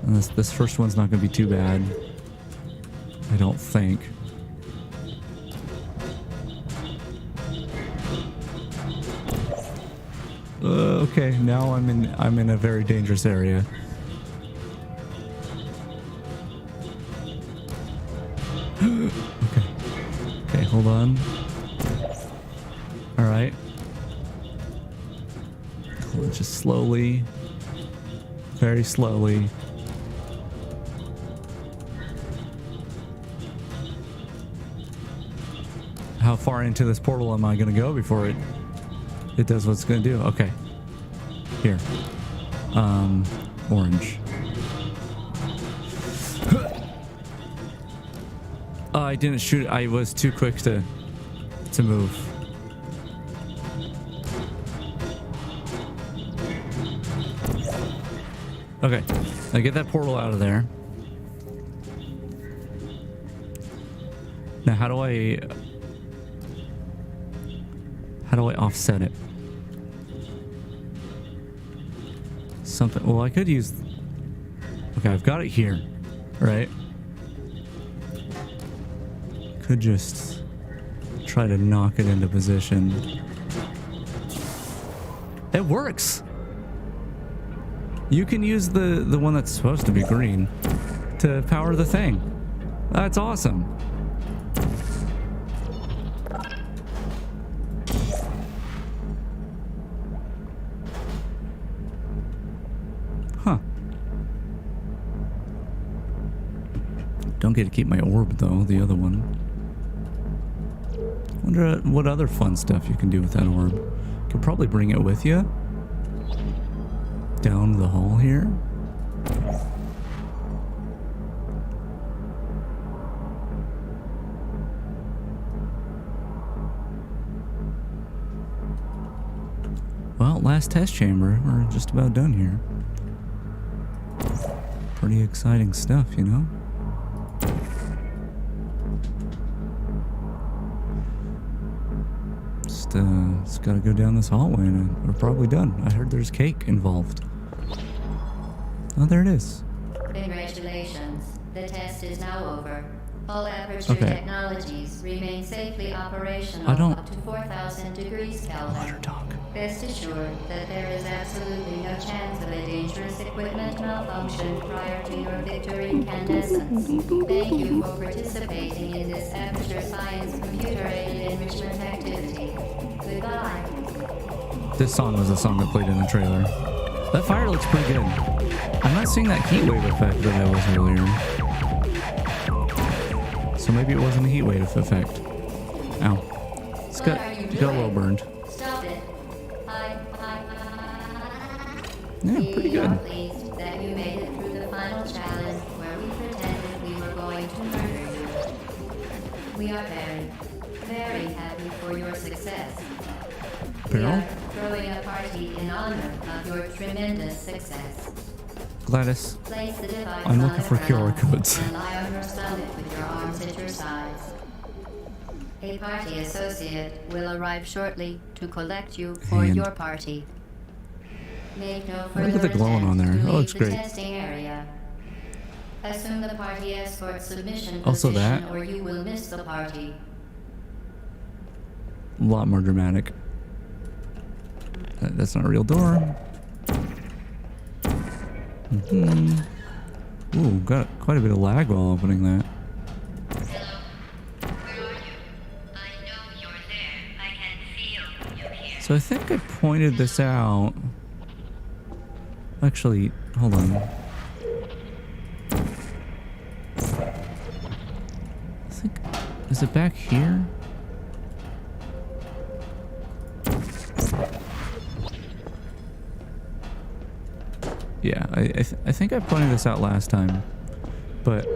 And this first one's not going to be too bad. I don't think. Okay, now I'm in a very dangerous area. Okay, hold on. All right. Just slowly, very slowly. How far into this portal am I going to go before it does what it's going to do? Okay. Here. Orange. Oh, I didn't shoot. I was too quick to move. Okay. Now get that portal out of there. Now how do I offset it? Something. Well, I could use. Okay, I've got it here, right? Could just try to knock it into position. It works. You can use the one that's supposed to be green to power the thing. That's awesome. Huh. Don't get to keep my orb though, the other one. Wonder what other fun stuff you can do with that orb. Could probably bring it with you down the hall here. Well, last test chamber. We're just about done here. Pretty exciting stuff, you know? Just gotta go down this hallway and we're probably done. I heard there's cake involved. Oh, there it is. Congratulations. The test is now over. All Aperture technologies remain safely operational up to 4,000 degrees Kelvin. Rest assured that there is absolutely no chance of a dangerous equipment malfunction prior to your victory incandescence. Thank you for participating in this Aperture Science computer-aided enrichment activity. Goodbye. This song was a song that played in the trailer. That fire looks pretty good. I'm not seeing that heat wave effect that I was earlier. So maybe it wasn't a heat wave effect. Ow. It's got a little burned. Stop it. Yeah, pretty good. We are pleased that you made it through the final challenge where we pretended we were going to murder you. We are very, very happy for your success. We are throwing a party in honor of your tremendous success. Gladys, Place the device I'm on looking the for QR ground codes. and lie on your stomach with your arms at your sides. A party associate will arrive shortly to collect you for your party. Make no further Look at the glowing on there. attempt to That looks leave the great. testing area. Assume the party escort submission Also position that. or you will miss the party. A lot more dramatic. That's not a real door. Ooh, got quite a bit of lag while opening that. Hello? Where are you? I know you're there. I can feel you here. So I think I pointed this out. Actually, hold on. I think, is it back here? Yeah, I think I pointed this out last time, but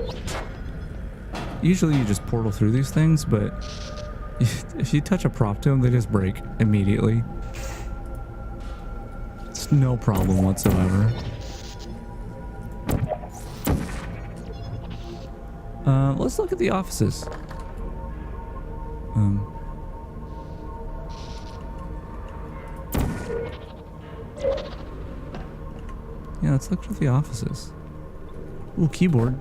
usually you just portal through these things, but if you touch a prop to them, they just break immediately. It's no problem whatsoever. Let's look at the offices. Yeah, let's look at the offices. Ooh, keyboard.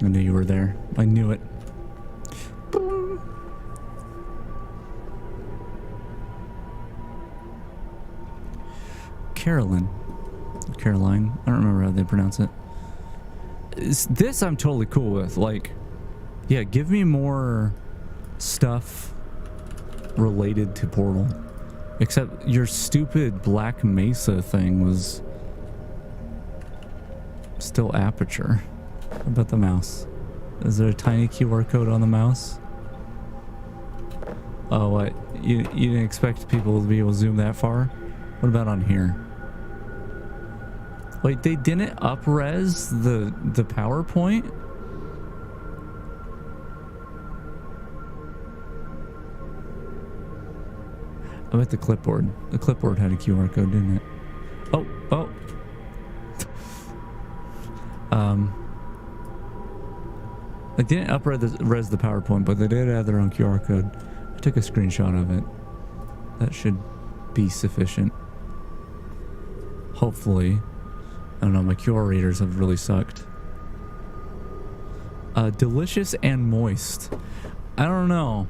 I knew you were there. I knew it. Boom. Caroline, I don't remember how they pronounce it. This I'm totally cool with. Like, yeah, give me more stuff related to Portal. Except your stupid Black Mesa thing was still Aperture. What about the mouse? Is there a tiny QR code on the mouse? Oh, what? You didn't expect people to be able to zoom that far? What about on here? Wait, they didn't up-res the PowerPoint? I bet the clipboard. The clipboard had a QR code, didn't it? Oh. They didn't up-res the PowerPoint, but they did add their own QR code. I took a screenshot of it. That should be sufficient. Hopefully. I don't know, my QR readers have really sucked. Delicious and moist. I don't know.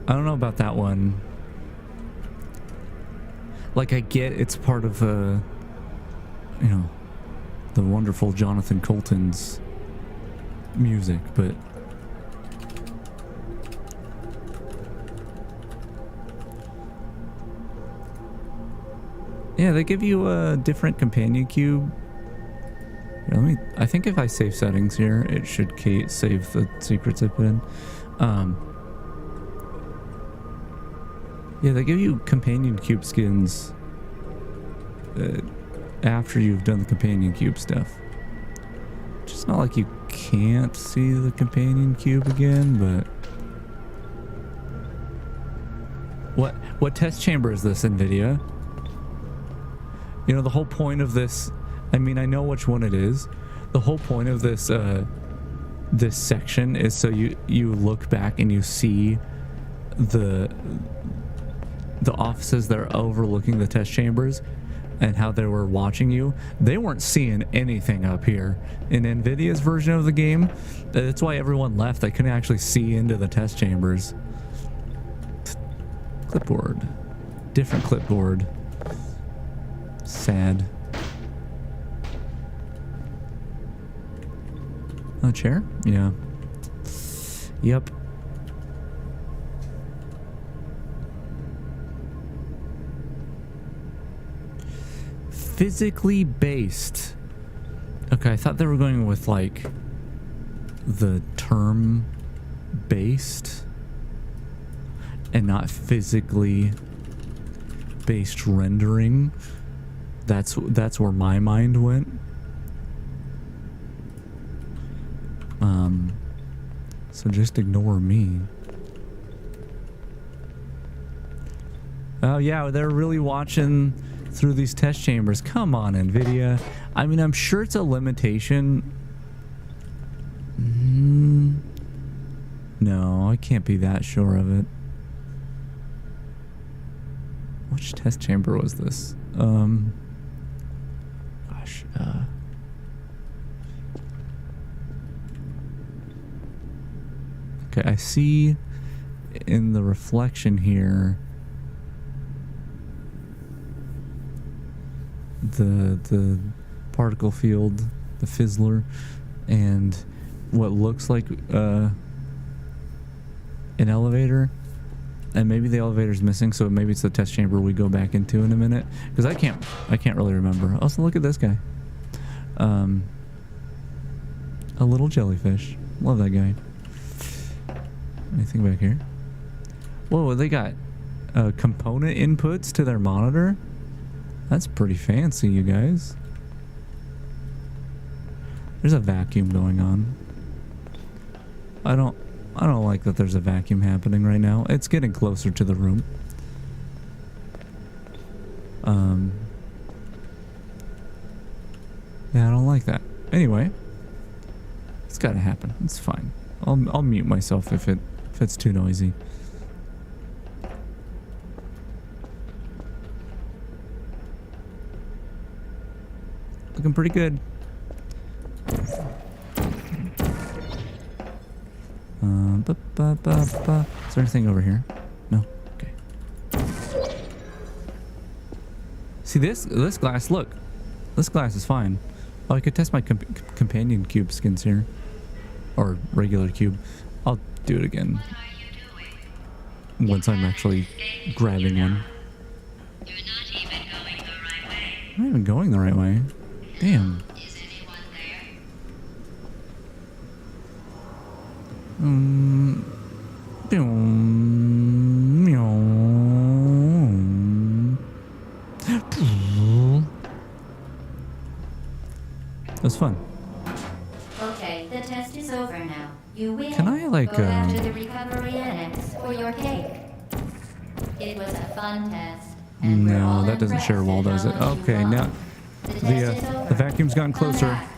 I don't know about that one. Like, I get it's part of, you know, the wonderful Jonathan Colton's music, but yeah, they give you a different companion cube. Here, I think if I save settings here, it should save the secrets I put in. Yeah, they give you companion cube skins after you've done the companion cube stuff. It's not like you can't see the companion cube again, but what test chamber is this, NVIDIA? You know, the whole point of this, I mean, I know which one it is. The whole point of this this section is so you look back and you see the offices that are overlooking the test chambers and how they were watching you. They weren't seeing anything up here in NVIDIA's version of the game. That's why everyone left. They couldn't actually see into the test chambers. Clipboard. Different clipboard. Sad. A chair? Yeah. Yep. Physically based. Okay, I thought they were going with like the term based and not physically based rendering. That's where my mind went. So just ignore me. Oh yeah, they're really watching through these test chambers. Come on, NVIDIA. I mean, I'm sure it's a limitation. No, I can't be that sure of it. Which test chamber was this? Gosh. Okay, I see in the reflection here the particle field, the fizzler, and what looks like an elevator. And maybe the elevator's missing, so maybe it's the test chamber we go back into in a minute. Because I can't really remember. Also, look at this guy. A little jellyfish. Love that guy. Anything back here? Whoa, they got component inputs to their monitor? That's pretty fancy, you guys. There's a vacuum going on. I don't like that there's a vacuum happening right now. It's getting closer to the room. Yeah, I don't like that. Anyway, it's gotta happen. It's fine. I'll mute myself if it's too noisy. Looking pretty good. Is there anything over here? No? Okay. See this glass, look. This glass is fine. Oh, I could test my companion cube skins here. Or regular cube. I'll do it again. Once I'm actually grabbing one. You're not even going the right way. I'm not even going the right way. Damn. Is anyone there? That's fun. Okay, the test is over now. You win. Can I, like, go back to the recovery annex for your cake. It was a fun test. And we're all No, that doesn't share a wall, does it? impressed at Okay, how much you now won. The test is over. the vacuum's gotten Come closer. back.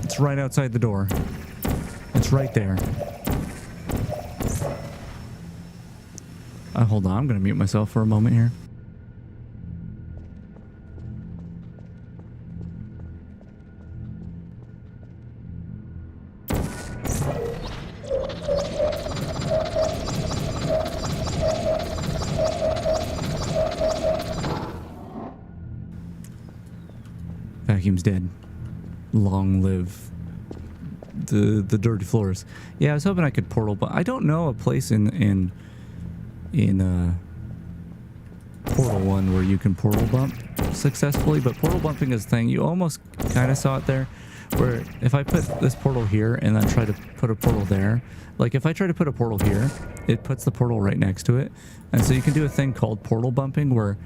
It's right outside the door. It's right there. Hold on, I'm gonna mute myself for a moment here. Vacuum's dead. Long live the dirty floors. Yeah, I was hoping I could portal, but I don't know a place in Portal 1 where you can portal bump successfully, but portal bumping is a thing. You almost kind of saw it there, where if I put this portal here and then try to put a portal there, like if I try to put a portal here, it puts the portal right next to it. And so you can do a thing called portal bumping where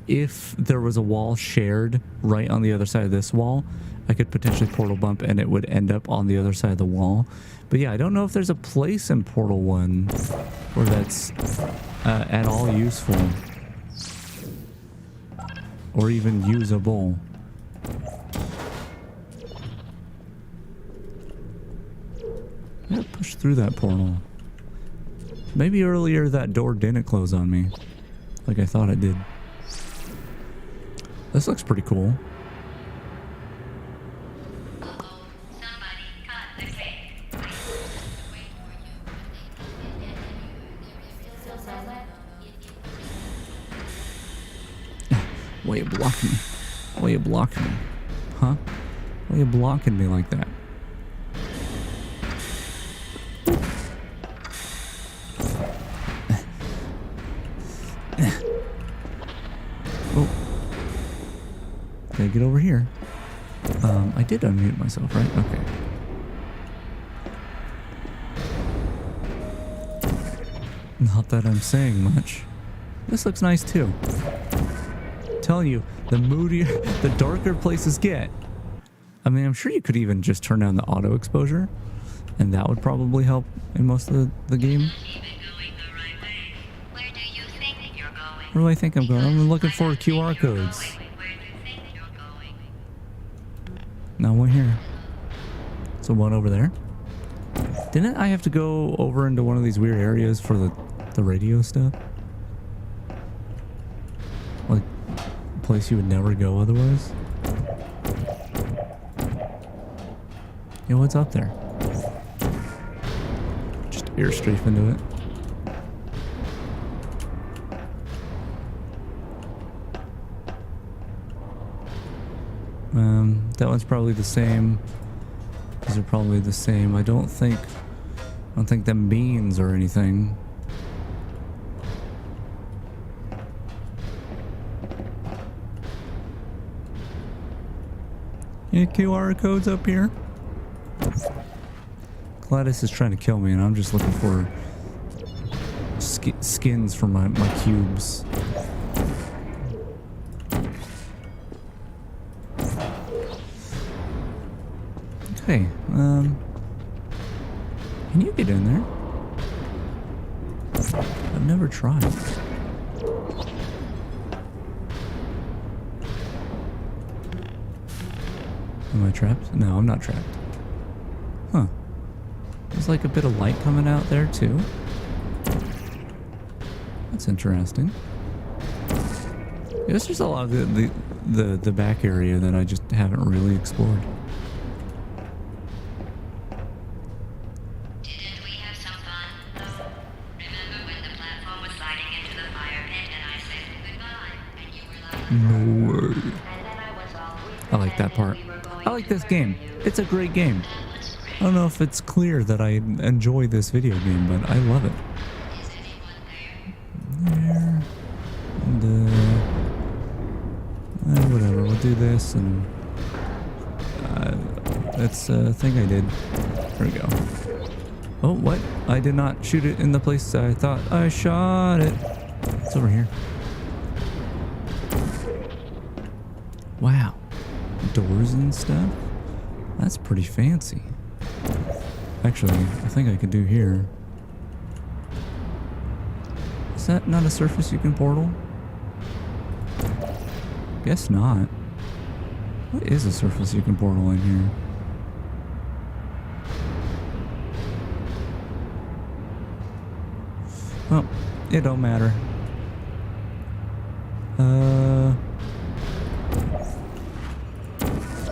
if there was a wall shared right on the other side of this wall, I could potentially portal bump and it would end up on the other side of the wall. But yeah, I don't know if there's a place in Portal 1 where that's at all useful or even usable. I'm gonna push through that portal. Maybe earlier that door didn't close on me like I thought it did. This looks pretty cool. Somebody cut the cake. Wait for you. Why you blocking me? Why you blocking me? Huh? Why you blocking me like that? Oh. Okay, get over here. I did unmute myself, right? Okay. Not that I'm saying much. This looks nice too. Telling you, the moodier, the darker places get. I mean, I'm sure you could even just turn down the auto exposure, and that would probably help in most of the game. Where do you think you're going? Where do I think I'm going? I'm looking for QR codes. Where do you think you're going? No one here. So one over there. Didn't I have to go over into one of these weird areas for the radio stuff? Like a place you would never go otherwise? You know what's up there? Just airstrafe into it. That one's probably the same. These are probably the same. I don't think them beans or anything. Any QR codes up here? Gladys is trying to kill me and I'm just looking for skins for my cubes. Okay, can you get in there? I've never tried. Am I trapped? No, I'm not trapped. Huh. There's like a bit of light coming out there too. That's interesting. I guess there's a lot of the back area that I just haven't really explored. Didn't we have some fun, though? Remember when the platform was sliding into the fire pit and I said goodbye, and you were like, No way. and then I was all I like that part. I like this game. It's a great game. I don't know if it's clear that I enjoy this video game, but I love it. Is anyone there? There. And, whatever. We'll do this, and that's a thing I did. There we go. Oh, what? I did not shoot it in the place I thought I shot it. It's over here. Wow. Doors and stuff? That's pretty fancy. Actually, I think I could do here. Is that not a surface you can portal? Guess not. What is a surface you can portal in here? Well, it don't matter.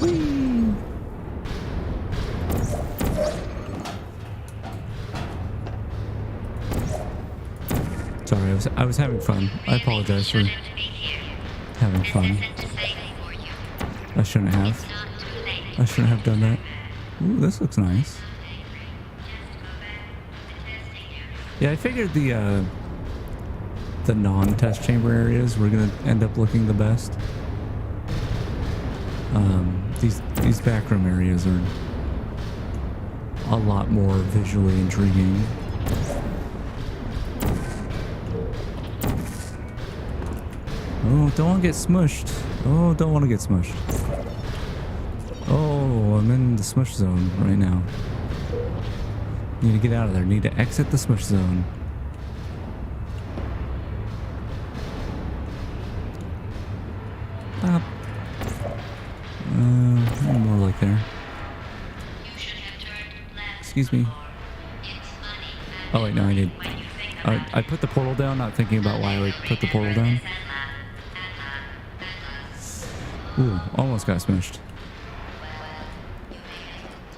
Whee! Sorry, I was having fun. I apologize for having fun. I shouldn't have. I shouldn't have done that. Ooh, this looks nice. Yeah, I figured the non-test chamber areas were gonna end up looking the best. These backroom areas are a lot more visually intriguing. Oh, don't want to get smushed. Oh, don't want to get smushed. Oh, I'm in the smush zone right now. Need to get out of there. Need to exit the smush zone. Stop. More like there. Excuse me. Oh wait, no, I did. I put the portal down, not thinking about why I would put the portal down. Ooh, almost got smushed.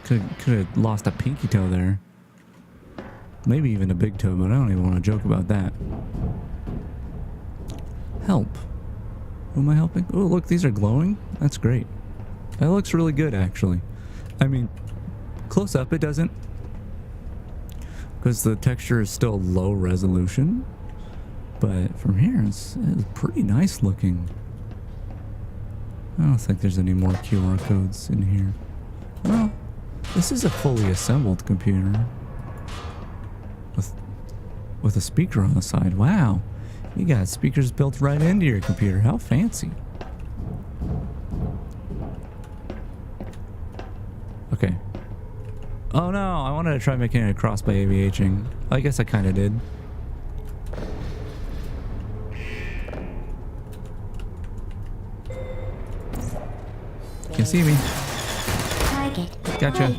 Could have lost a pinky toe there. Maybe even a big toe, but I don't even want to joke about that. Help. Who am I helping? Oh, look, these are glowing. That's great. That looks really good, actually. I mean, close up it doesn't, because the texture is still low resolution. But from here, it's pretty nice looking. I don't think there's any more QR codes in here. Well, this is a fully assembled computer with a speaker on the side. Wow, you got speakers built right into your computer. How fancy. Okay. Oh no, I wanted to try making it across by AVHing. I guess I kind of did. Can see me. Target. Gotcha.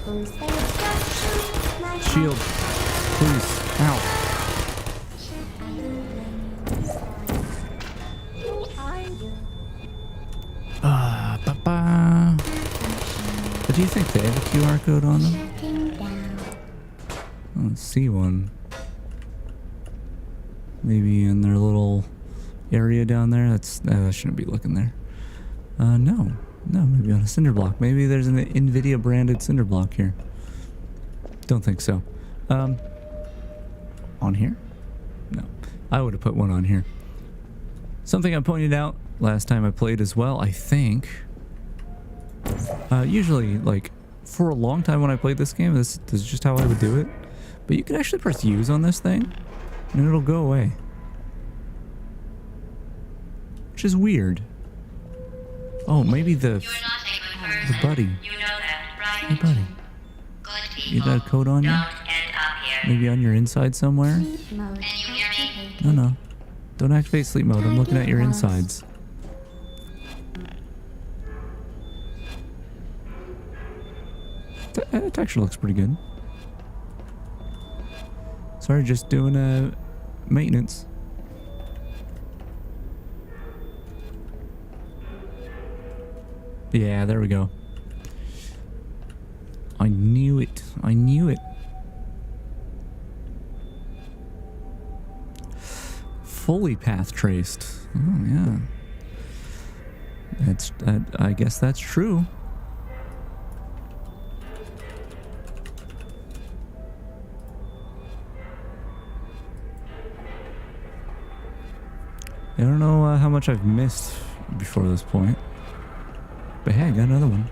Who's the instruction? My Shield. Please. Ow. Who are you? Ba-ba. But do you think they have a QR code on them? Shutting down. I don't see one. Maybe in their little area down there. I shouldn't be looking there. No, maybe on a cinder block. Maybe there's an NVIDIA branded cinder block here. Don't think so. On here? No, I would have put one on here. Something I pointed out last time I played as well, I think. Usually, like, for a long time when I played this game, this is just how I would do it. But you can actually press use on this thing, and it'll go away. Which is weird. Oh, maybe You're not a good person. the buddy. You know that, right? Hey, buddy. Good people You got a coat on you? don't end up here. Maybe on your inside somewhere? Sleep mode Can you hear me? activated. No. Don't activate sleep mode. I'm looking at your insides. The texture looks pretty good. Sorry, just doing maintenance. Yeah, there we go. I knew it. I knew it. Fully path traced. Oh yeah. I guess that's true. I don't know how much I've missed before this point. But hey, I got another one.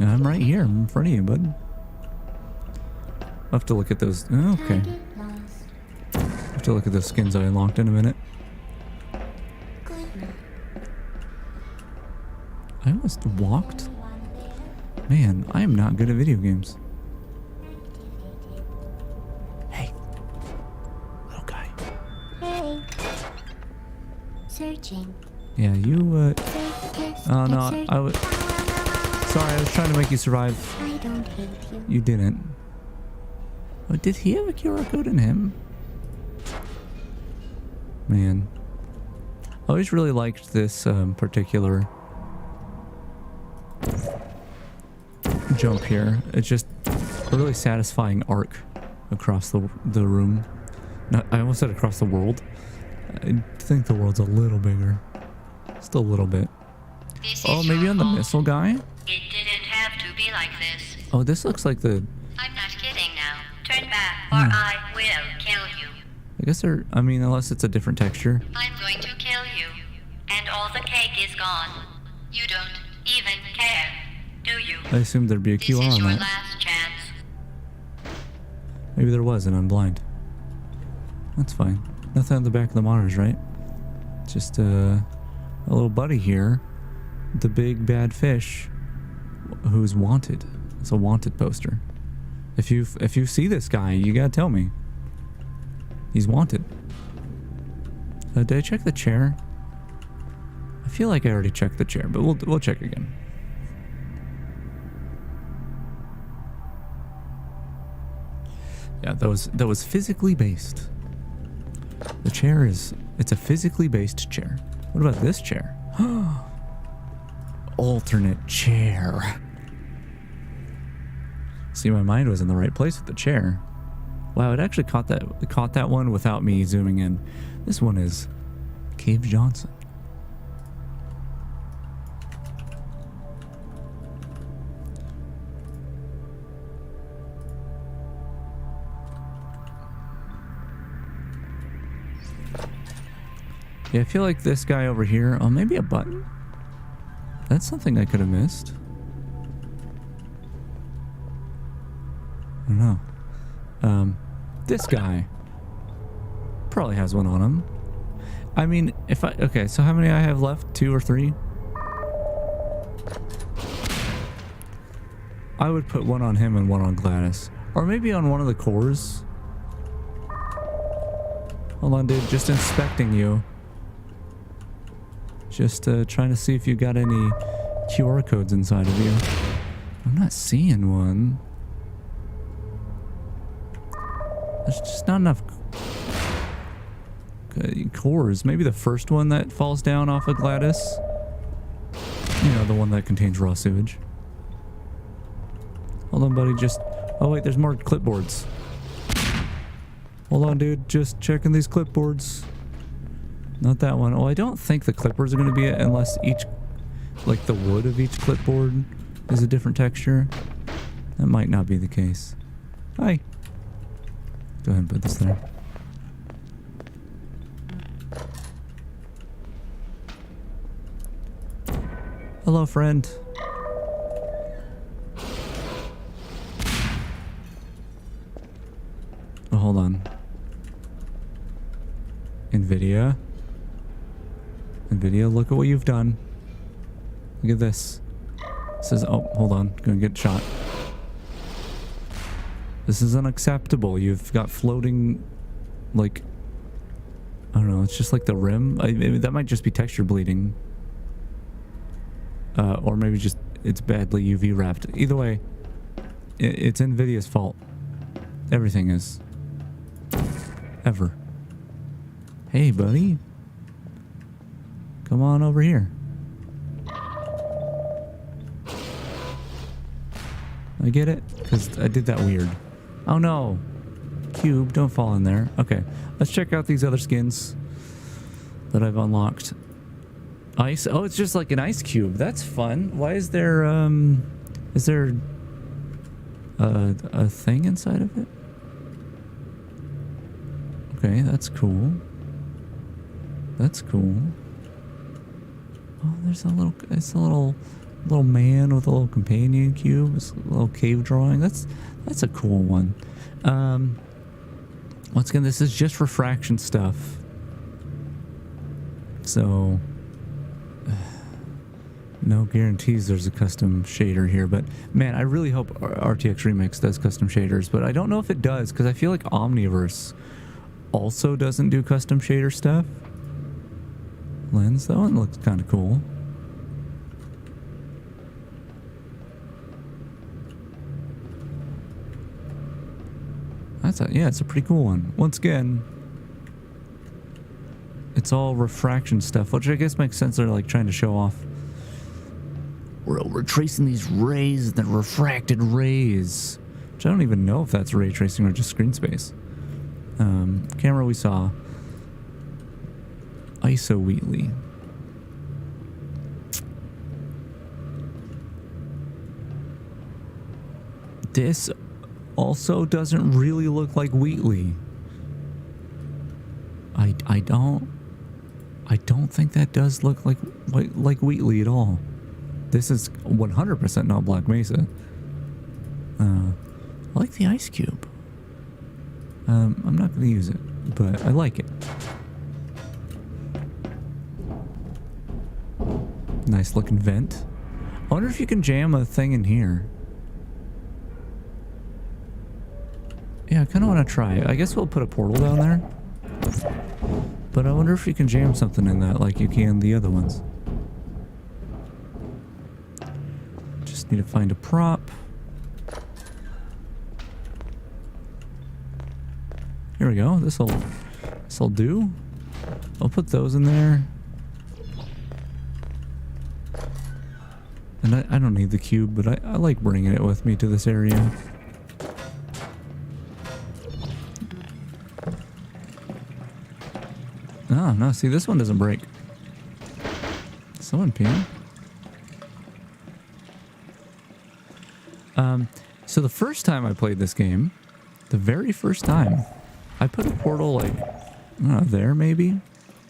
And I'm right here in front of you, bud. I'll have to look at those. Oh, okay. Target lost. I'll have to look at those skins I unlocked in a minute. Good night. I almost walked. Anyone there? Man, I am not good at video games. Activated. Hey, little guy. Hey. Searching. Yeah, you, Test, oh no, search. I was, sorry, I was trying to make you survive. I don't hate you. You didn't. Oh, did he have a QR code in him? Man. I always really liked this particular jump here. It's just a really satisfying arc across the room. Not, I almost said across the world. I think the world's a little bigger. Just a little bit. This Oh, is maybe your on the fault. missile guy? It didn't have to be like this. Oh, this looks like the... I'm not kidding now. Turn back, or I will kill you. I guess they're... I mean, unless it's a different texture. I'm going to kill you. And all the cake is gone. You don't even care, do you? I assumed there'd be a This QR is on your that. last chance. Maybe there was and I'm blind. That's fine. Nothing on the back of the monitors, right? Just a little buddy here. The big bad fish who's wanted. It's a wanted poster. If you see this guy, you gotta tell me. He's wanted. Did I check the chair? I feel like I already checked the chair, but we'll check again. Yeah, that was physically based. The chair it's a physically based chair. What about this chair? Alternate chair. See, my mind was in the right place with the chair. Wow, it actually caught that one without me zooming in. This one is Cave Johnson. Yeah, I feel like this guy over here... Oh, maybe a button? That's something I could have missed. I don't know. This guy probably has one on him. I mean, if I... Okay, so how many I have left? 2 or 3? I would put one on him and one on Gladys. Or maybe on one of the cores. Hold on, dude. Just inspecting you. Just trying to see if you got any QR codes inside of you. I'm not seeing one. There's just not enough cores. Maybe the first one that falls down off of Gladys. You know, the one that contains raw sewage. Hold on, buddy. Just... Oh, wait. There's more clipboards. Hold on, dude. Just checking these clipboards. Not that one. Oh, I don't think the clipboards are going to be it unless each... Like, the wood of each clipboard is a different texture. That might not be the case. Hi. Go ahead and put this there. Hello, friend. Oh, hold on. NVIDIA. NVIDIA, look at what you've done. Look at this. It says, oh, hold on. Gonna get shot. This is unacceptable. You've got floating, like, I don't know. It's just like the rim. Maybe that might just be texture bleeding. Or maybe just it's badly UV wrapped. Either way, it's NVIDIA's fault. Everything is. Ever. Hey, buddy. Come on over here. I get it? Because I did that weird. Oh no. Cube, don't fall in there. Okay, let's check out these other skins that I've unlocked. Ice. Oh, it's just like an ice cube. That's fun. Why is there a thing inside of it? Okay, that's cool. That's cool. Oh, there's a little man with a little companion cube. It's a little cave drawing. That's a cool one. Once again, this is just refraction stuff. So no guarantees there's a custom shader here, but man, I really hope RTX Remix does custom shaders, but I don't know if it does because I feel like Omniverse also doesn't do custom shader stuff. Lens, though, it looks kind of cool. Yeah, it's a pretty cool one. Once again, it's all refraction stuff, which I guess makes sense. They're like trying to show off. We're tracing these rays, the refracted rays, which I don't even know if that's ray tracing or just screen space. Camera we saw. ISO Wheatley. This also doesn't really look like Wheatley. I don't think that does look like Wheatley at all. This is 100% not Black Mesa. I like the ice cube. I'm not going to use it, but I like it. Nice looking vent. I wonder if you can jam a thing in here. Yeah, I kind of want to try it. I guess we'll put a portal down there. But I wonder if you can jam something in that like you can the other ones. Just need to find a prop. Here we go. This'll do. I'll put those in there. And I don't need the cube, but I like bringing it with me to this area. Oh, no, see, this one doesn't break. Someone peeing. So the first time I played this game, the very first time, I put a portal like, I don't know, there maybe?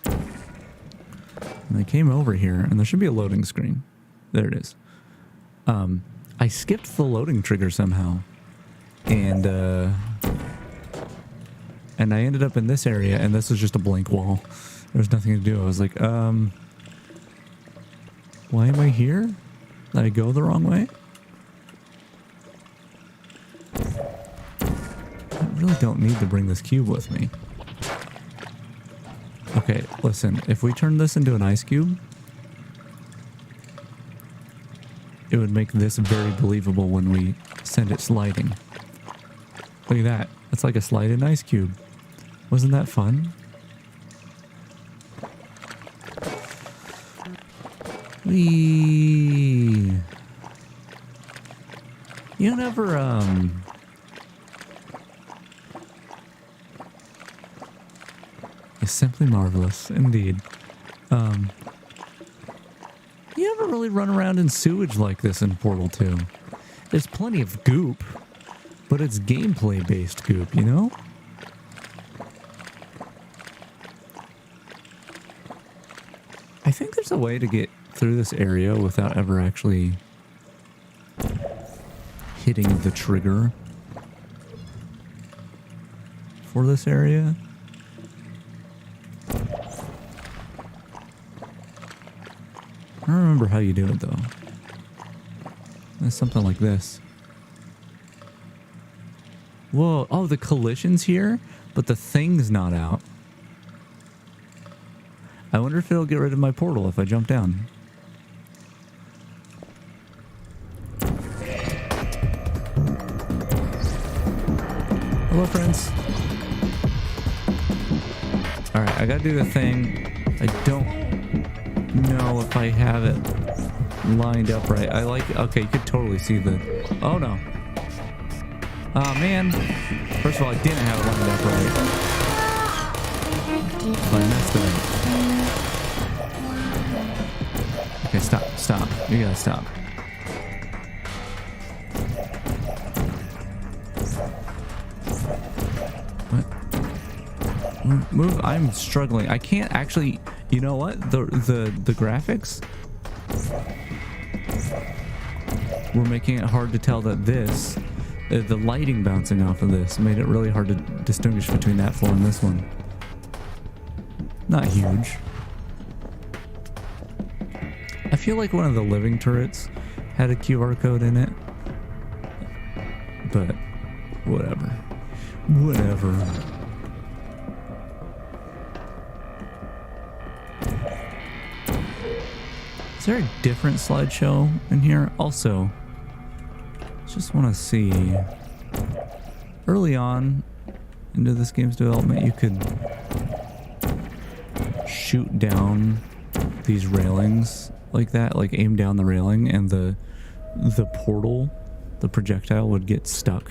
And I came over here, and there should be a loading screen. There it is. I skipped the loading trigger somehow. And I ended up in this area, and this was just a blank wall. There was nothing to do. I was like, why am I here? Did I go the wrong way? I really don't need to bring this cube with me. Okay, listen. If we turn this into an ice cube, it would make this very believable when we send it sliding. Look at that. It's like a sliding ice cube. Wasn't that fun? Whee! You never, It's simply marvelous, indeed. You never really run around in sewage like this in Portal 2. There's plenty of goop, but it's gameplay-based goop, you know? I think there's a way to get through this area without ever actually hitting the trigger for this area. don't remember how you do it though. It's something like this. Whoa, oh, the collision's here, but the thing's not out. I wonder if it'll get rid of my portal if I jump down. Hello, friends. Alright, I gotta do the thing. I don't know if I have it lined up right. I like, okay, you could totally see the, oh no. Oh man. First of all, I didn't have it lined up right. I messed it up. Okay, stop. You gotta stop. What? Move. I'm struggling. I can't actually. You know what? The graphics were making it hard to tell that this, the lighting bouncing off of this, made it really hard to distinguish between that floor and this one. Not huge. I feel like one of the living turrets had a QR code in it, but whatever. Whatever. Is there a different slideshow in here? Also, just want to see. Early on into this game's development, you could shoot down these railings like that, like aim down the railing, and the portal, the projectile would get stuck.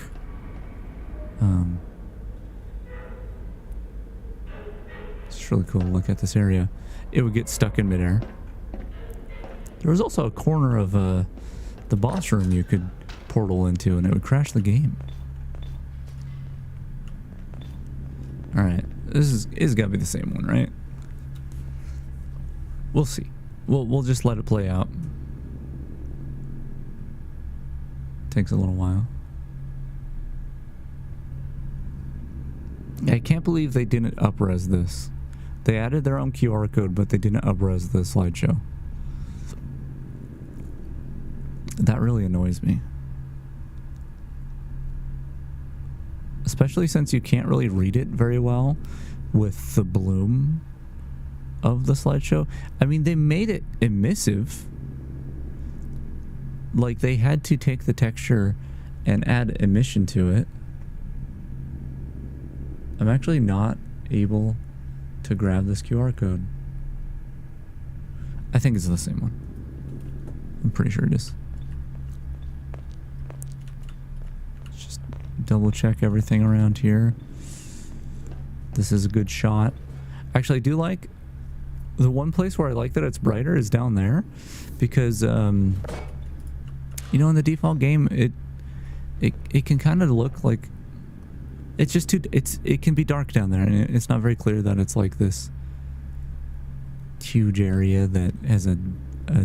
It's really cool to look at this area. It would get stuck in midair. There was also a corner of the boss room you could portal into, and it would crash the game. All right, this is got to be the same one, right? We'll see. We'll just let it play out. Takes a little while. I can't believe they didn't up-res this. They added their own QR code, but they didn't up-res the slideshow. That really annoys me. Especially since you can't really read it very well with the bloom of the slideshow. I mean, they made it emissive. Like, they had to take the texture and add emission to it. I'm actually not able to grab this QR code. I think it's the same one. I'm pretty sure it is. Let's just double check everything around here. This is a good shot. Actually, I do like the one place where I like that it's brighter is down there, because you know, in the default game it can kind of look like it's just too, it can be dark down there, and it's not very clear that it's like this huge area that has a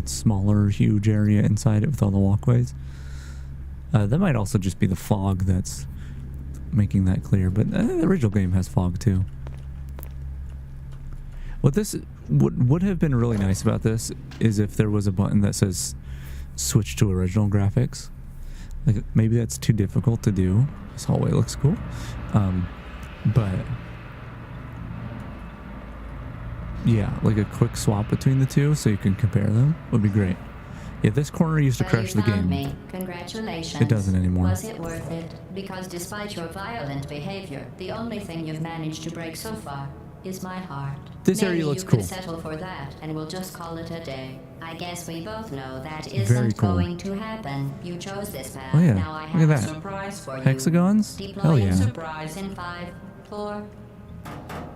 smaller huge area inside it with all the walkways. That might also just be the fog that's making that clear, but the original game has fog too. What this would have been really nice about this is if there was a button that says switch to original graphics. Like, maybe that's too difficult to do. This hallway looks cool. But yeah, like a quick swap between the two so you can compare them would be great. Yeah, this corner used to crash the game. Me. Congratulations. It doesn't anymore. Was it worth it? Because despite your violent behavior, the only thing you've managed to break so far is my heart. This Maybe area looks you cool. could settle for that, and we'll just call it a day. I guess we both know that Very isn't cool. going to happen. You chose this path. Oh yeah, Now I look have at a that. surprise for you. Hexagons? Deploying Hell yeah. surprise in 5, 4.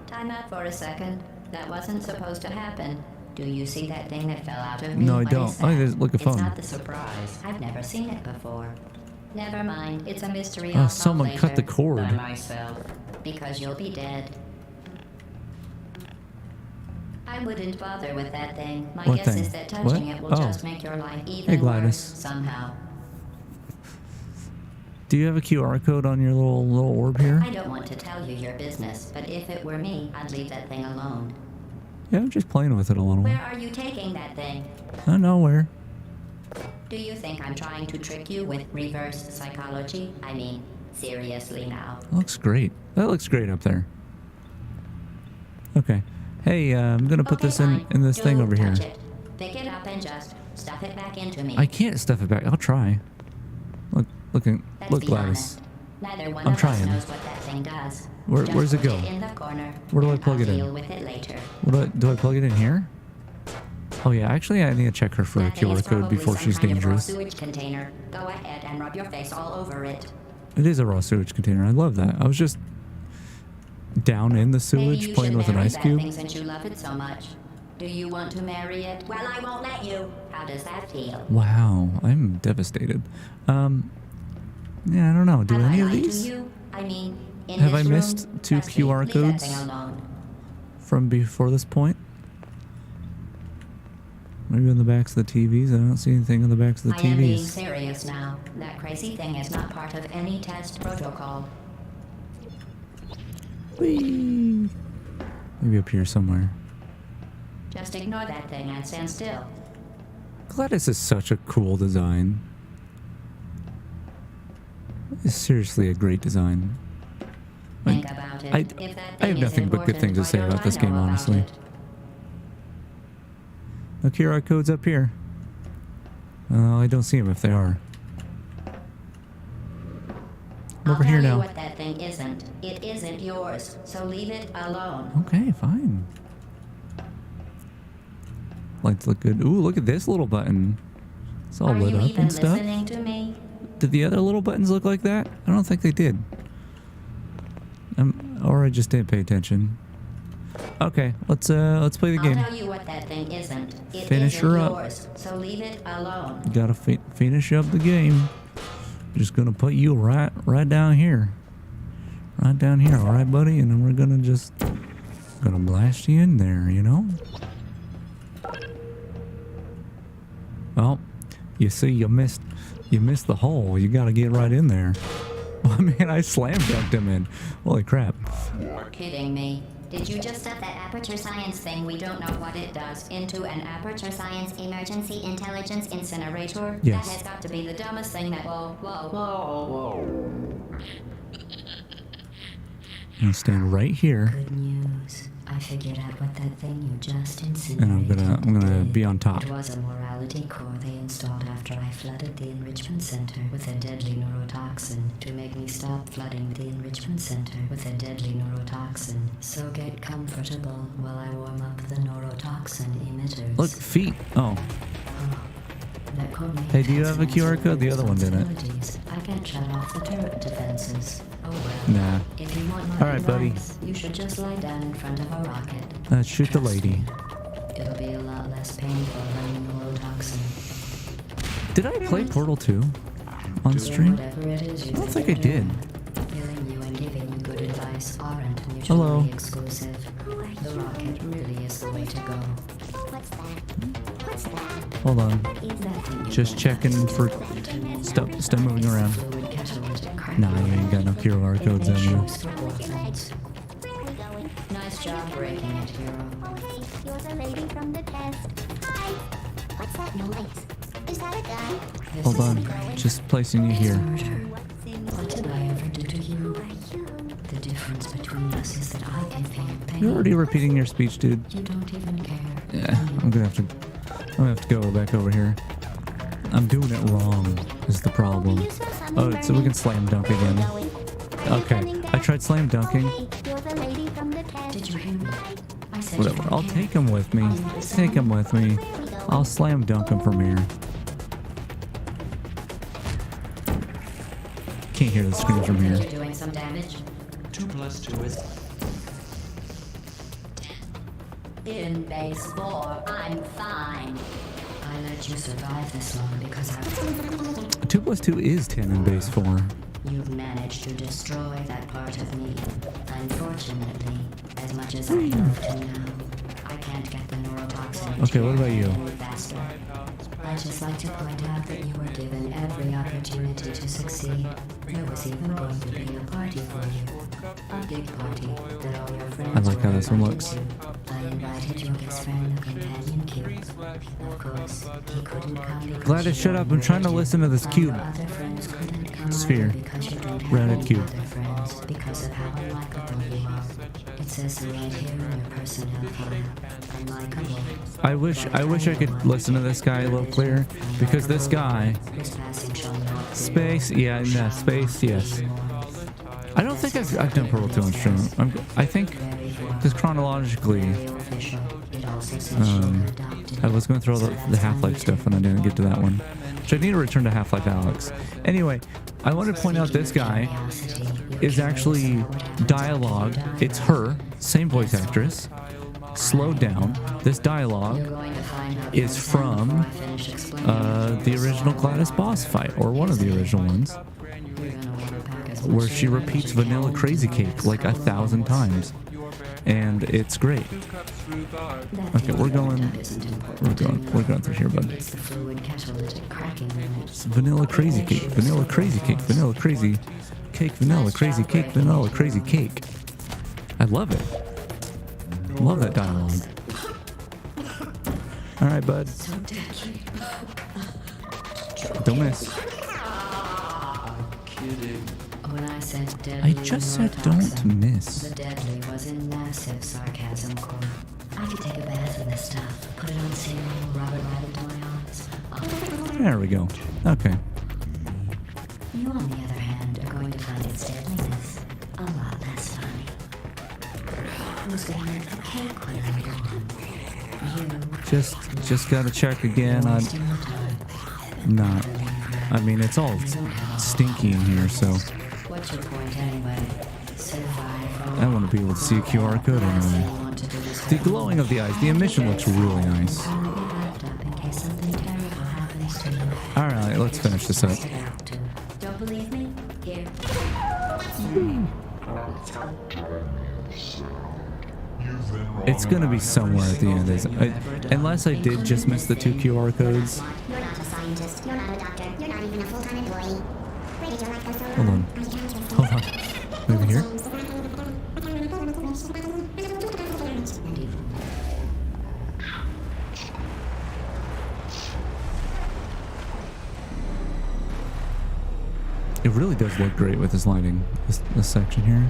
Time out for a second. That wasn't supposed to happen. Do you see that thing that fell out of me? No, I What don't. is Oh, that? there's, look, a phone. It's not the surprise. I've never seen it before. Never mind. It's a mystery. Oh, I'll solve someone cut the later. cord. By myself. Because you'll be dead. I wouldn't bother with that thing. My What guess thing? is that touching What? it will Oh. just make your life even Hey, worse Gladys. somehow. Do you have a QR code on your little orb here? I don't want to tell you your business, but if it were me, I'd leave that thing alone. Yeah, I'm just playing with it a little. Where are you taking that thing? Nowhere. Do you think I'm trying to trick you with reverse psychology? I mean, seriously now. That looks great. That looks great up there. Okay. Hey, I'm gonna put this in this thing Don't over here. touch it. Pick it up and just stuff it back into me. I can't stuff it back. I'll try. Look, Let's look, be Gladys. honest. Neither one I'm of trying. us knows what that thing does. Just Where's it put go? in the corner, Where do I and plug I'll it in? deal with it later. Do I plug it in here? Oh yeah, actually I need to check her for a That thing QR is code probably before some she's kind of raw dangerous. sewage container. Go ahead and rub your face all over it. It is a raw sewage container. I love that. I was just down in the Maybe sewage you playing should with an marry ice that cube. thing since you love it so much. Do you want to marry it? Well, I won't let you. How does that feel? Wow, I'm devastated. Yeah, I don't know. Do Have any I of lied these? to you? I mean, in Have this I room? missed 2 Trust me, QR leave that codes? thing alone. From before this point? Maybe on the backs of the TVs? I don't see anything on the backs of the I am being TVs. serious now. That crazy thing is not part of any test protocol. Whee! Maybe up here somewhere. Just ignore that thing and stand still. Gladys is such a cool design. It's seriously a great design. Think about it. I If that have thing is nothing but good important, things to why say don't about I this know game, about honestly. it? The QR code's up here. I don't see them if they are. I'm over I'll here tell you now. what that thing isn't. It isn't yours, so leave it alone. Okay, fine. Lights look good. Ooh, look at this little button. It's all Are lit you up even and stuff. listening to me? Did the other little buttons look like that? I don't think they did. Or I just didn't pay attention. Okay, let's play the I'll game. tell you what that thing isn't. It Finish isn't her up. yours, so leave it alone. Gotta finish up the game. Just gonna put you right down here. Right down here, alright buddy? And then we're gonna blast you in there, you know? Well, you see you missed the hole. You gotta get right in there. I mean, I slam dunked him in. Holy crap. You're kidding me. Did you just stuff that Aperture Science thing, we don't know what it does, into an Aperture Science Emergency Intelligence Incinerator? Yes. That has got to be the dumbest thing that... Whoa. I'm gonna stand right here, Good news. I figured out what that thing you just incinerated and I'm gonna be on top. It was a morality core they installed after I flooded the enrichment center with a deadly neurotoxin to make me stop flooding the enrichment center with a deadly neurotoxin. So get comfortable while I warm up the neurotoxin emitters. Look, feet. Oh, That code may Hey, do you have have a QR code? The other one didn't. responsibilities. I can shut off the turret defenses. Oh well. nah. If you want my All right, buddy. advice, you should just lie down in front of a rocket. Let's shoot the Trust lady. me, it'll be a lot less painful than the neurotoxin. Did I play Portal 2 on Doing stream? whatever it is you I don't think think I you're did. doing. Killing you and giving you good advice aren't mutually Hello. exclusive. The rocket really is the way to go. What's that? What's that? Hold on. That thing you Just won't checking access for that. stuff moving around. Fluid catalytic crack. Nah, you ain't got no QR It codes on makes you. shocks for orphans. Where are we going? Nice job breaking it, hero. Oh, hey, you're the lady from the test. Hi. What's that noise? Is that a guy? This Hold isn't on. going. Just placing you It's here. murder. What's in What did I ever do to you? Who are you? The difference between us is that I can feel pain. You're already repeating your speech, dude. You don't even care. Yeah, I'm gonna have to go back over here. I'm doing it wrong, is the problem. You saw something Oh, so we burning. can slam dunk Where are we again. going? Okay, I tried slam dunking. Oh, hey, you're the lady from the test. Did you hear me? I said Whatever, you I'll don't take care. him with me. Take him with me. Where are we going? I'll slam dunk him from here. Can't hear the screams from here. You're doing some damage. 2 plus 2 is... In base 4, I'm fine. I let you survive this long because I... 2 plus 2 is 10 in base 4. You've managed to destroy that part of me. Unfortunately, as much as I'd love to now, I can't get the neurotoxin. Okay, what about you? any faster. I'd just like to point out that you were given every opportunity to succeed. There was even going to be a party for you. Big party that all your friends I like how were this one invited looks. to. I invited your best friend, the companion cube. Of course, he couldn't come because Gladys, you shut up. weren't I'm trying to ready listen to this All cube. your other friends couldn't come Sphere. either because you don't have Rounded any cube. other friends because of how unlikable you are. It says so right here in your personnel file. Unlikable. I wish I could listen to this guy a little clearer, because this guy, Whose passing shall not be space, yeah, no, space, yes. I don't think I've done Portal 2 on stream. I think, because chronologically, official. It also says you were adopted. I was going through all the Half-Life stuff and I didn't get to that one. So I need to return to Half-Life Alex. Anyway, I want to point out this guy is actually dialogue. It's her, same voice actress, slowed down. This dialogue is from the original Gladys boss fight, or one of the original ones, where she repeats Vanilla Crazy Cake like 1,000 times. And it's great. Okay, we're going through here, bud. It's the fluid catalytic cracking unit. It's Vanilla Crazy Cake, Vanilla Crazy Cake, Vanilla Crazy Cake, Vanilla Crazy Cake, Vanilla Crazy Cake. I love it. Love that dialogue. All right, bud. Don't miss. When I said I deadly just said neurotoxin, don't miss. The deadly was in massive sarcasm core. I could take a bath in this stuff, put it on cereal, rub it right into my eyes. There we go. Okay. You, on the other hand, are going to find its deadliness a lot less funny. Who's going to make the cake when I'm gone? You. Just gotta check again. I'm Wasting your time. not. I mean, it's all stinky in here, so What's your point anyway? Survival. I want to be able to see a QR code anyway. The glowing of the eyes, the emission looks really nice. All right, let's finish this up. Don't believe me? Here. It's gonna be somewhere at the end, isn't it? Unless I did just miss the 2 QR codes. You're not a scientist. You're not a doctor. You're not even a full-time employee. Where did your life go so Hold on. Hold on. Over here. It really does look great with this lighting, this section here.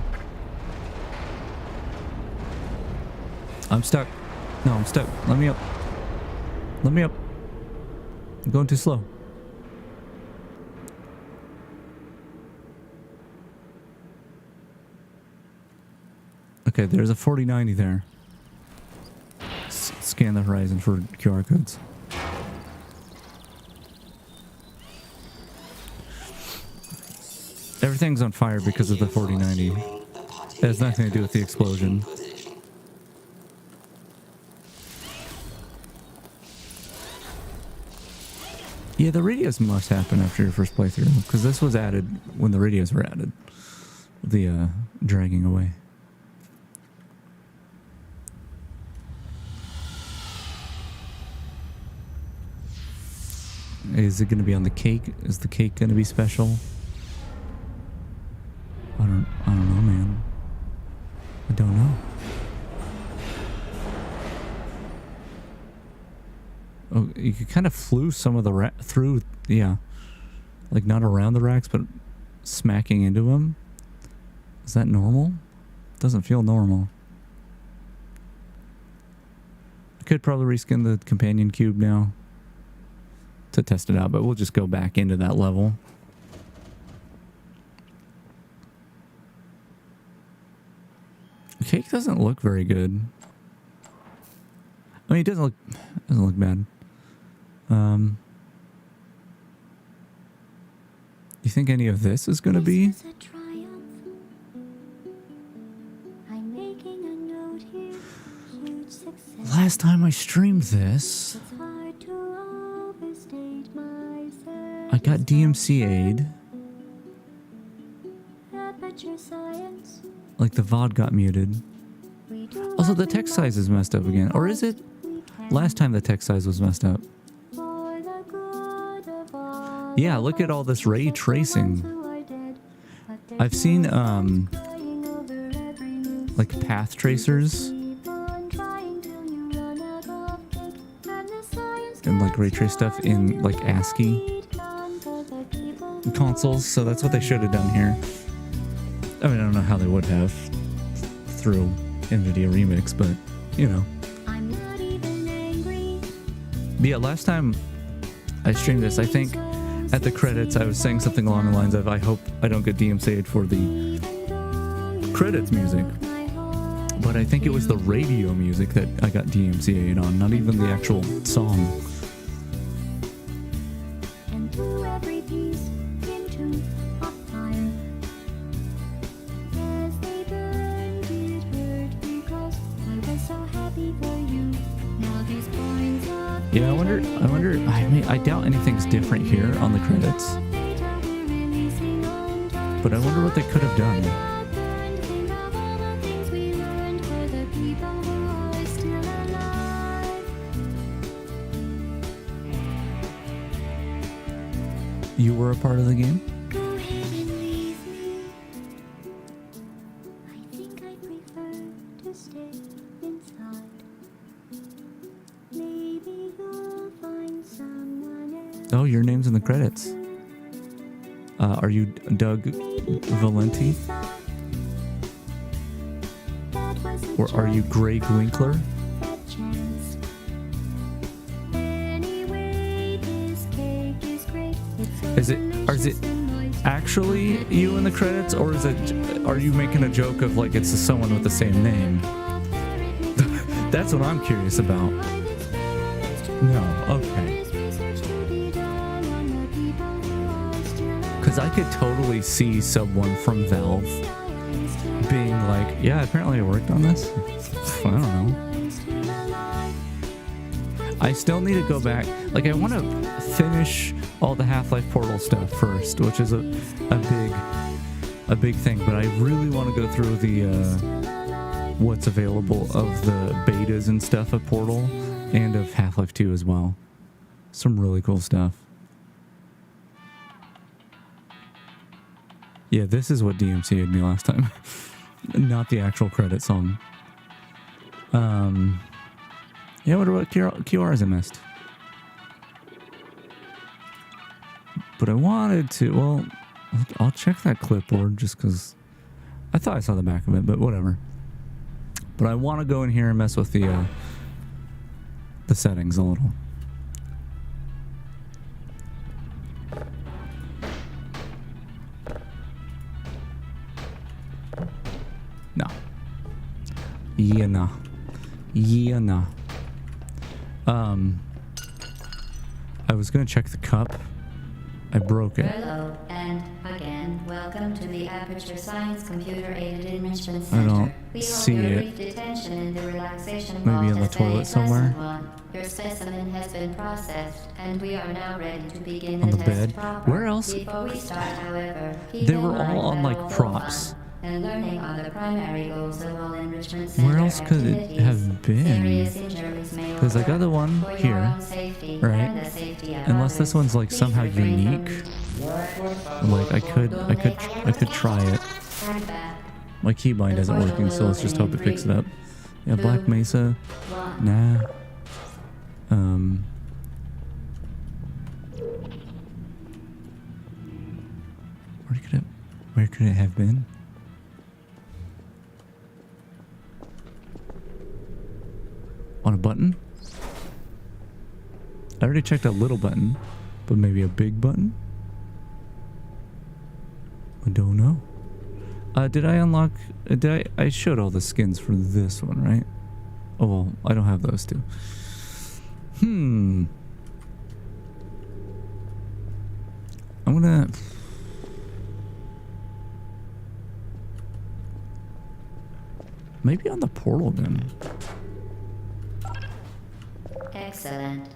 I'm stuck. No, I'm stuck. Let me up. Let me up. I'm going too slow. Okay, there's a 4090 there. Scan the horizon for QR codes. Everything's on fire because of the 4090. It has nothing to do with the explosion. Yeah, the radios must happen after your first playthrough, because this was added when the radios were added. The dragging away. Is it going to be on the cake? Is the cake going to be special? I don't know, man. I don't know. Oh, you could kind of flew some of the through, yeah. Like not around the racks, but smacking into them. Is that normal? Doesn't feel normal. I could probably reskin the companion cube now to test it out, but we'll just go back into that level. The cake doesn't look very good. I mean, it doesn't look bad. You think any of this is going to be? Last time I streamed this, I got DMCA'd. Like the VOD got muted. Also, the text size is messed up again. Or is it? Last time the text size was messed up. Yeah, look at all this ray tracing. I've seen like path tracers and like ray trace stuff in like ASCII consoles. So that's what they should have done here. I mean, I don't know how they would have through NVIDIA Remix, but you know. But yeah, last time I streamed this, I think at the credits I was saying something along the lines of, I hope I don't get DMCA'd for the credits music. But I think it was the radio music that I got DMCA'd on, not even the actual song. Yeah, I wonder, I mean, I doubt anything's different here on the credits. But I wonder what they could have done. You were a part of the game? Oh, your name's in the credits. Are you Doug Valenti? Or are you Greg Winkler? Is it actually you in the credits, or are you making a joke of like it's someone with the same name? That's what I'm curious about. No, okay. Because I could totally see someone from Valve being like, yeah, apparently I worked on this. I don't know. I still need to go back. Like, I want to finish all the Half-Life Portal stuff first, which is a big thing. But I really want to go through the what's available of the betas and stuff of Portal and of Half-Life 2 as well. Some really cool stuff. Yeah, this is what DMCA'd me last time. Not the actual credit song. Yeah, I wonder what QRs I missed. But I wanted to, well, I'll check that clipboard just because I thought I saw the back of it, but whatever. But I want to go in here and mess with the settings a little. No. Yeah, no. Yeah, no. I was gonna check the cup. I broke it. Hello, and again, welcome to the Aperture Science Computer Aided Enrichment Center. I don't we see hope your it. brief detention in the relaxation Maybe vault in the has been a toilet somewhere? pleasant one. Your specimen has been processed, and we are now ready to begin On the the test bed? proper. Where else? Before we start, however, keep They in were mind all on, that like, although props. fun and learning are the primary goals of all enrichment center Where else could it activities, have been? serious injuries may Because I got the one For your here, own safety right? and the safety of Unless this others, one's like please somehow refrain unique. from- Like I could try it. Turn back. My keybind isn't working, so let's just hope it picks it up. Yeah, Black Mesa. One. Nah. Where could it have been? On a button? I already checked a little button, but maybe a big button? I don't know. Did I unlock... I showed all the skins for this one, right? Oh, well, I don't have those two. I'm gonna... Maybe on the portal gun. Excellent.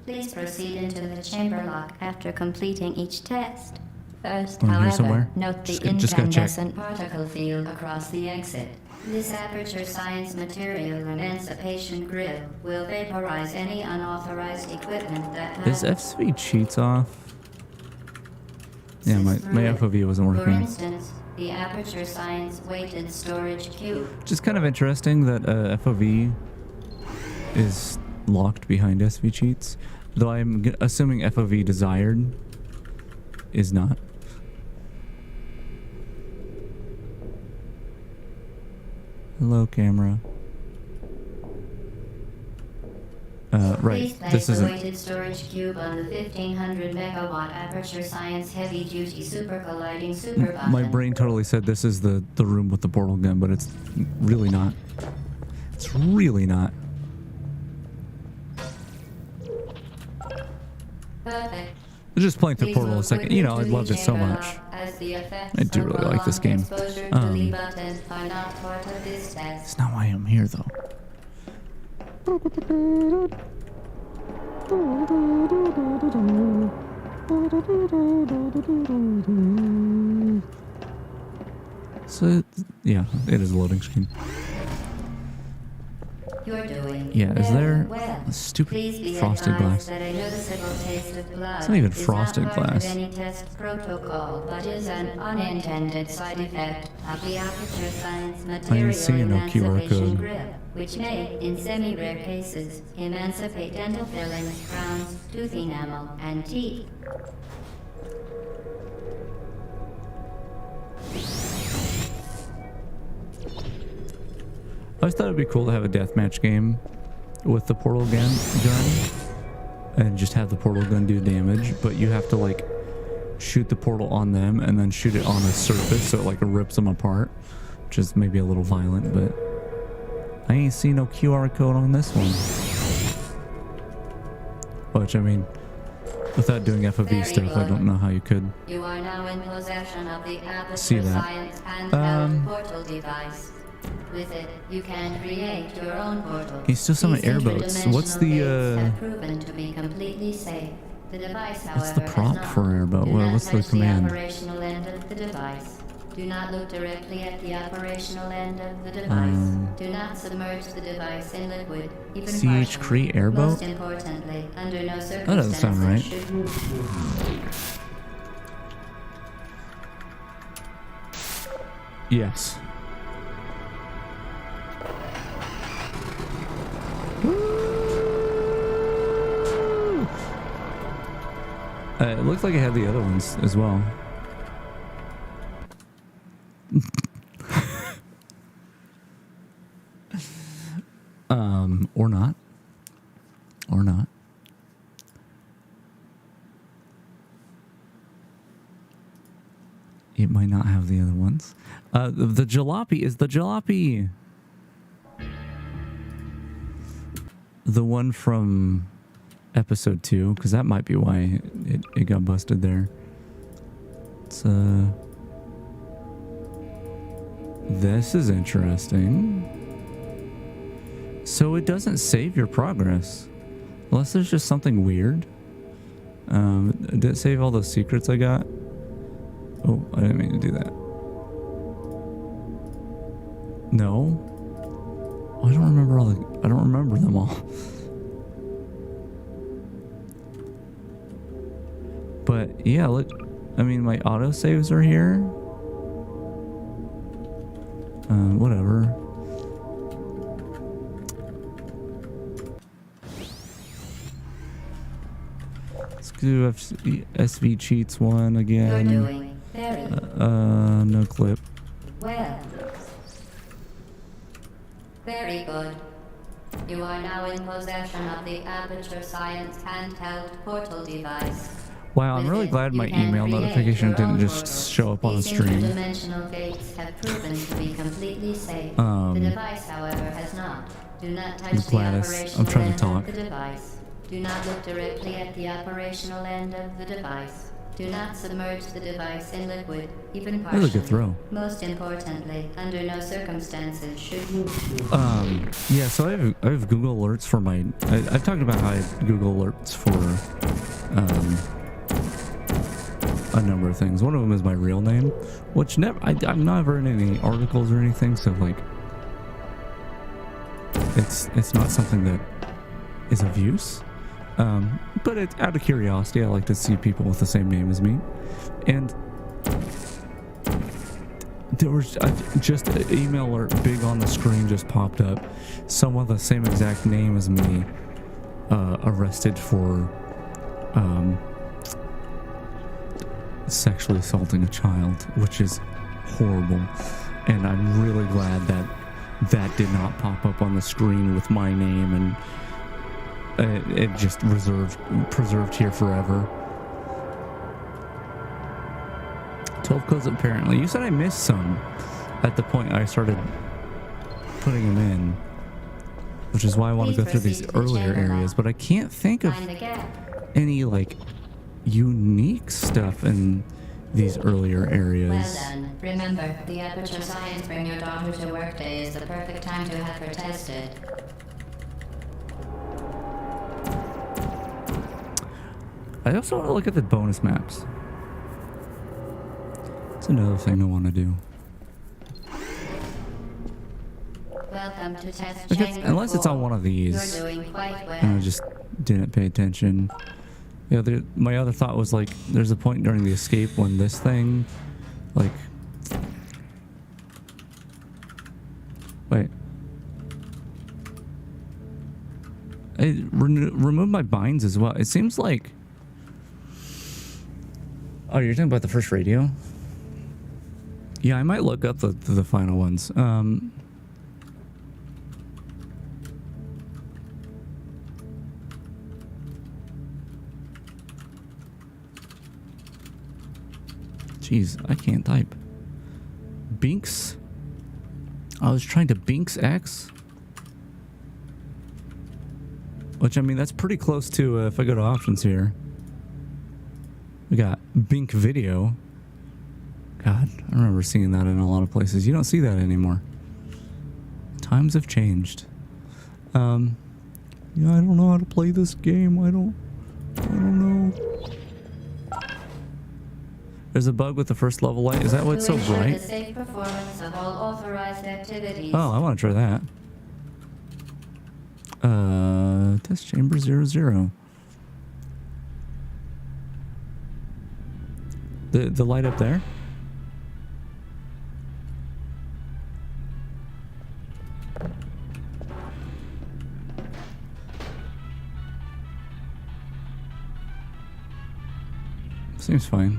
Please proceed into the chamber lock after completing each test. First, Oh, here however, somewhere? note the Just gotta check. incandescent particle field across the exit. This Aperture Science material emancipation grill will vaporize any unauthorized equipment that Is has... FSV cheats off? Yeah, my FOV wasn't For working. instance, The Aperture Science Weighted Storage Cube. Just kind of interesting that FOV is locked behind SV cheats, though I'm assuming FOV desired is not. Hello, camera. Right. Please place This the isn't. weighted storage cube on the 1500 megawatt Aperture Science Heavy Duty Super Colliding Super Button. My brain totally said this is the room with the portal gun, but it's really not. It's really not. Perfect. I was just playing through Please Portal a move second. quickly You know, I to the loved it so chamber much. hub, as the effects I do of really like this prolonged game. exposure to the button are not part of this test. It's not why I'm here, though. So, yeah, it is a loading screen. You're doing Yeah, is very there well. a stupid Please be frosted advised glass? that a noticeable taste of blood It's not even is frosted not part glass. of any test protocol, but is an unintended side effect of the Aperture Science material seeing no QR emancipation code. grip, which may, in semi-rare cases, emancipate dental fillings, crowns, tooth enamel, and teeth. I always thought it'd be cool to have a deathmatch game with the portal gun, and just have the portal gun do damage, but you have to like shoot the portal on them and then shoot it on a surface so it like rips them apart, which is maybe a little violent, but I ain't seen no QR code on this one. Which, I mean, without doing FOV Very stuff, I good. don't know how you could. You are now in possession of the See Aperture that. Science handheld Um, portal device. With it, you can create your own portal. He's still summon These airboats. What's the, interdimensional gates have proven to be completely safe. The device, however, what's the has prompt not. for airboat? Do Well, not what's the touch command? The operational end of the device. Do not look directly at the operational end of the device. Do not submerge the device in liquid, even CH partially. Cree airboat? Most importantly, under no circumstances That doesn't sound right. should Yes. It looks like it had the other ones as well. Or not. Or not. It might not have the other ones. The jalopy is the jalopy. The one from episode 2, because that might be why it got busted there. It's this is interesting. So it doesn't save your progress unless there's just something weird. Did it save all those secrets I got? Oh, I didn't mean to do that. No. I don't remember I don't remember them all. But yeah, look, I mean, my autosaves are here. Whatever. Let's do SV cheats one You're again. doing very No clip. well. Very good. You are now in possession of the Aperture Science handheld portal device. Wow, I'm With really it, glad my you can email create notification your didn't own just portals. show up on the These stream. interdimensional gates have proven to be completely safe. Um, The device, however, has not. Do not touch the Gladys, operational I'm trying to end talk. of the device. Do not look directly at the operational end of the device. Do not submerge the device in liquid, even partially. Really good throw. Most importantly, under no circumstances should you. Yeah, so I have Google Alerts for my... I've talked about how I have Google Alerts for a number of things. One of them is my real name, which I'm never in any articles or anything, so like... It's not something that is of use. But it's out of curiosity. I like to see people with the same name as me. And There was just an email alert big on the screen just popped up. Someone with the same exact name as me arrested for sexually assaulting a child, which is horrible. And I'm really glad that that did not pop up on the screen with my name, and it just preserved here forever. 12 codes apparently. You said I missed some at the point I started putting them in, which is why I want to go through these earlier areas, but I can't think of any like unique stuff in these earlier areas. Well done. Remember, the Aperture Science Bring Your Daughter to Work Day is the perfect time to have her tested. I also want to look at the bonus maps. That's another thing I want to do. Welcome to test Unless it's on one of these. You're doing quite well. And I just didn't pay attention. Yeah, my other thought was like, there's a point during the escape when this thing, like, wait, I removed my binds as well. It seems like, oh, you're talking about the first radio? Yeah, I might look up the final ones. Jeez, I can't type. Binks? I was trying to Binks X? Which, I mean, that's pretty close to, if I go to options here. We got Bink Video. God, I remember seeing that in a lot of places. You don't see that anymore. Times have changed. Yeah, I don't know how to play this game. I don't know. There's a bug with the first level light. Is that why it's so bright? The safe performance of all authorized activities. Oh, I want to try that. Test chamber 00. The light up there? Seems fine.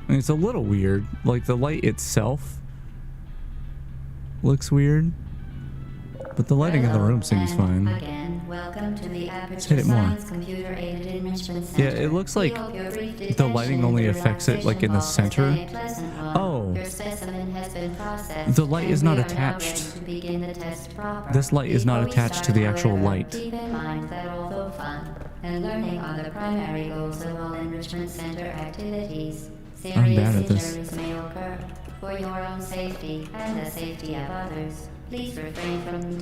I mean, it's a little weird. Like, the light itself looks weird, but the lighting in the room seems fine. Again, welcome to the Let's hit Aperture it more. Science Computer Aided Enrichment Center. Yeah, it looks like the lighting only affects it, like, in the center. Oh. Your specimen has been processed, The light is and not we are now attached. ready to begin the test proper. This light is not Before we attached to start, the actual however, light. Keep in mind that although fun and learning are the primary goals of all Enrichment Center activities, I'm serious bad at this. injuries may occur. For your own safety and the safety of others, please refrain from...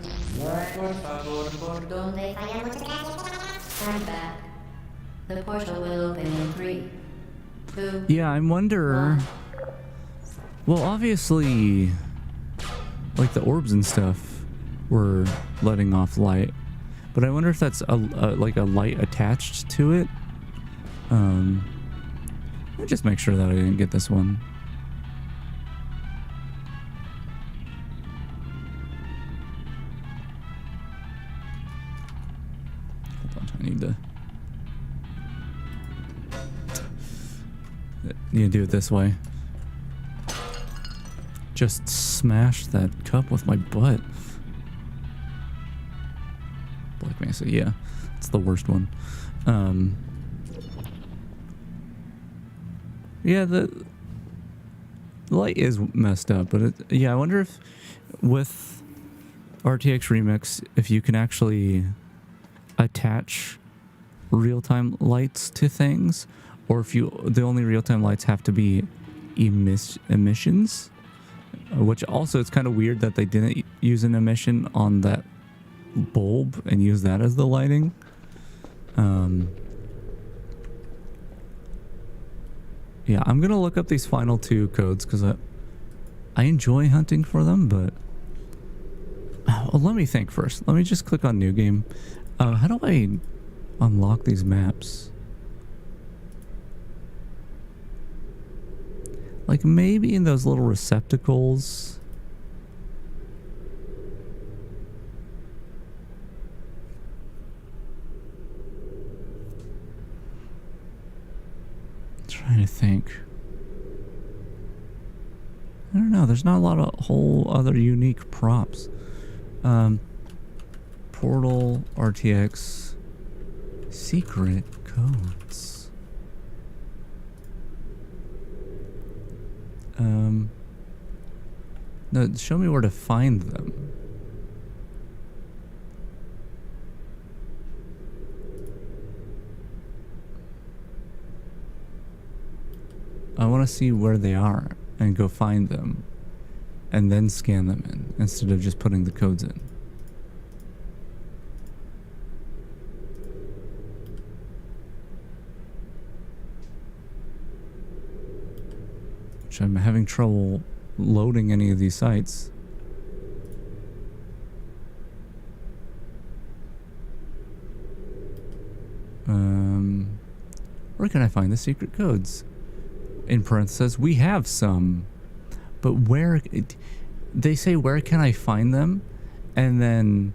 Donde turn back. The portal will open in 3, 2... Yeah, I wonder... Well, obviously, like, the orbs and stuff were letting off light, but I wonder if that's like a light attached to it. Let me just make sure that I didn't get this one. Hold on, I need to... You can do it this way. Just smash that cup with my butt. Black Mesa, yeah. It's the worst one. Yeah, the light is messed up, but yeah, I wonder if with RTX Remix, if you can actually attach real-time lights to things, or if the only real-time lights have to be emissions, which also it's kind of weird that they didn't use an emission on that bulb and use that as the lighting. Yeah, I'm gonna look up these final 2 codes because I enjoy hunting for them, but well, let me think first. Let me just click on new game. How do I unlock these maps? Like, Like maybe in those little receptacles. Trying to think. I don't know. There's not a lot of whole other unique props. Portal, RTX, secret codes. No, show me where to find them. I want to see where they are and go find them and then scan them in instead of just putting the codes in. Which I'm having trouble loading any of these sites. Where can I find the secret codes? In parentheses, we have some, but where? They say where can I find them, and then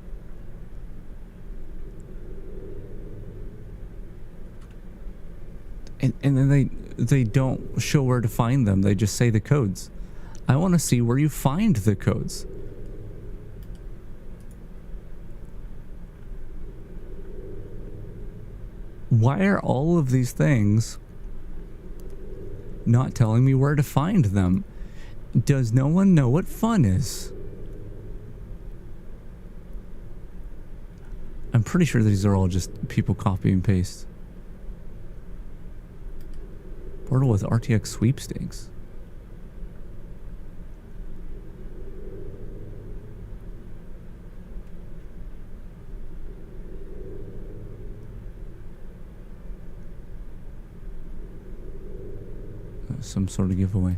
and then they don't show where to find them. They just say the codes. I want to see where you find the codes. Why are all of these things not telling me where to find them? Does no one know what fun is? I'm pretty sure these are all just people copy and paste. Portal with RTX sweepstakes. Some sort of giveaway.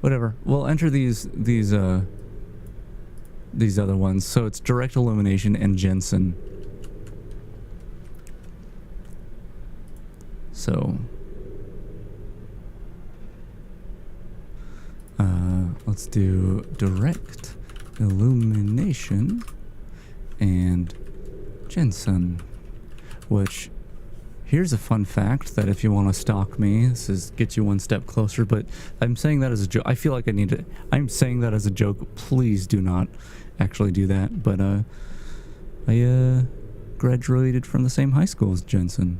Whatever. We'll enter these other ones. So it's direct illumination and Jensen. So let's do direct illumination and Jensen, which here's a fun fact that if you want to stalk me, this gets you one step closer, but I'm saying that as a joke. I feel like I'm saying that as a joke. Please do not actually do that. But I graduated from the same high school as Jensen.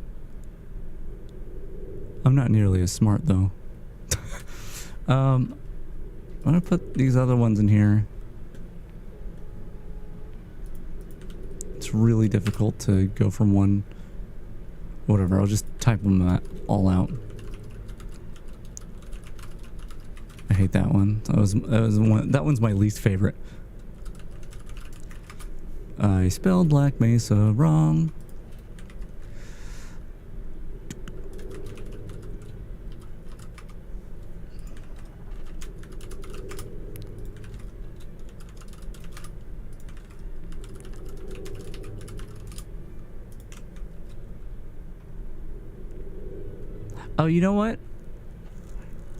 I'm not nearly as smart though. I'm gonna put these other ones in here. It's really difficult to go from one. Whatever, I'll just type them all out. I hate that one. That one's my least favorite. I spelled Black Mesa wrong. Oh, you know what?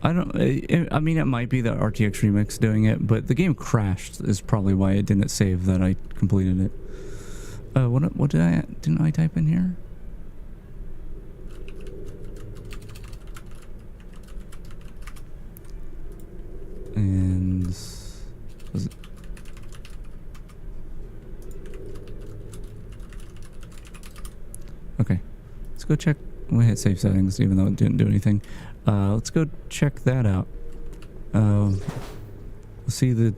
I mean, it might be that RTX Remix doing it, but the game crashed is probably why it didn't save that I completed it. What didn't I type in here? And was it? Okay, let's go check. I'm gonna hit save settings even though it didn't do anything. Let's go check that out. We'll see the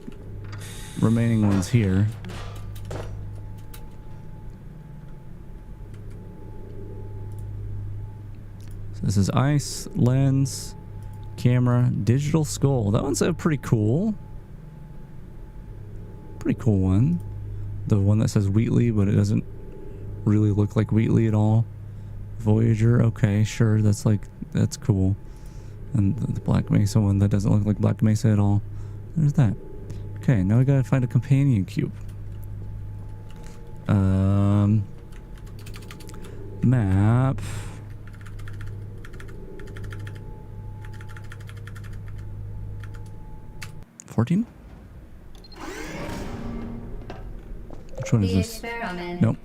remaining ones here. So this is ice, lens, camera, digital skull. That one's a pretty cool one. The one that says Wheatley, but it doesn't really look like Wheatley at all. Voyager, okay, sure, that's cool. And the Black Mesa one that doesn't look like Black Mesa at all. There's that. Okay, now we gotta find a companion cube. Map. 14? Which one is The this? experiment. Nope.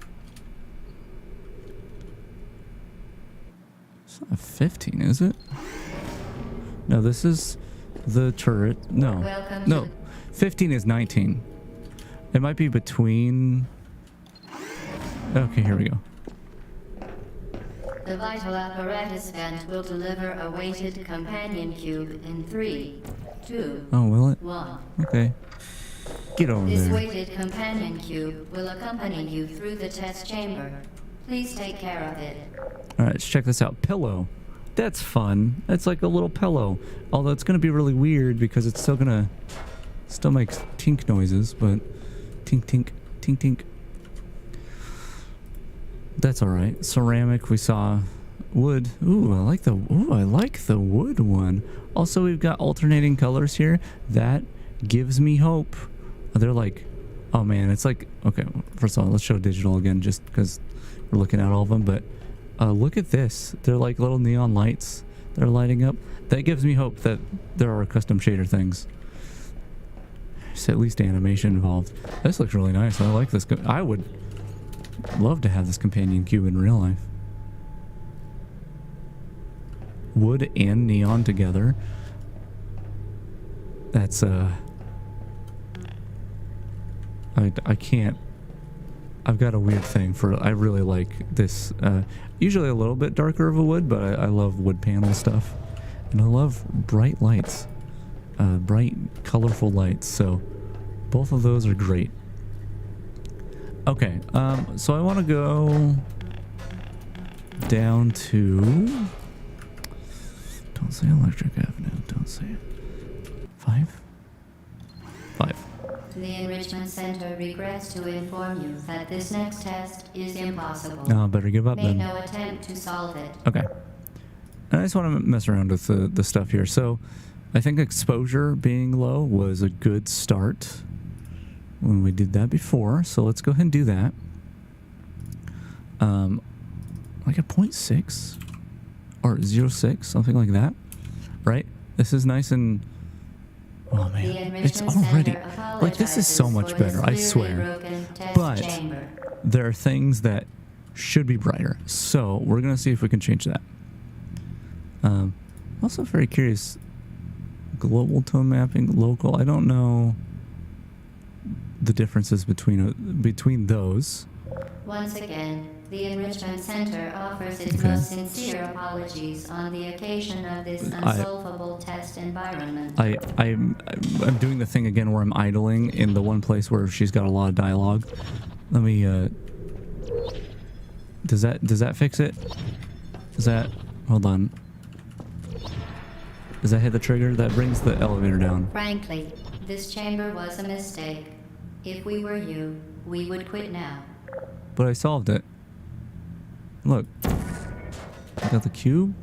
It's not 15, is it? No, this is the turret. No. Welcome No. to- 15 is 19. It might be between... Okay, here we go. The vital apparatus vent will deliver a weighted companion cube in 3, 2, Oh, will it? 1. Okay. Get over This there. weighted companion cube will accompany you through the test chamber. Please take care of it. Alright, let's check this out. Pillow. That's fun. That's like a little pillow. Although it's going to be really weird because it's still going to... Still makes tink noises, but... Tink, tink, tink, tink. That's alright. Ceramic, we saw. Wood. Ooh, I like the wood one. Also, we've got alternating colors here. That gives me hope. They're like... Oh man, it's like... Okay, first of all, let's show digital again just because we're looking at all of them, but... look at this. They're like little neon lights that are lighting up. That gives me hope that there are custom shader things. There's at least animation involved. This looks really nice. I like this. I would love to have this companion cube in real life. Wood and neon together. That's I can't. I've got a weird thing for... I really like this. Usually a little bit darker of a wood, but I love wood panel stuff. And I love bright lights. Bright, colorful lights. So both of those are great. Okay, so I want to go down to... Don't say Electric Avenue. Don't say it. 5? 5. The Enrichment Center regrets to inform you that this next test is impossible. No, better give up Make then. no attempt to solve it. Okay. And I just want to mess around with the stuff here. So I think exposure being low was a good start when we did that before. So let's go ahead and do that. Like a 0.6 or 0.6, something like that. Right? This is nice and... Oh man, it's already... Like, this is so much better, I swear. But there are things that should be brighter. So we're going to see if we can change that. I'm also very curious. Global tone mapping, local. I don't know the differences between those. Once again, the Enrichment Center offers its most sincere apologies on the occasion of this unsolvable test environment. I'm doing the thing again where I'm idling in the one place where she's got a lot of dialogue. Let me does that fix it? Does that... Hold on. Does that hit the trigger? That brings the elevator down. Frankly, this chamber was a mistake. If we were you, we would quit now. But I solved it. Look. I got the cube.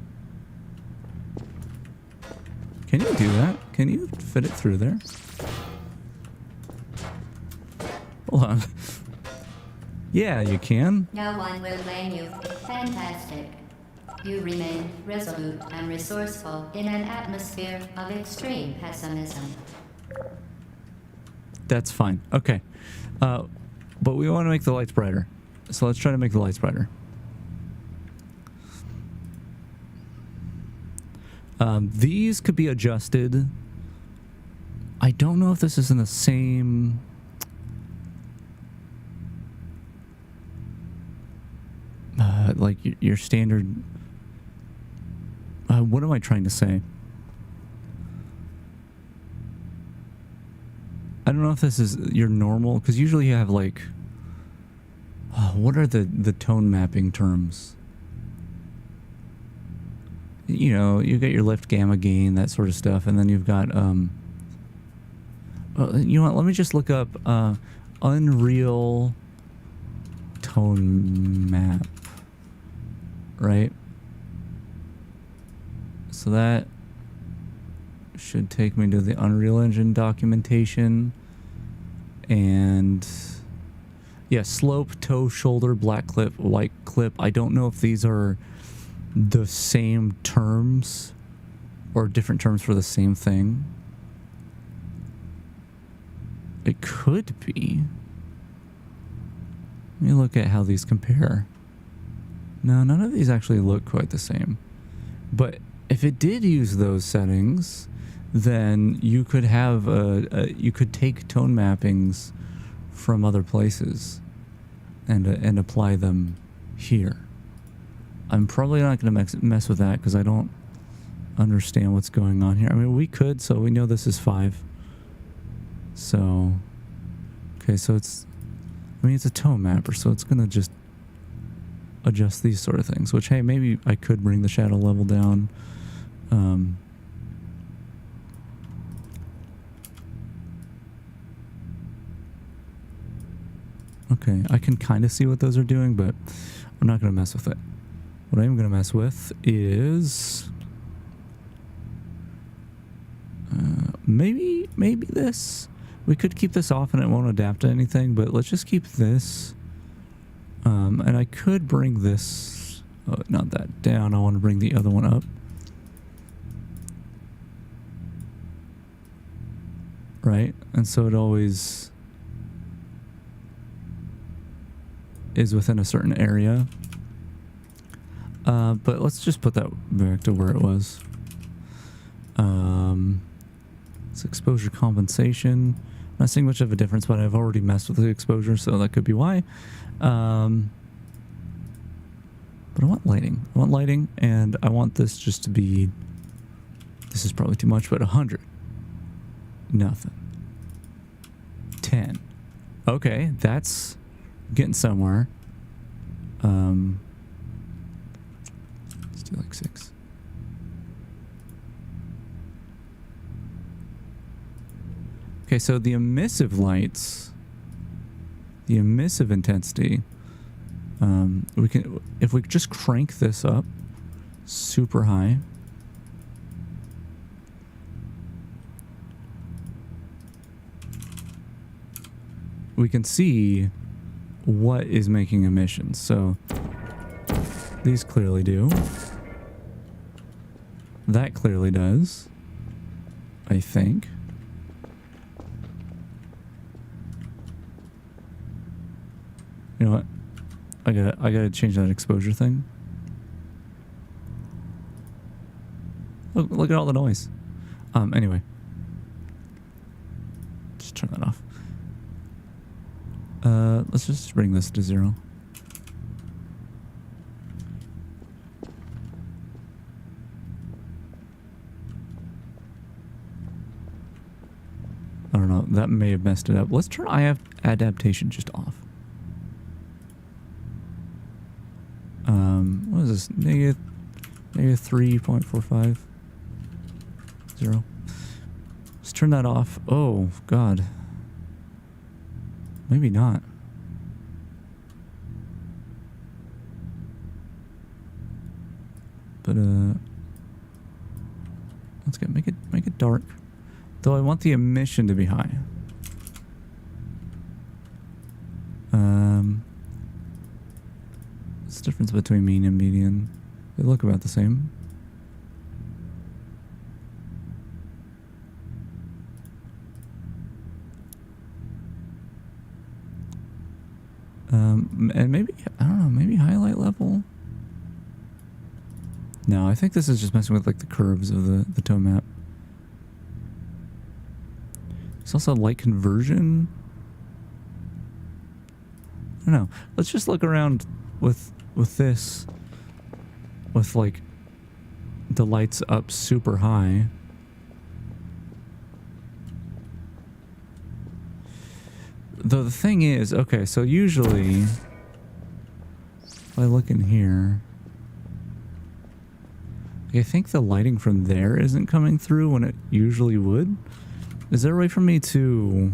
Can you do that? Can you fit it through there? Hold on. Yeah, you can. No one will blame you. Fantastic. You remain resolute and resourceful in an atmosphere of extreme pessimism. That's fine. Okay. But we want to make the lights brighter. So let's try to make the lights brighter. These could be adjusted. I don't know if this is in the same... like your standard... what am I trying to say? I don't know if this is your normal... Because usually you have like... what are the tone mapping terms? You know, you got your lift, gamma, gain, that sort of stuff, and then you've got you know what, let me just look up Unreal tone map, right? So that should take me to the Unreal Engine documentation, and yeah, slope, toe, shoulder, black clip, white clip. I don't know if these are the same terms or different terms for the same thing. it could be. Let me look at how these compare. No, none of these actually look quite the same. But if it did use those settings, then you could have you could take tone mappings from other places and apply them here. I'm probably not going to mess with that because I don't understand what's going on here. I mean, we could, so we know this is 5. So, okay, so it's, I mean, it's a tone mapper, so it's going to just adjust these sort of things, which, hey, maybe I could bring the shadow level down. Okay, I can kind of see what those are doing, but I'm not going to mess with it. What I am going to mess with is maybe this. We could keep this off and it won't adapt to anything, but let's just keep this. And I could bring this, not that down. I want to bring the other one up. Right? And so it always is within a certain area. But let's just put that back to where it was. It's exposure compensation. Not seeing much of a difference, but I've already messed with the exposure, so that could be why. But I want lighting. I want lighting, and I want this just to be, this is probably too much, but 100. Nothing. 10. Okay, that's getting somewhere. Let's do like 6. Okay, so the emissive lights, the emissive intensity, we can, if we just crank this up super high, we can see what is making emissions. So these clearly do. That clearly does, I think. You know what? I gotta change that exposure thing. Look at all the noise. Anyway. Just turn that off. Let's just bring this to 0. I don't know. That may have messed it up. Let's turn eye adaptation just off. What is this? Negative 3.45. 0. Let's turn that off. Oh, God. Maybe not. But let's make it dark. Though I want the emission to be high. What's the difference between mean and median? They look about the same. And maybe, I don't know, maybe highlight level? No, I think this is just messing with like the curves of the tone map. There's also light conversion. I don't know. Let's just look around with this, with like the lights up super high. Though the thing is, okay, so usually if I look in here, I think the lighting from there isn't coming through when it usually would. Is there a way for me to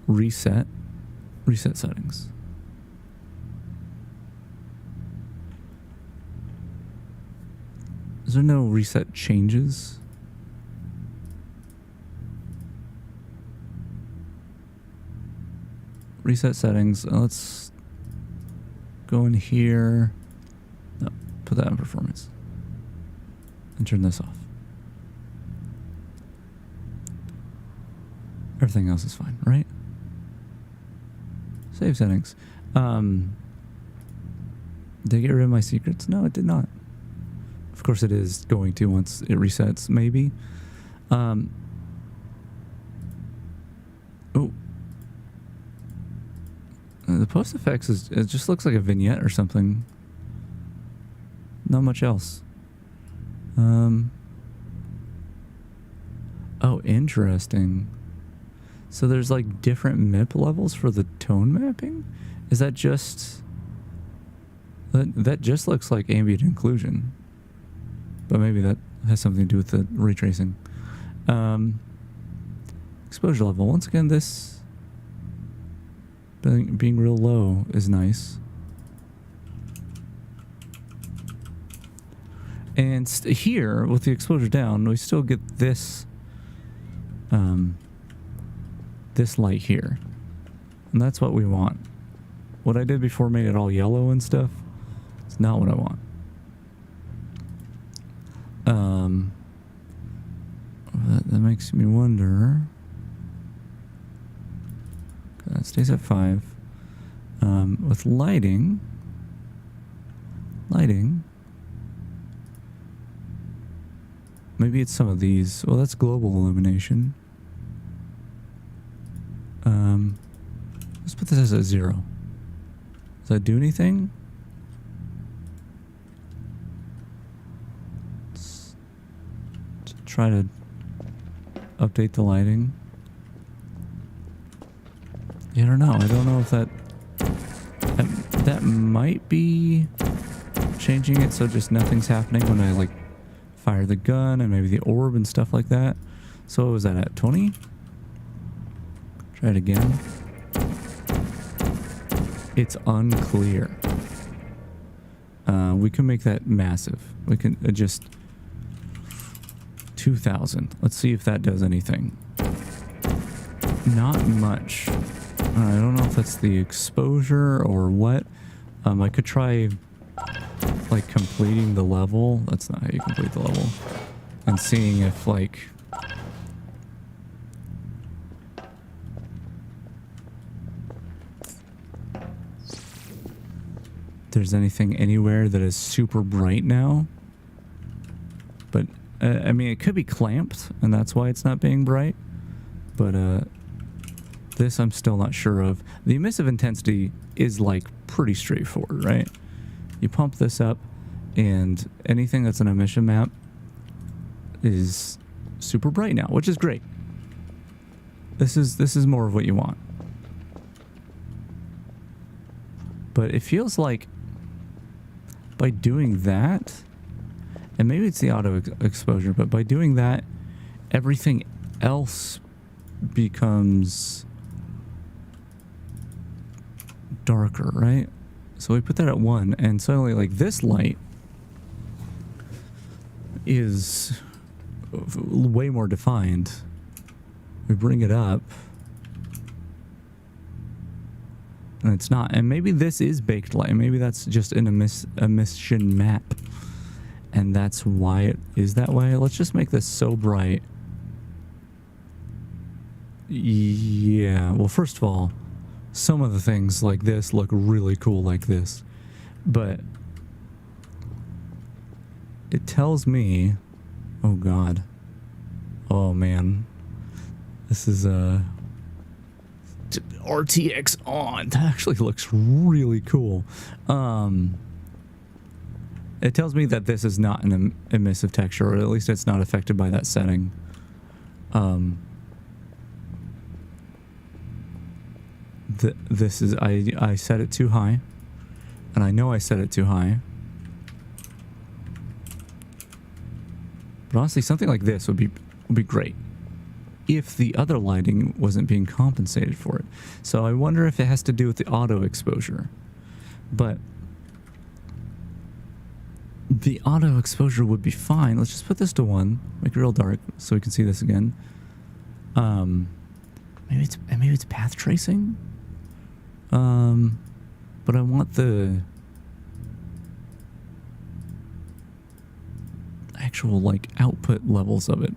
reset settings? Is there no reset changes? Reset settings. Let's go in here. No, put that on performance. And turn this off. Everything else is fine, right? Save settings. Did I get rid of my secrets? No, it did not. Of course it is going to once it resets, maybe. Oh. The post effects it just looks like a vignette or something. Not much else. Oh, interesting. So there's like different MIP levels for the tone mapping? Is that just... That just looks like ambient inclusion. But maybe that has something to do with the ray tracing. Exposure level. Once again, this being real low is nice. And here, with the exposure down, we still get this this light here. And that's what we want. What I did before made it all yellow and stuff. It's not what I want. That makes me wonder. That stays at 5. With lighting, maybe it's some of these. Well, that's global illumination. Let's put this as a 0. Does that do anything? Let's try to update the lighting. Yeah, I don't know. I don't know if that might be changing it so just nothing's happening when I like fire the gun and maybe the orb and stuff like that. So what was that at 20? Try it again. It's unclear. We can make that massive. We can adjust 2000. Let's see if that does anything. Not much. I don't know if that's the exposure or what. I could try like completing the level. That's not how you complete the level. And seeing if like there's anything anywhere that is super bright now. But I mean, it could be clamped and that's why it's not being bright. But this I'm still not sure of. The emissive intensity is like pretty straightforward, right? You pump this up and anything that's an emission map is super bright now, which is great. This is more of what you want. But it feels like by doing that, and maybe it's the auto exposure, but by doing that, everything else becomes darker, right? So we put that at 1 and suddenly like this light is way more defined. We bring it up and it's not. And maybe this is baked light. Maybe that's just an emission map and that's why it is that way. Let's just make this so bright. Yeah, well, first of all, some of the things like this look really cool like this, but it tells me, oh god, oh man, this is RTX on. That actually looks really cool. It tells me that this is not an emissive texture, or at least it's not affected by that setting. This is I set it too high, and I know I set it too high. But honestly, something like this would be great if the other lighting wasn't being compensated for it. So I wonder if it has to do with the auto exposure. But the auto exposure would be fine. Let's just put this to 1, make it real dark so we can see this again. Maybe it's path tracing. But I want the actual like output levels of it.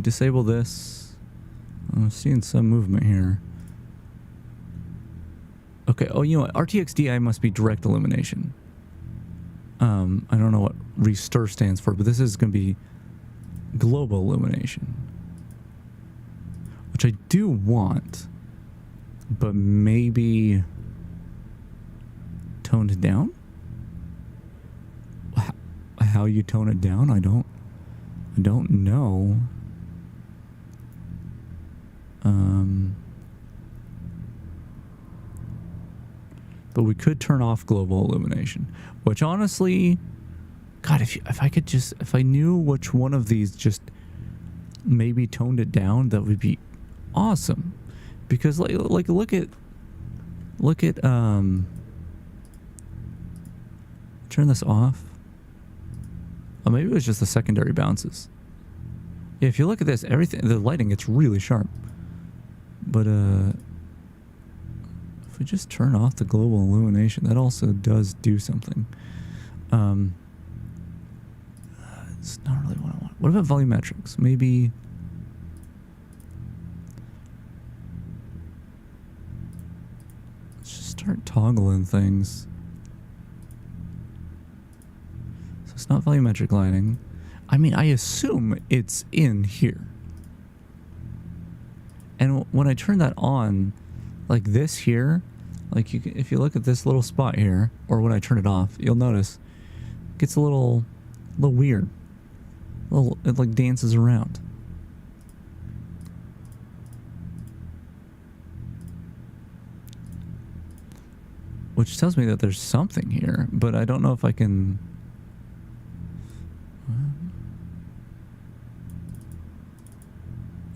we disable this. I'm seeing some movement here. Okay, oh, you know what? RTX DI must be direct illumination. I don't know what restir stands for, but this is going to be global illumination. Which I do want, but maybe toned it down? How you tone it down? I don't know. But we could turn off global illumination, which honestly, God, if I knew which one of these just maybe toned it down, that would be awesome. Because like look at turn this off. Oh, maybe it was just the secondary bounces. Yeah, if you look at this, everything, the lighting gets really sharp. But if we just turn off the global illumination, that also does do something. It's not really what I want. What about volumetrics? Maybe let's just start toggling things. So it's not volumetric lighting. I mean, I assume it's in here. And when I turn that on, like this here, like you can, if you look at this little spot here, or when I turn it off, you'll notice it gets a little weird. It like dances around. Which tells me that there's something here, but I don't know if I can.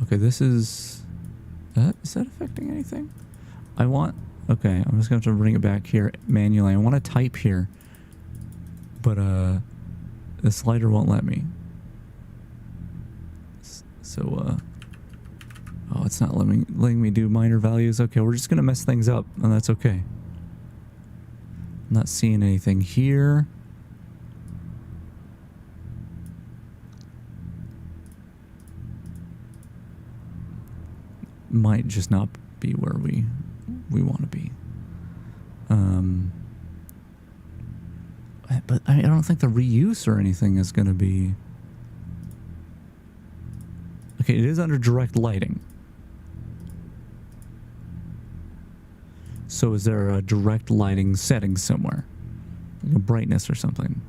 Okay, this is that affecting anything? Okay, I'm just going to have to bring it back here manually. I want to type here, but the slider won't let me. So oh, it's not letting me do minor values. Okay, we're just going to mess things up, and that's okay. I'm not seeing anything here. Might just not be where we want to be. But I don't think the reuse or anything is going to be. Okay, it is under direct lighting. So is there a direct lighting setting somewhere? Like a brightness or something?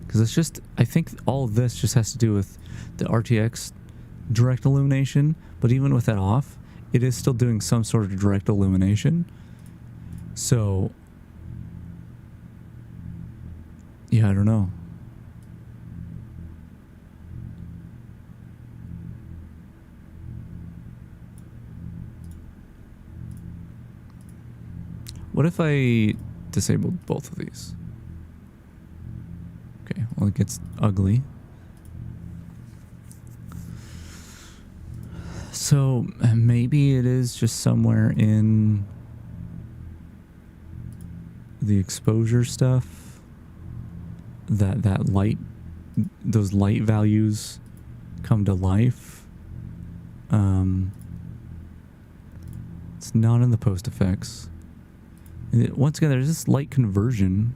Because it's just, I think all of this just has to do with the RTX direct illumination, but even with that off, it is still doing some sort of direct illumination. So, yeah, I don't know. What if I disabled both of these? Okay, well, it gets ugly. So maybe it is just somewhere in the exposure stuff that light, those light values come to life. It's not in the post effects. Once again, there's this light conversion,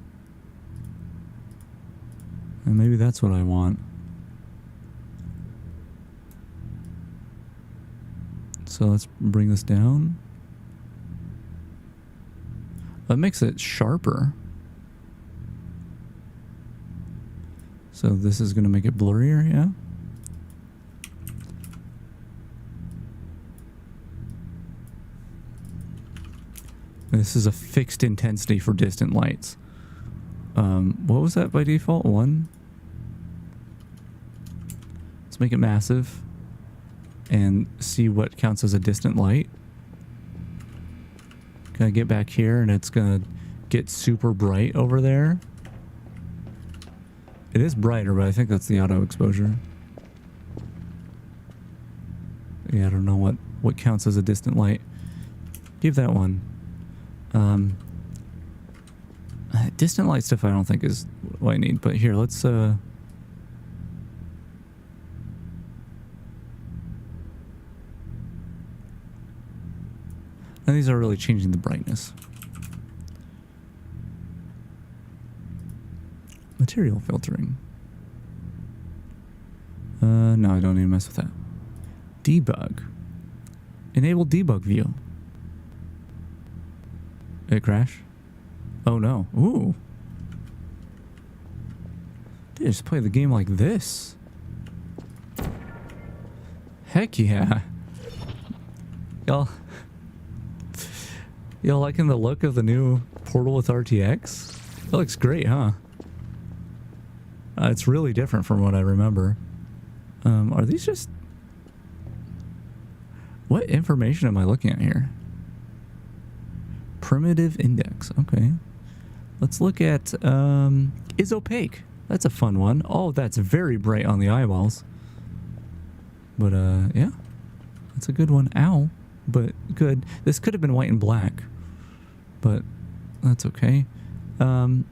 and maybe that's what I want. So let's bring this down. That makes it sharper. So this is going to make it blurrier, yeah? This is a fixed intensity for distant lights. What was that by default? 1? Let's make it massive and see what counts as a distant light. Gonna get back here and it's gonna get super bright over there. It is brighter, but I think that's the auto exposure. Yeah, I don't know what counts as a distant light. Give that one. Distant light stuff I don't think is what I need, but here, let's And these are really changing the brightness. Material filtering. No, I don't need to mess with that. Debug. Enable debug view. Did it crash? Oh no. Ooh. Dude, just play the game like this. Heck yeah. Y'all liking the look of the new Portal with RTX? That looks great, huh? It's really different from what I remember. Are these just... What information am I looking at here? Primitive index. Okay. Let's look at... is opaque. That's a fun one. Oh, that's very bright on the eyeballs. But, yeah. That's a good one. Ow. But good. This could have been white and black. But that's okay. Let's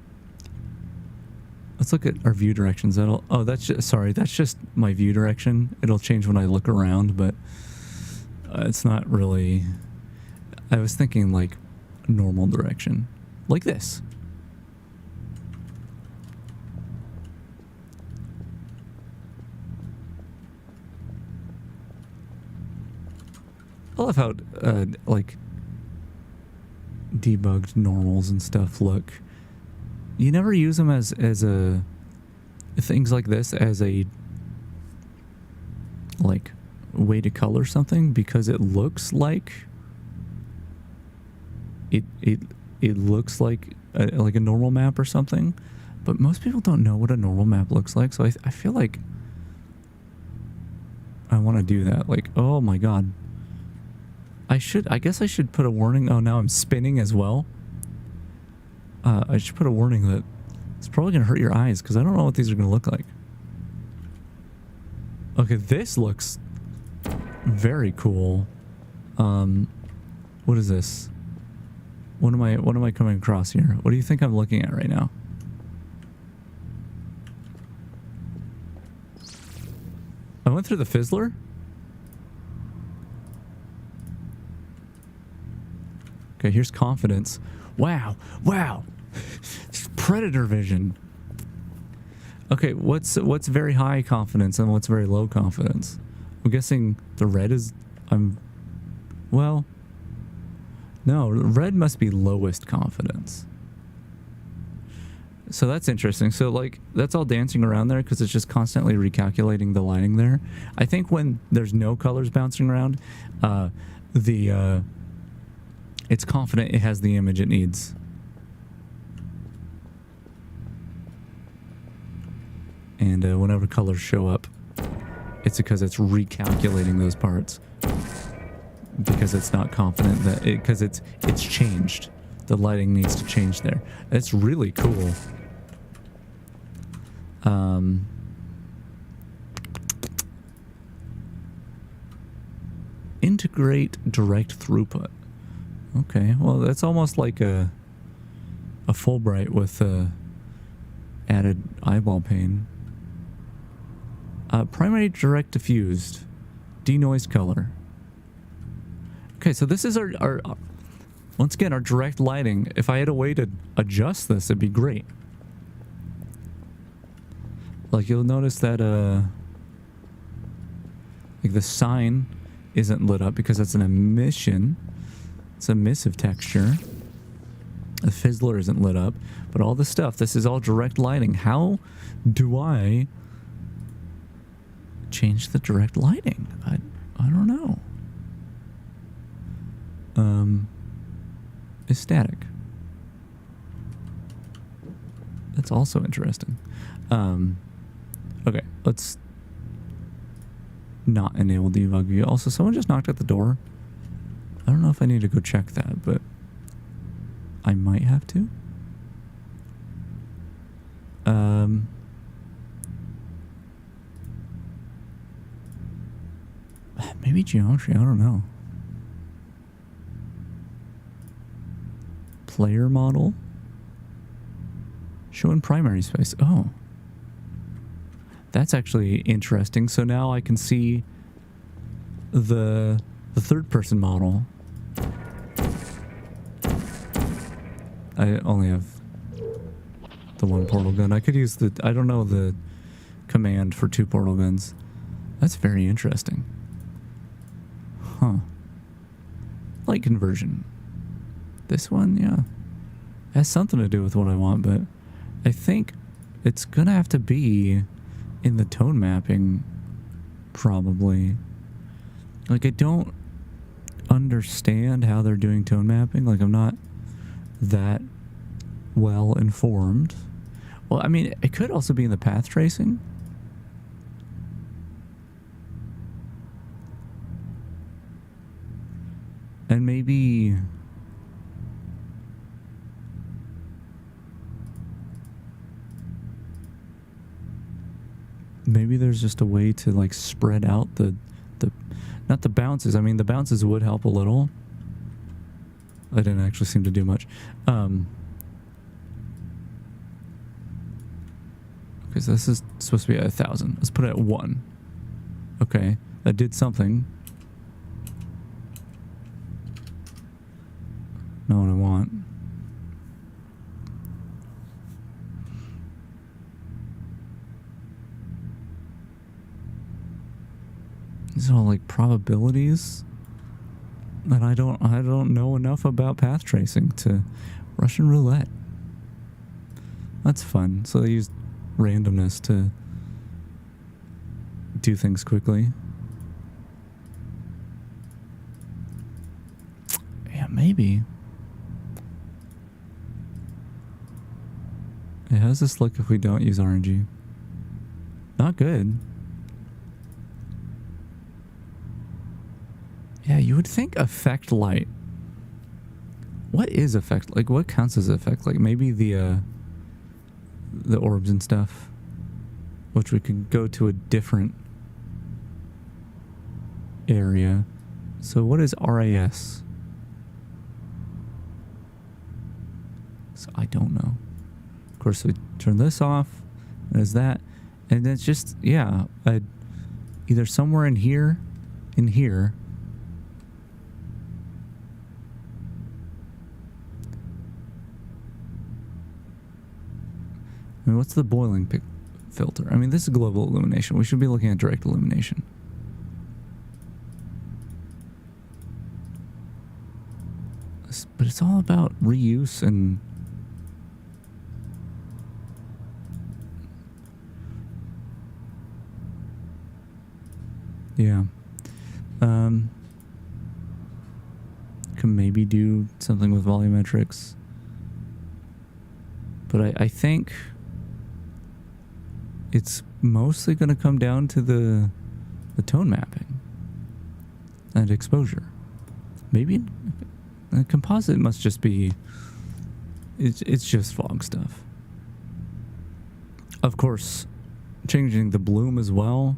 look at our view directions. That'll... Oh, that's just... Sorry, that's just my view direction. It'll change when I look around, but... it's not really... I was thinking, like, normal direction. Like this. I love how, like, debugged normals and stuff look. You never use them as a... Things like this as a... Like, way to color something because it looks like... It looks like a normal map or something. But most people don't know what a normal map looks like, so I feel like... I want to do that. Like, oh my god. I guess I should put a warning. Oh, now I'm spinning as well. I should put a warning that it's probably going to hurt your eyes because I don't know what these are going to look like. Okay, this looks very cool. What is this? What am I coming across here? What do you think I'm looking at right now? I went through the fizzler? Okay, here's confidence. Wow. Wow. Predator vision. Okay, what's very high confidence and what's very low confidence? I'm guessing the red is... Well... No, red must be lowest confidence. So that's interesting. So, like, that's all dancing around there because it's just constantly recalculating the lighting there. I think when there's no colors bouncing around, it's confident it has the image it needs. And whenever colors show up, it's because it's recalculating those parts. Because it's not confident that because it's changed. The lighting needs to change there. It's really cool. Integrate direct throughput. Okay, well that's almost like a Fulbright with added eyeball pain. Primary direct diffused, denoise color. Okay, so this is our once again our direct lighting. If I had a way to adjust this, it'd be great. Like you'll notice that like the sign isn't lit up because it's an emission. It's emissive texture. The fizzler isn't lit up, but all the stuff, this is all direct lighting. How do I change the direct lighting? I don't know. Is static. That's also interesting. Okay, let's not enable debug view. Also, someone just knocked at the door. I don't know if I need to go check that, but I might have to. Maybe geometry, I don't know. Player model. Show in primary space. Oh. That's actually interesting. So now I can see the third person model. I only have the one portal gun. I could use the, I don't know the command for 2 portal guns. That's very interesting. Huh. Light conversion. This one, yeah. Has something to do with what I want, but I think it's gonna have to be in the tone mapping, probably. Like, I don't understand how they're doing tone mapping. Like, I'm not that well informed. Well, I mean, it could also be in the path tracing. And maybe there's just a way to like spread out the not the bounces. I mean, the bounces would help a little. I didn't actually seem to do much. Because this is supposed to be at 1,000. Let's put it at 1. Okay, that did something. Not what I want. These are all like probabilities that I don't know enough about path tracing to Russian roulette. That's fun. So they used randomness to do things quickly. Yeah, maybe. Hey, how does this look if we don't use RNG? Not good. Yeah, you would think effect light. What is effect? Like, what counts as effect? Like, maybe the orbs and stuff, which we could go to a different area. So what is RAS? So I don't know. Of course, we turn this off. There's that. And it's just, yeah, either somewhere in here. I mean, what's the boiling filter? I mean, this is global illumination. We should be looking at direct illumination. But it's all about reuse and yeah. Can maybe do something with volumetrics. But I think it's mostly going to come down to the tone mapping and exposure. Maybe a composite must just be, it's just fog stuff. Of course, changing the bloom as well.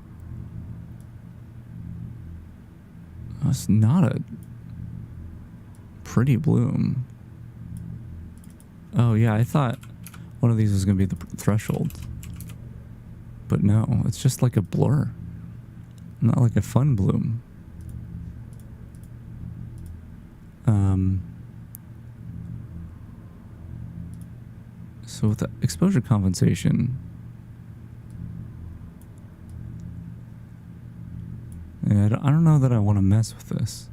That's not a pretty bloom. Oh yeah, I thought one of these was going to be the threshold. But no, it's just like a blur. Not like a fun bloom. So with the exposure compensation, yeah, I don't know that I want to mess with this.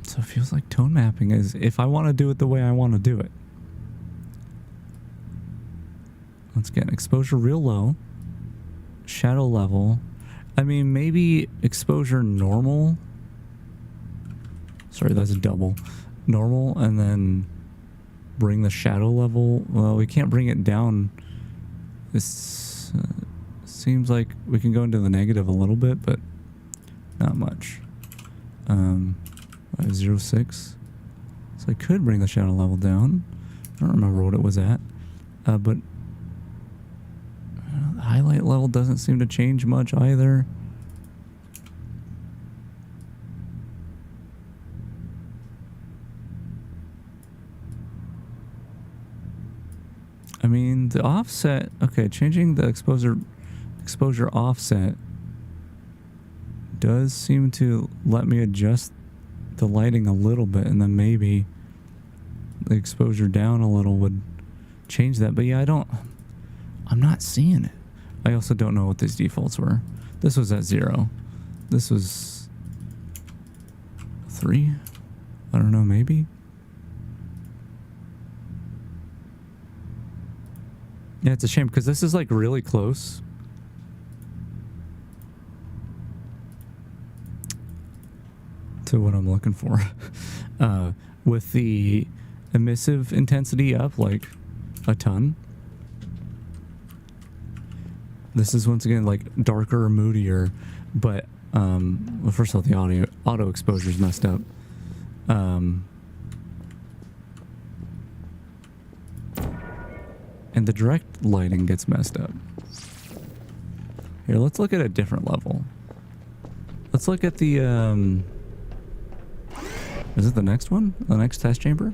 So it feels like tone mapping is if I want to do it the way I want to do it. Let's get exposure real low. Shadow level. I mean, maybe exposure normal. Sorry, that's a double. Normal, and then bring the shadow level. Well, we can't bring it down. This seems like we can go into the negative a little bit, but not much. 0.6. So I could bring the shadow level down. I don't remember what it was at. But the highlight level doesn't seem to change much either. I mean, the offset, okay, changing the exposure offset does seem to let me adjust the lighting a little bit, and then maybe the exposure down a little would change that. But yeah, I'm not seeing it. I also don't know what these defaults were. This was at 0. This was 3. I don't know, maybe. Yeah, it's a shame because this is like really close. To what I'm looking for. With the emissive intensity up like a ton. This is once again like darker or moodier, but well, first of all, the auto exposure is messed up. And the direct lighting gets messed up. Here, let's look at a different level. Let's look at the is it the next one? The next test chamber?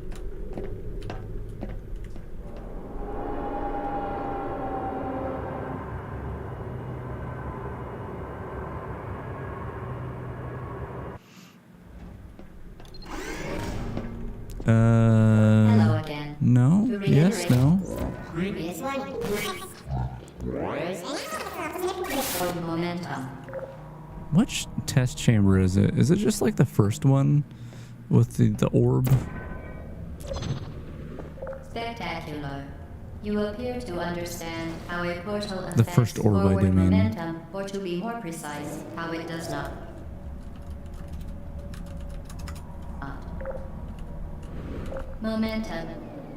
Hello again. No? To Yes? reiterate, No? Previous one. For momentum. Which test chamber is it? Is it just like the first one with the orb? Spectacular. You appear to understand how a portal affects The first orb, I forward do mean. momentum, or to be more precise, how it does not. Momentum,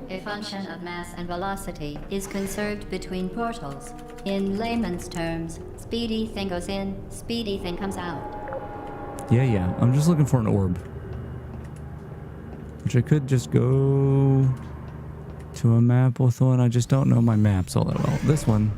a function of mass and velocity, is conserved between portals. In layman's terms, speedy thing goes in, speedy thing comes out. Yeah. I'm just looking for an orb. Which I could just go to a map with one. I just don't know my maps all that well. This one.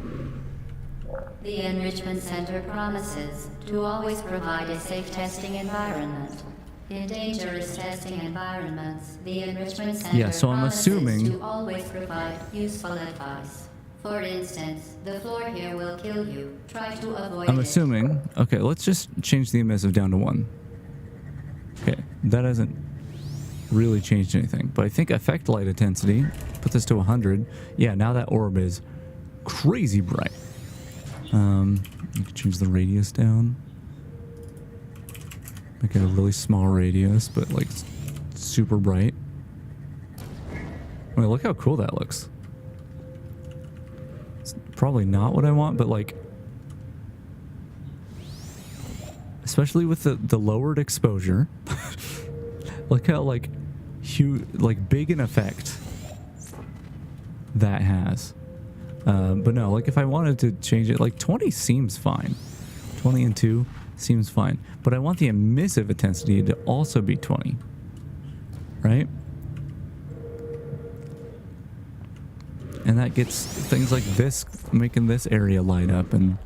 The Enrichment Center promises to always provide a safe testing environment. In dangerous testing environments, the Enrichment Center Yeah, so I'm promises assuming- to always provide useful advice. For instance, the floor here will kill you. Try to avoid I'm it. assuming... Okay, let's just change the emissive down to 1. Okay, that hasn't really changed anything. But I think effect light intensity, put this to 100. Yeah, now that orb is crazy bright. You can change the radius down. Make it a really small radius, but like super bright. I mean, look how cool that looks. It's probably not what I want, but like, especially with the lowered exposure. Look how like huge, like big an effect that has. But no, like if I wanted to change it, like 20 seems fine. 20 and 2 seems fine. But I want the emissive intensity to also be 20. Right? And that gets things like this, making this area light up and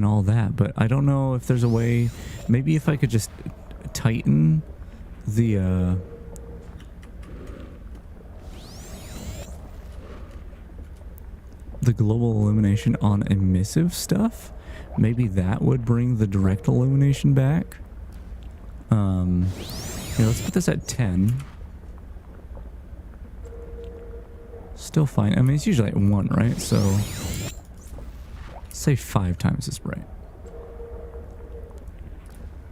all that. But I don't know if there's a way, maybe if I could just tighten the global illumination on emissive stuff, maybe that would bring the direct illumination back. Here, let's put this at 10. Still fine. I mean, it's usually at 1, right? So say 5 times as bright.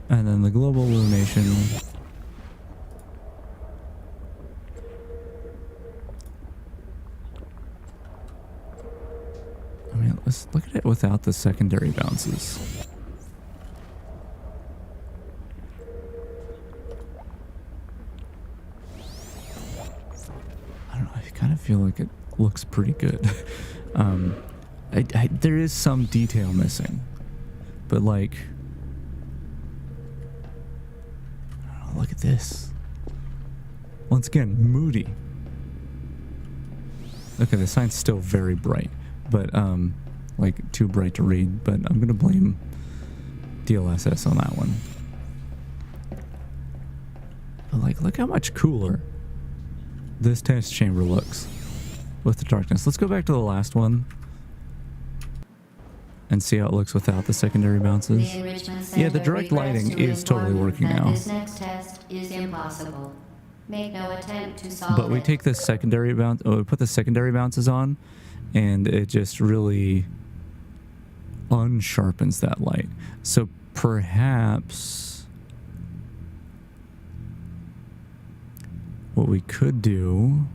And then the global illumination. I mean, let's look at it without the secondary bounces. I don't know, I kind of feel like it looks pretty good. There is some detail missing, but like, I don't know, look at this. Once again, moody. Okay, the sign's still very bright, but like too bright to read, but I'm gonna blame DLSS on that one. But like, look how much cooler this test chamber looks with the darkness. Let's go back to the last one. and see how it looks without the secondary bounces. The enrichment Yeah, the center direct regrets lighting to is totally inform you working that now. This next test is impossible. Make no attempt to solve But we it. take the secondary bounce, we put the secondary bounces on, and it just really unsharpens that light. So perhaps what we could do,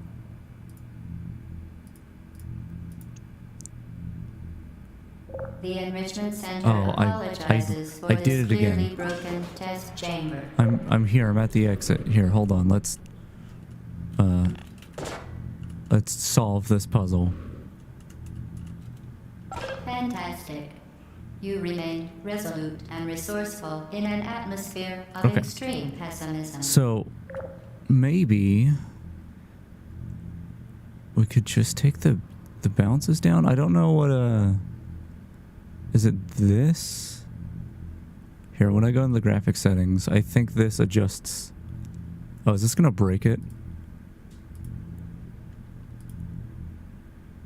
The enrichment center I apologizes for did this it again. clearly broken test chamber. I'm here. I'm at the exit. Here, hold on. Let's solve this puzzle. Fantastic. You remain resolute and resourceful in an atmosphere of Okay. extreme pessimism. So maybe we could just take the bounces down. I don't know what is it this? Here, when I go into the graphic settings, I think this adjusts. Oh, is this gonna break it?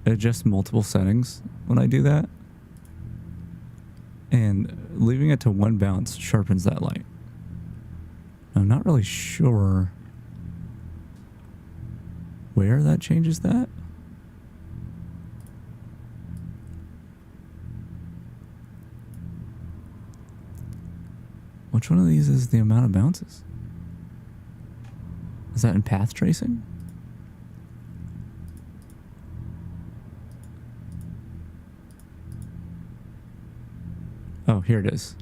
It adjusts multiple settings when I do that. And leaving it to one bounce sharpens that light. I'm not really sure where that changes that. Which one of these is the amount of bounces? Is that in path tracing? Oh, here it is.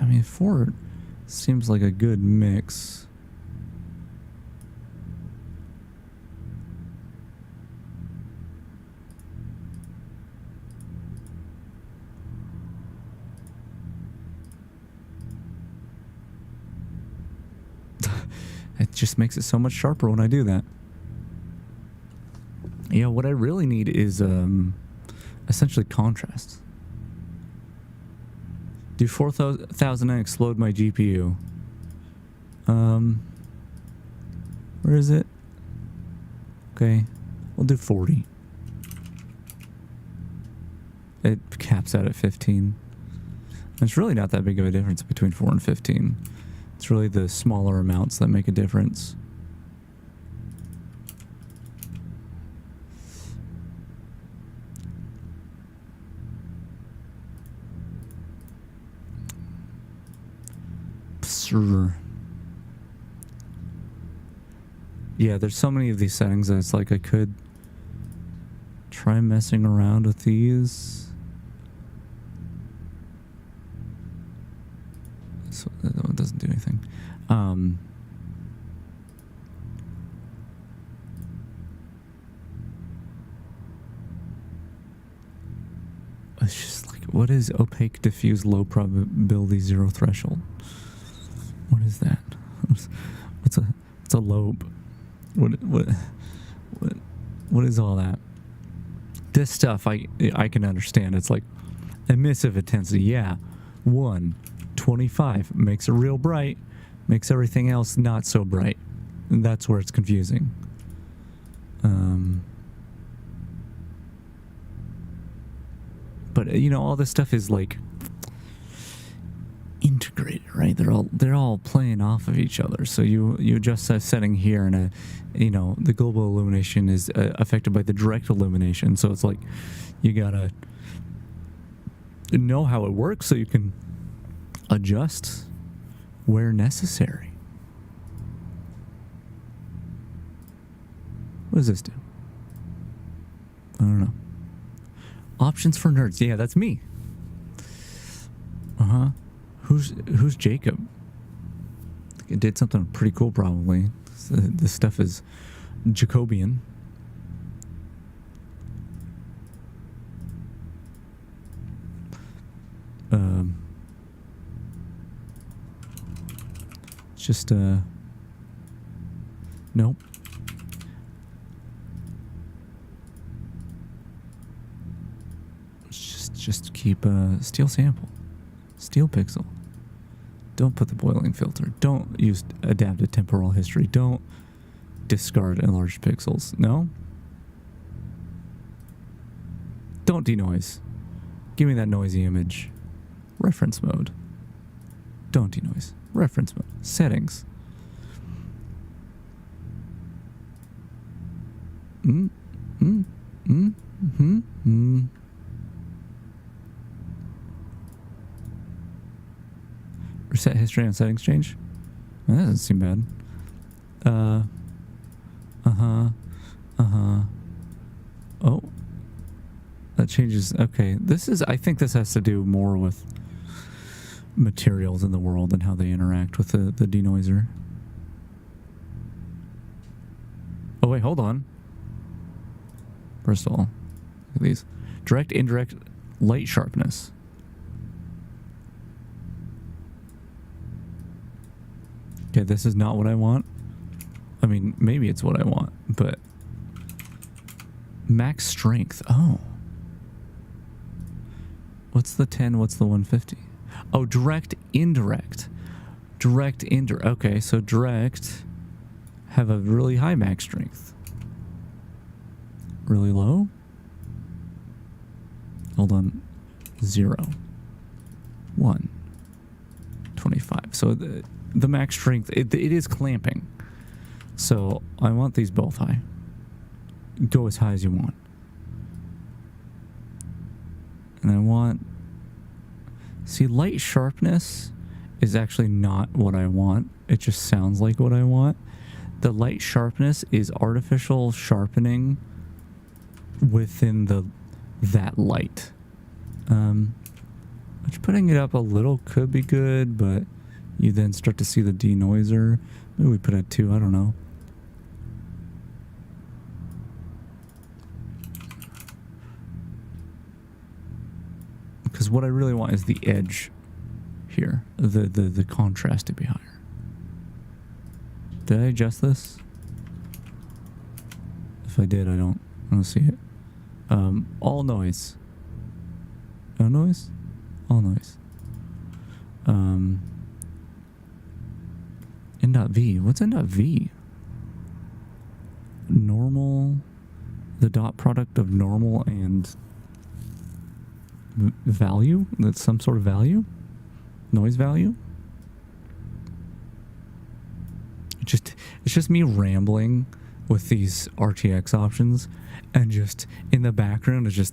I mean, 4 seems like a good mix. It just makes it so much sharper when I do that. Yeah, what I really need is essentially contrast. Do 4,000 and explode my GPU. Where is it? Okay, we'll do 40. It caps out at 15. It's really not that big of a difference between 4 and 15. It's really the smaller amounts that make a difference. Sure. Yeah, there's so many of these settings that it's like I could try messing around with these. So that one doesn't do anything. It's just like, what is opaque, diffuse, low probability, zero threshold? What is that? What's a lobe? What is all that? This stuff I can understand. It's like emissive intensity. Yeah, 125 makes it real bright, makes everything else not so bright. And that's where it's confusing. But you know, all this stuff is like integrated, right? They're all playing off of each other. So you adjust a setting here, and the global illumination is affected by the direct illumination. So it's like you gotta know how it works so you can adjust where necessary. What does this do? I don't know. Options for nerds. Yeah, that's me. Who's Jacob? It did something pretty cool, probably. This stuff is Jacobian. It's just nope. Just keep steel sample, steel pixel. Don't put the boiling filter. Don't use adaptive temporal history. Don't discard enlarged pixels. No? Don't denoise. Give me that noisy image. Reference mode. Don't denoise. Reference mode. Settings. Reset history on settings change. That doesn't seem bad. Oh. That changes. Okay. I think this has to do more with materials in the world and how they interact with the denoiser. Oh, wait, hold on. First of all, look at these. Direct, indirect, light sharpness. Okay, this is not what I want. I mean, maybe it's what I want, but max strength. Oh. What's the 10? What's the 150? Oh, direct, indirect. Direct, indirect. Okay, so direct have a really high max strength. Really low? Hold on. 0. 1. 25. So the max strength, it is clamping. So I want these both high. Go as high as you want. And I want... See, light sharpness is actually not what I want. It just sounds like what I want. The light sharpness is artificial sharpening within that light. Which putting it up a little could be good, but you then start to see the denoiser. Maybe we put it at 2, I don't know. Because what I really want is the edge here. The contrast to be higher. Did I adjust this? If I did, I don't see it. All noise. No noise? All noise. N.V. What's N.V? Normal. The dot product of normal and value? That's some sort of value? Noise value? It's just me rambling with these RTX options, and just in the background is just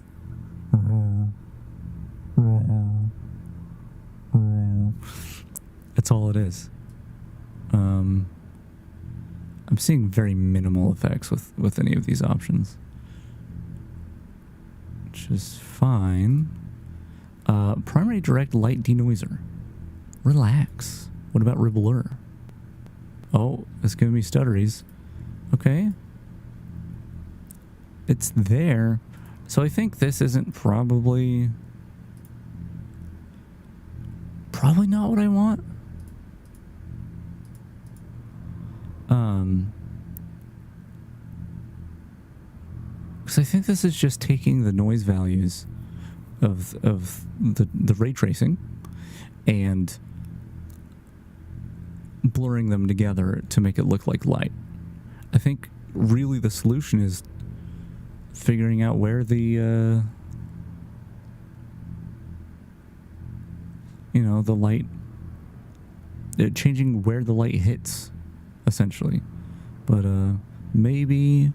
that's all it is. I'm seeing very minimal effects with any of these options, which is fine. Primary direct light denoiser. Relax. What about Ribbler? Oh, it's giving me stutteries. Okay. It's there. So I think this isn't probably not what I want. Because I think this is just taking the noise values of the ray tracing and blurring them together to make it look like light. I think really the solution is figuring out where the the light, changing where the light hits, essentially. But maybe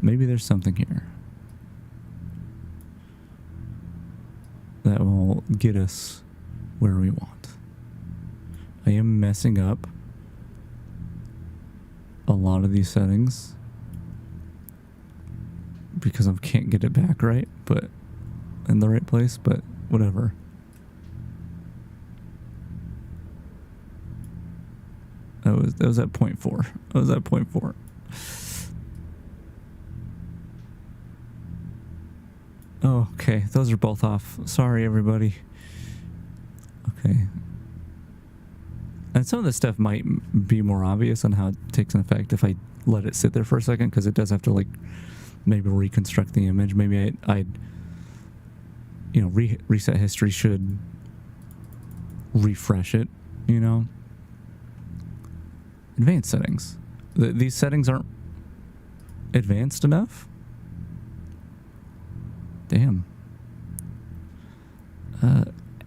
there's something here that will get us where we want. I am messing up a lot of these settings because I can't get it back right, but in the right place, but whatever. That was at 0.4. I was at 0.4. Oh, okay. Those are both off. Sorry, everybody. Okay. And some of this stuff might be more obvious on how it takes an effect if I let it sit there for a second, because it does have to, like, maybe reconstruct the image. Maybe I'd reset history should refresh it, Advanced settings. These settings aren't advanced enough? Damn.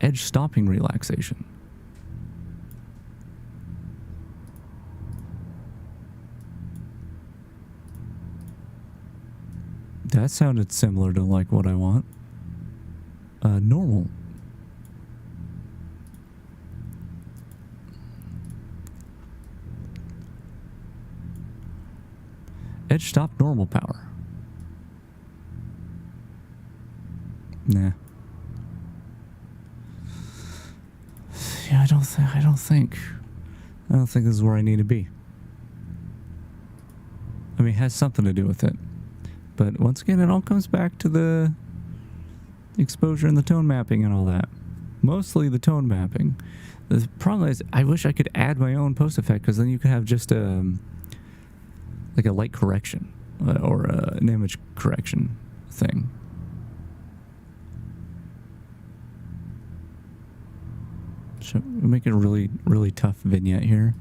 Edge stopping relaxation. That sounded similar to like what I want. Normal. Edge stop normal power. Nah. Yeah, I don't think this is where I need to be. I mean, it has something to do with it. But once again, it all comes back to the exposure and the tone mapping and all that. Mostly the tone mapping. The problem is, I wish I could add my own post effect, because then you could have just like a light correction or an image correction thing. So we make it a really, really tough vignette here.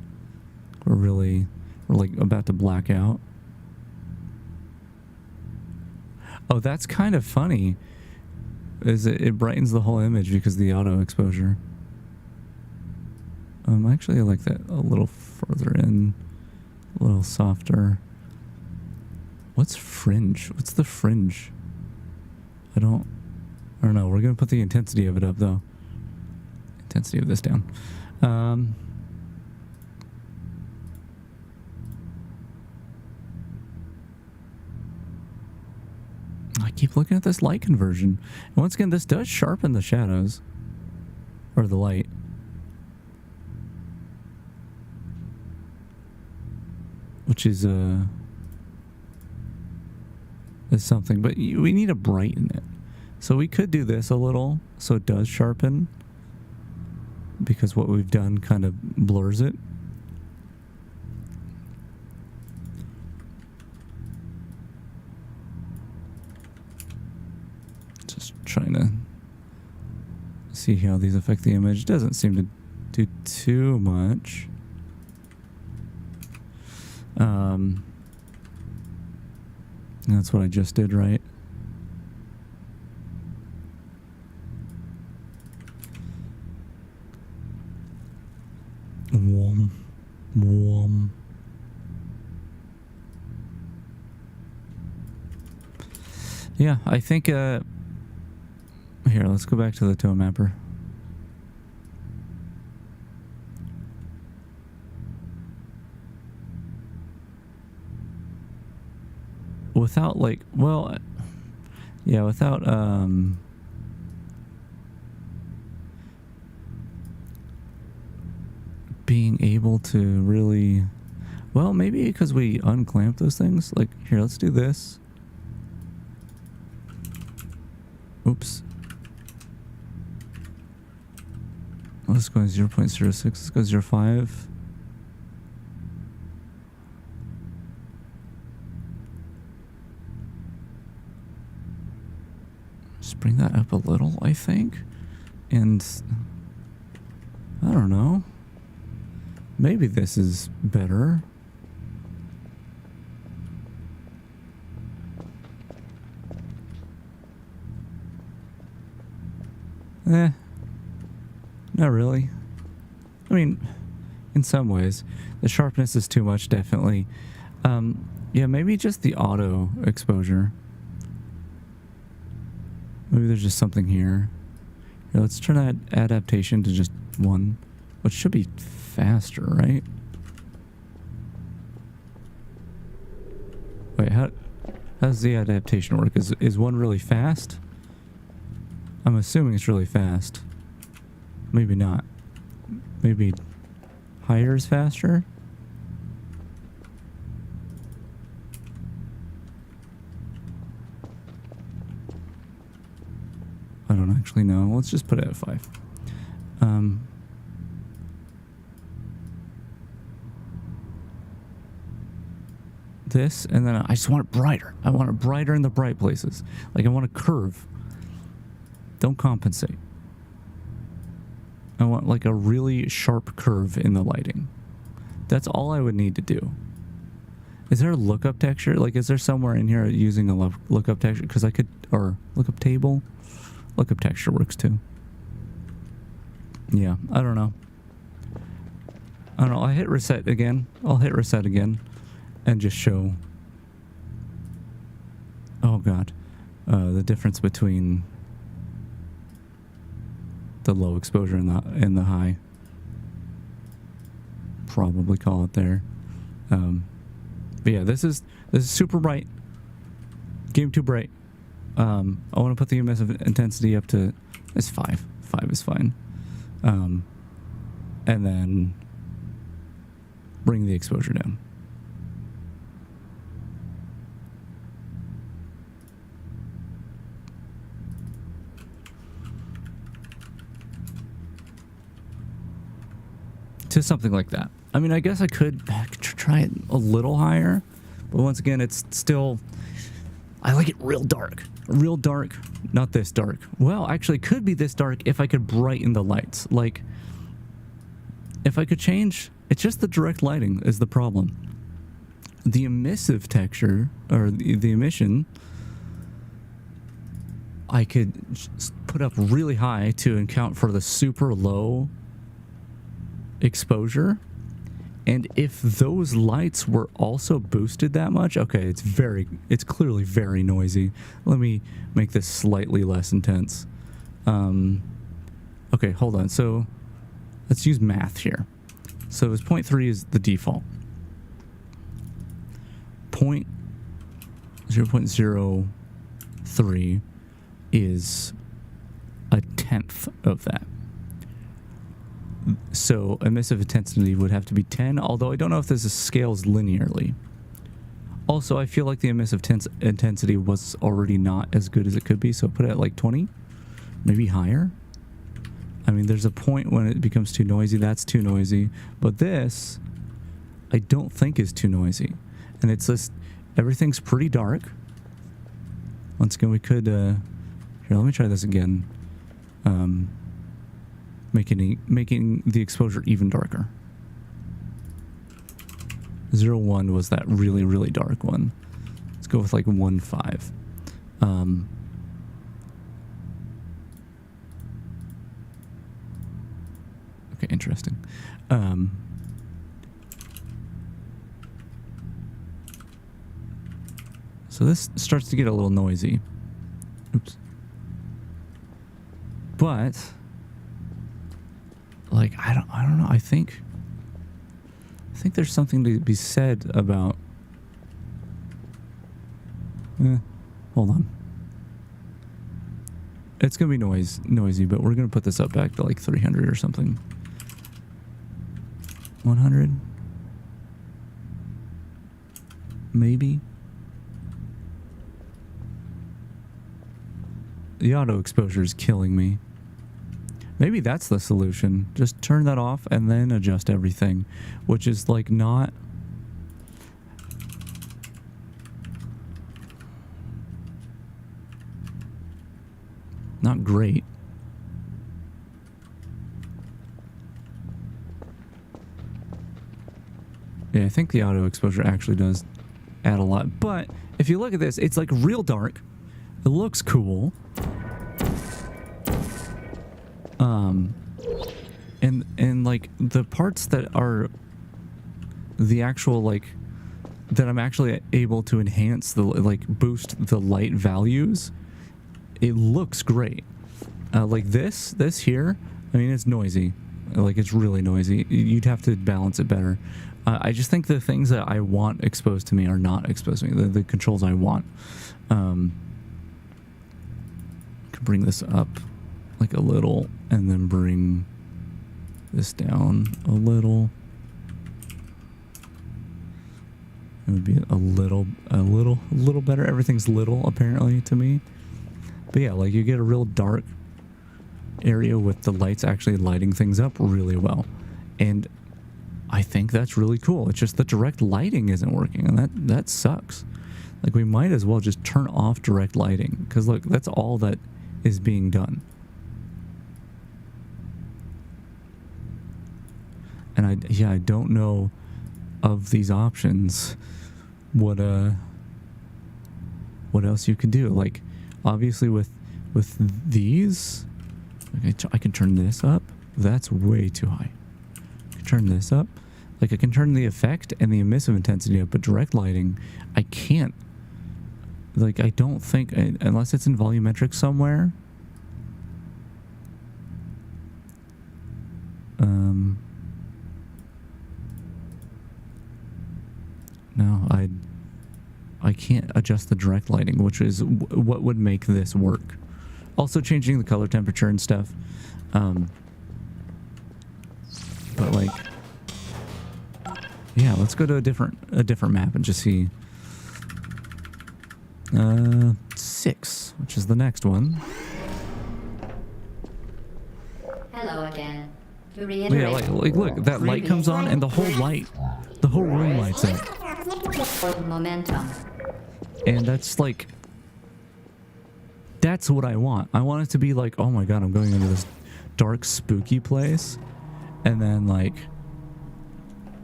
We're like about to black out. Oh, that's kind of funny. Is it brightens the whole image because of the auto exposure. Actually, I like that a little further in, a little softer. What's fringe? What's the fringe? I don't know. We're gonna put the intensity of it up though. Intensity of this down. I keep looking at this light conversion. And once again, this does sharpen the shadows. Or the light. Which is something. But we need to brighten it. So we could do this a little so it does sharpen. Because what we've done kind of blurs it. Just trying to see how these affect the image. Doesn't seem to do too much. That's what I just did, right? Warm. Yeah, I think, here, let's go back to the tone mapper. Without, like, well, yeah, without, being able to really, well, maybe because we unclamp those things. Like, here, let's do this. Oops. Let's go 0.06. Let's go 0.5. Just bring that up a little, I think. And I don't know. Maybe this is better. Not really. I mean, in some ways. The sharpness is too much, definitely. Yeah, maybe just the auto exposure. Maybe there's just something here. Here, let's turn that adaptation to just 1, which should be faster, right? Wait, how does the adaptation work? Is 1 really fast? I'm assuming it's really fast. Maybe not. Maybe higher is faster? I don't actually know. Let's just put it at 5. This, and then I just want it brighter. I want it brighter in the bright places. Like, I want a curve. Don't compensate. I want like a really sharp curve in the lighting. That's all I would need to do. Is there a lookup texture? Like, is there somewhere in here using a lookup texture? Because I could, or lookup table. Lookup texture works too. Yeah, I don't know. I don't know. I'll hit reset again. And just show. Oh god, the difference between the low exposure and the high. Probably call it there. But yeah, this is super bright. Game too bright. I want to put the emissive intensity up to, it's 5. 5 is fine. And then bring the exposure down. To something like that. I mean, I guess I could try it a little higher, but once again, it's still, I like it real dark. Real dark, not this dark. Well, actually, it could be this dark if I could brighten the lights. Like, if I could change, it's just the direct lighting is the problem. The emissive texture, or the emission, I could put up really high to account for the super low exposure. And if those lights were also boosted that much, okay, it's clearly very noisy. Let me make this slightly less intense. Okay, hold on. So let's use math here. So 0.3 is the default. 0.03 is a tenth of that. So emissive intensity would have to be 10, although I don't know if this scales linearly. Also, I feel like the emissive intensity was already not as good as it could be, so put it at like 20, maybe higher. I mean, there's a point when it becomes too noisy. That's too noisy. But this, I don't think is too noisy. And it's just, everything's pretty dark. Once again, we could, here, let me try this again. Making the exposure even darker. 0.1 was that really, really dark one. Let's go with like 1.5. Okay, interesting. So this starts to get a little noisy. Oops. But like, I don't know. I think there's something to be said about. Hold on. It's gonna be noisy, but we're gonna put this up back to like 300 or something. 100, maybe. The auto exposure is killing me. Maybe that's the solution. Just turn that off and then adjust everything, which is like not great. Yeah, I think the auto exposure actually does add a lot. But if you look at this, it's like real dark. It looks cool. And like the parts that are the actual, like, that I'm actually able to enhance the, like, boost the light values, it looks great. Like this here, I mean, it's noisy. Like, it's really noisy. You'd have to balance it better. I just think the things that I want exposed to me are not exposed to me. The controls I want. Could bring this up like a little, and then bring this down a little. It would be a little better. Everything's little apparently to me. But yeah, like, you get a real dark area with the lights actually lighting things up really well. And I think that's really cool. It's just the direct lighting isn't working, and that sucks. Like, we might as well just turn off direct lighting, because look, that's all that is being done. And I don't know of these options what else you can do. Like, obviously with these, I can turn this up. That's way too high. I can turn this up. Like, I can turn the effect and the emissive intensity up, but direct lighting, I can't. Like, I don't think, unless it's in volumetric somewhere. No, I can't adjust the direct lighting, which is what would make this work. Also changing the color temperature and stuff. But like, yeah, let's go to a different map and just see. 6, which is the next one. Hello again. To reiterate, Yeah, like look, that light comes on and the whole room lights up. Momentum. And that's like, that's what I want. I want it to be like, oh my god, I'm going into this dark, spooky place. And then like,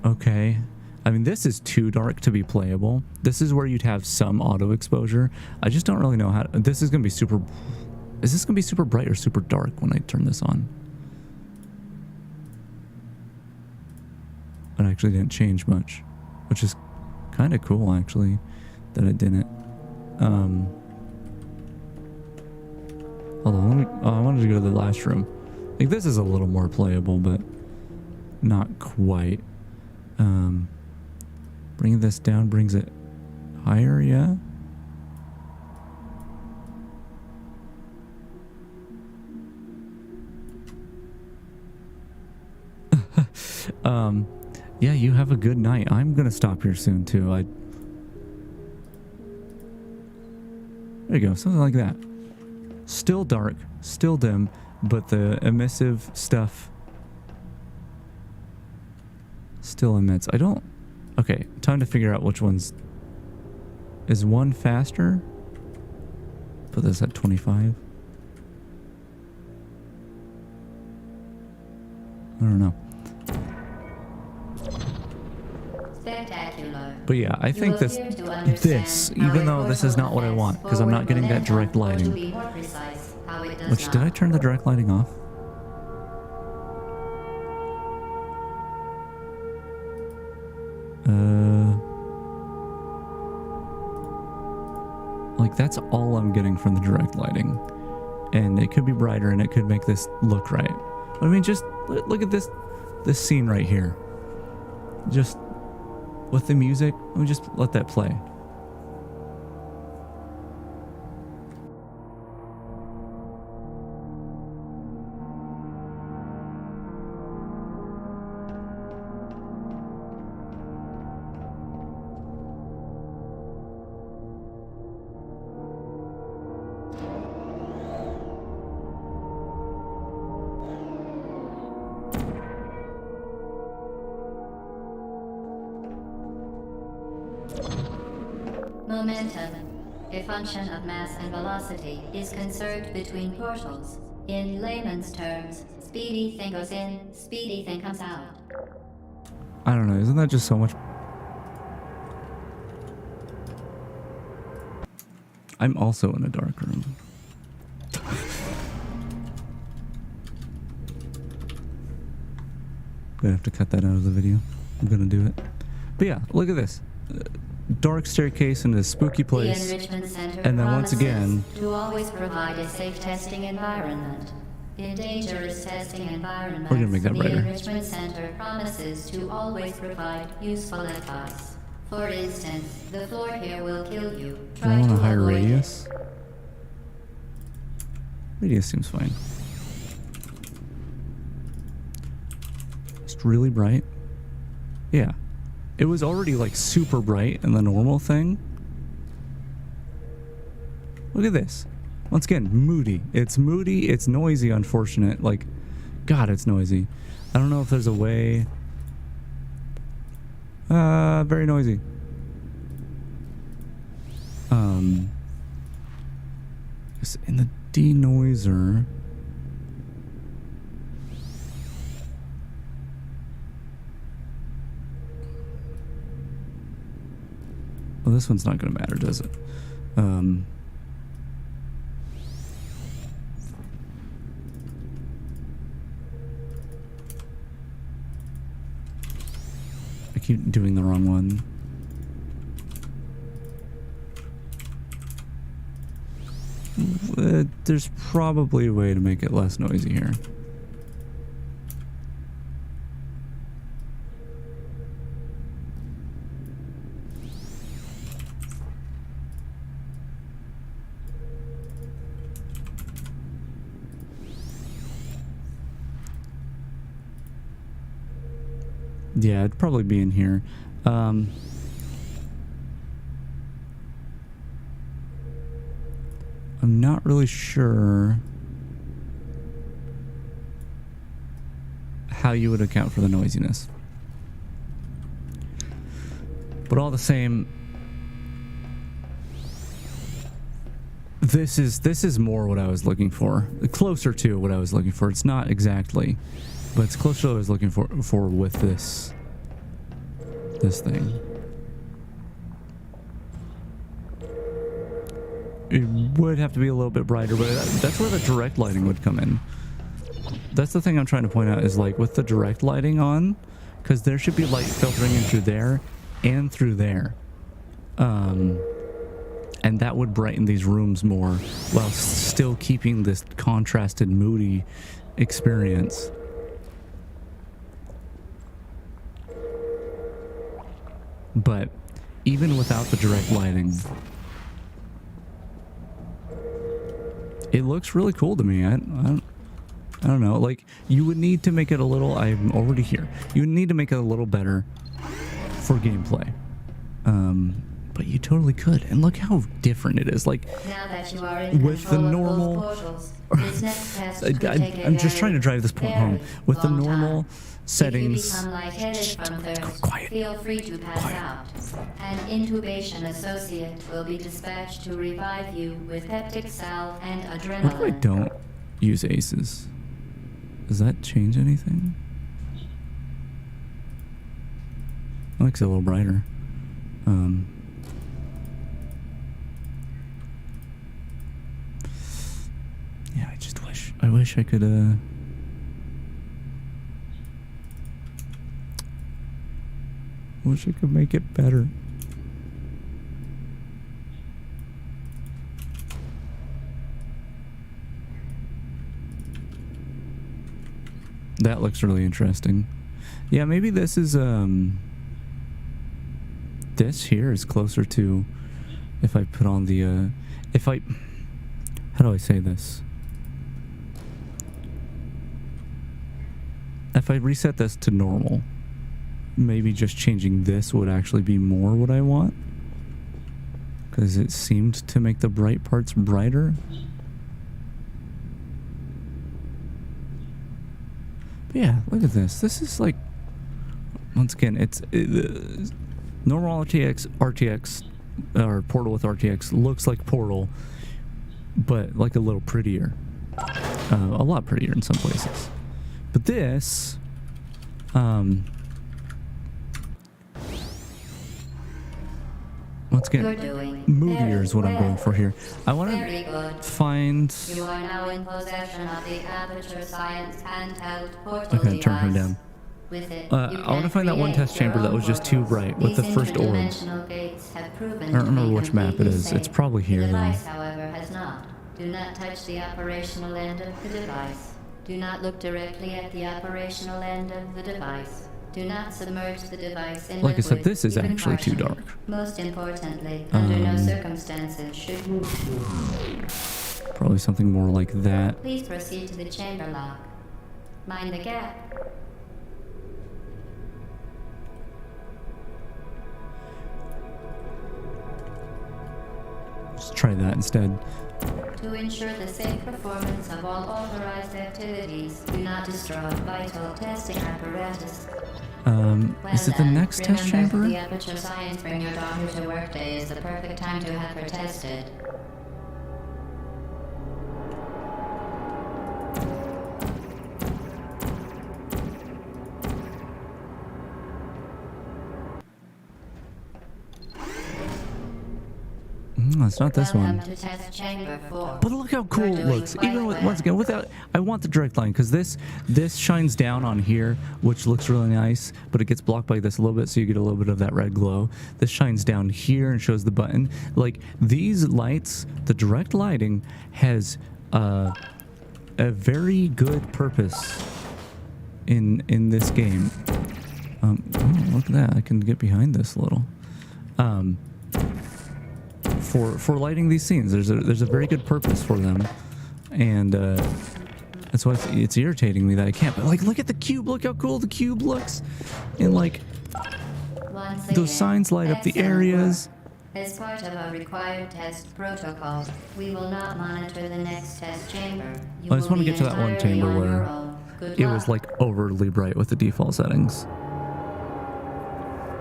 okay. I mean, this is too dark to be playable. This is where you'd have some auto exposure. I just don't really know how to, this is going to be super, is this going to be super bright or super dark when I turn this on? It actually didn't change much, which is kind of cool actually that it didn't. Hold on, I wanted to go to the last room. Like, this is a little more playable, but not quite. Bringing this down brings it higher, yeah? Yeah, you have a good night. I'm gonna stop here soon too. There you go, something like that. Still dark, still dim, but the emissive stuff still emits. Okay, time to figure out which one's... Is one faster? Put this at 25. I don't know. Spectacular. But yeah, I think this, even though this is not what I want, because I'm not getting that direct lighting. Which, did I turn the direct lighting off? Like, that's all I'm getting from the direct lighting. And it could be brighter and it could make this look right. But I mean, just look at this scene right here. Just with the music, let me just let that play. Momentum, a function of mass and velocity, is conserved between portals. In layman's terms, speedy thing goes in, speedy thing comes out. I don't know, isn't that just so much? I'm also in a dark room. Gonna have to cut that out of the video. I'm gonna do it. But yeah, look at this. Dark staircase into a spooky place. The Enrichment Center And then once again, to always provide a safe testing environment. In dangerous testing environments, we're gonna make that the brighter. Enrichment Center promises to always provide useful advice. For instance, the floor here will kill you. Do I want a higher avoid it. radius? Radius seems fine. It's really bright. Yeah. It was already like super bright in the normal thing. Look at this. Once again, moody. It's moody, it's noisy, unfortunate. Like, God, it's noisy. I don't know if there's a way. Very noisy. In the denoiser. Well, this one's not going to matter, does it? I keep doing the wrong one. There's probably a way to make it less noisy here. Yeah, it'd probably be in here. I'm not really sure how you would account for the noisiness. But all the same, this is more what I was looking for. Closer to what I was looking for. It's not exactly, but it's closer to what I was looking for with this thing. It would have to be a little bit brighter, but that's where the direct lighting would come in. That's the thing I'm trying to point out, is like with the direct lighting on, because there should be light filtering in through there and through there. And that would brighten these rooms more while still keeping this contrasted, moody experience. But even without the direct lighting, it looks really cool to me. I don't know. Like, you would need to make it a little... I'm already here. You would need to make it a little better for gameplay. But you totally could. And look how different it is. Like, now that you are in with the normal... portals, this next test could take a I'm just trying to drive this point home. With the normal time. settings... If you become lightheaded from thirst, Quiet. feel free to pass Quiet. out. An intubation associate will be dispatched to revive you with peptic salve and What if I adrenaline. don't use aces? Does that change anything? That looks a little brighter. Yeah, I wish I could, wish I could make it better. That looks really interesting. Yeah, maybe this is, this here is closer to, if I put on the, how do I say this? If I reset this to normal, maybe just changing this would actually be more what I want. Because it seemed to make the bright parts brighter. But yeah, look at this. This is like, once again, it's normal RTX, or Portal with RTX looks like Portal, but like a little prettier. A lot prettier in some places. But this, once again, moodier is what I'm going for here. I want to find... You are now in possession of the Aperture Science handheld portal I gotta turn her device. down. With it, I want to find that one test chamber that was just too bright with the first orb. I don't remember which map it is. It's probably here The though. device, however, has not. Do not touch the operational end of the device. Do not look directly at the operational end of the device. Do not submerge the device in Like I said, liquid, this is even actually too partially. dark. Most importantly, under no circumstances should... Probably something more like that. Please proceed to the chamber lock. Mind the gap. Just try that instead. To ensure the safe performance of all authorized activities, do not destroy vital testing apparatus. Is it the next test Remember, chamber? the Aperture Science Bring Your Daughter to Work Day is the perfect time to have her tested. No, it's not this Welcome one. to test chamber 4. But look how cool You're it doing looks. quite Even with, well. once again, without, I want the direct line because this shines down on here, which looks really nice, but it gets blocked by this a little bit, so you get a little bit of that red glow. This shines down here and shows the button. Like these lights, the direct lighting has a very good purpose in this game. Oh, look at that! I can get behind this a little. For lighting these scenes, there's a very good purpose for them, and that's why it's irritating me that I can't. But like, look at the cube! Look how cool the cube looks, and like Once those again, signs light up the excellent areas. work. As part of our required test protocol, we will not monitor the next test chamber. You I just will want to be get to that one entirely chamber on where your own. Good it luck. was like overly bright with the default settings.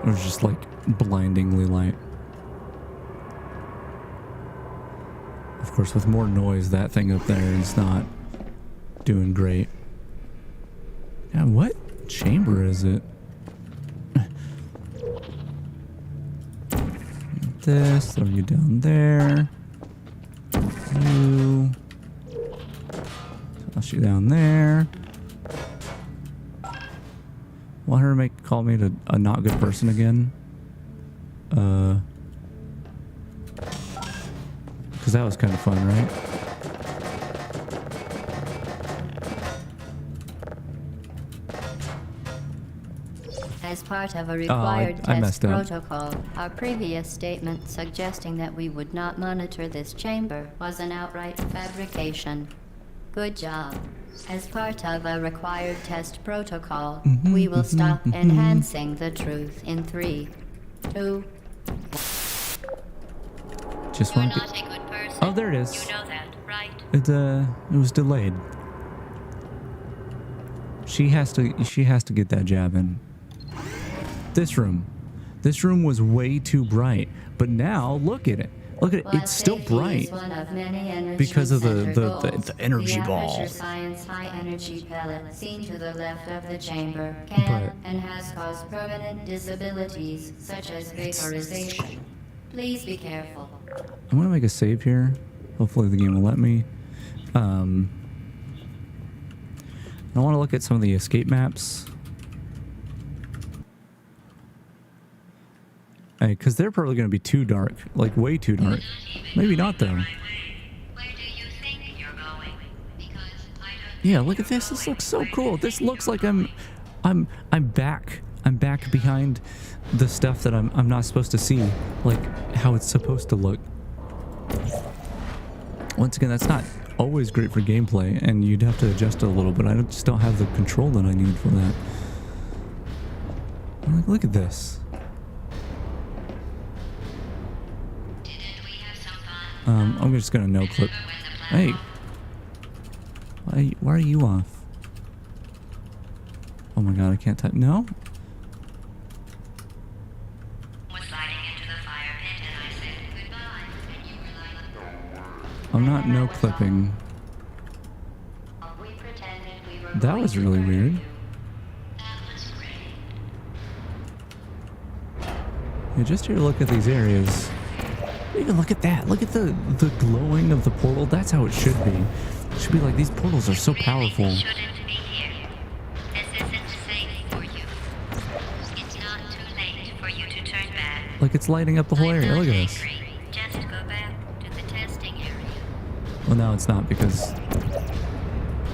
It was just like blindingly light. Of course, with more noise, that thing up there is not doing great. Yeah, what chamber is it? This, throw you down there. You. Toss you down there. Want her to call me a not good person again? Because that was kind of fun, right? As part of a required I test messed up. protocol, our previous statement suggesting that we would not monitor this chamber was an outright fabrication. Good job. As part of a required test protocol, we will stop enhancing the truth in 3, 2. Just You're want to. not a good person. Oh, there it is. You know that, right? It was delayed. She has to get that jab in. This room was way too bright, but now look at it. Look at it. Blood It's still safety bright is one of many enrichment because of the center goals. energy the ball. Aperture Science high energy pellet seen to the left of the chamber can But- and has caused permanent disabilities such as vaporization. Please be careful. I'm gonna make a save here. Hopefully the game will let me. I want to look at some of the escape maps. Because they're probably going to be too dark. Like, way too dark. Maybe not, though. Where do you think you're going? Because I don't Yeah, look at this. This looks so cool. This looks like I'm back. I'm back behind the stuff that I'm not supposed to see. Like, how it's supposed to look. Once again, that's not always great for gameplay, and you'd have to adjust it a little, but I just don't have the control that I need for that. Like, look at this. I'm just gonna no clip. Hey, why are you off? Oh my god, I can't type. No. I'm not no clipping. We pretended we were That going was to really murder weird. you. That was great. Yeah, just here to look at these areas. Even look at that. Look at the glowing of the portal. That's how it should be. It should be like, these portals are so powerful. You shouldn't be here. This isn't safe for you. It's not too late for you to turn back. Like, it's lighting up the whole I'm area. not Look at this. angry. Just go back to the testing area. Well, now it's not because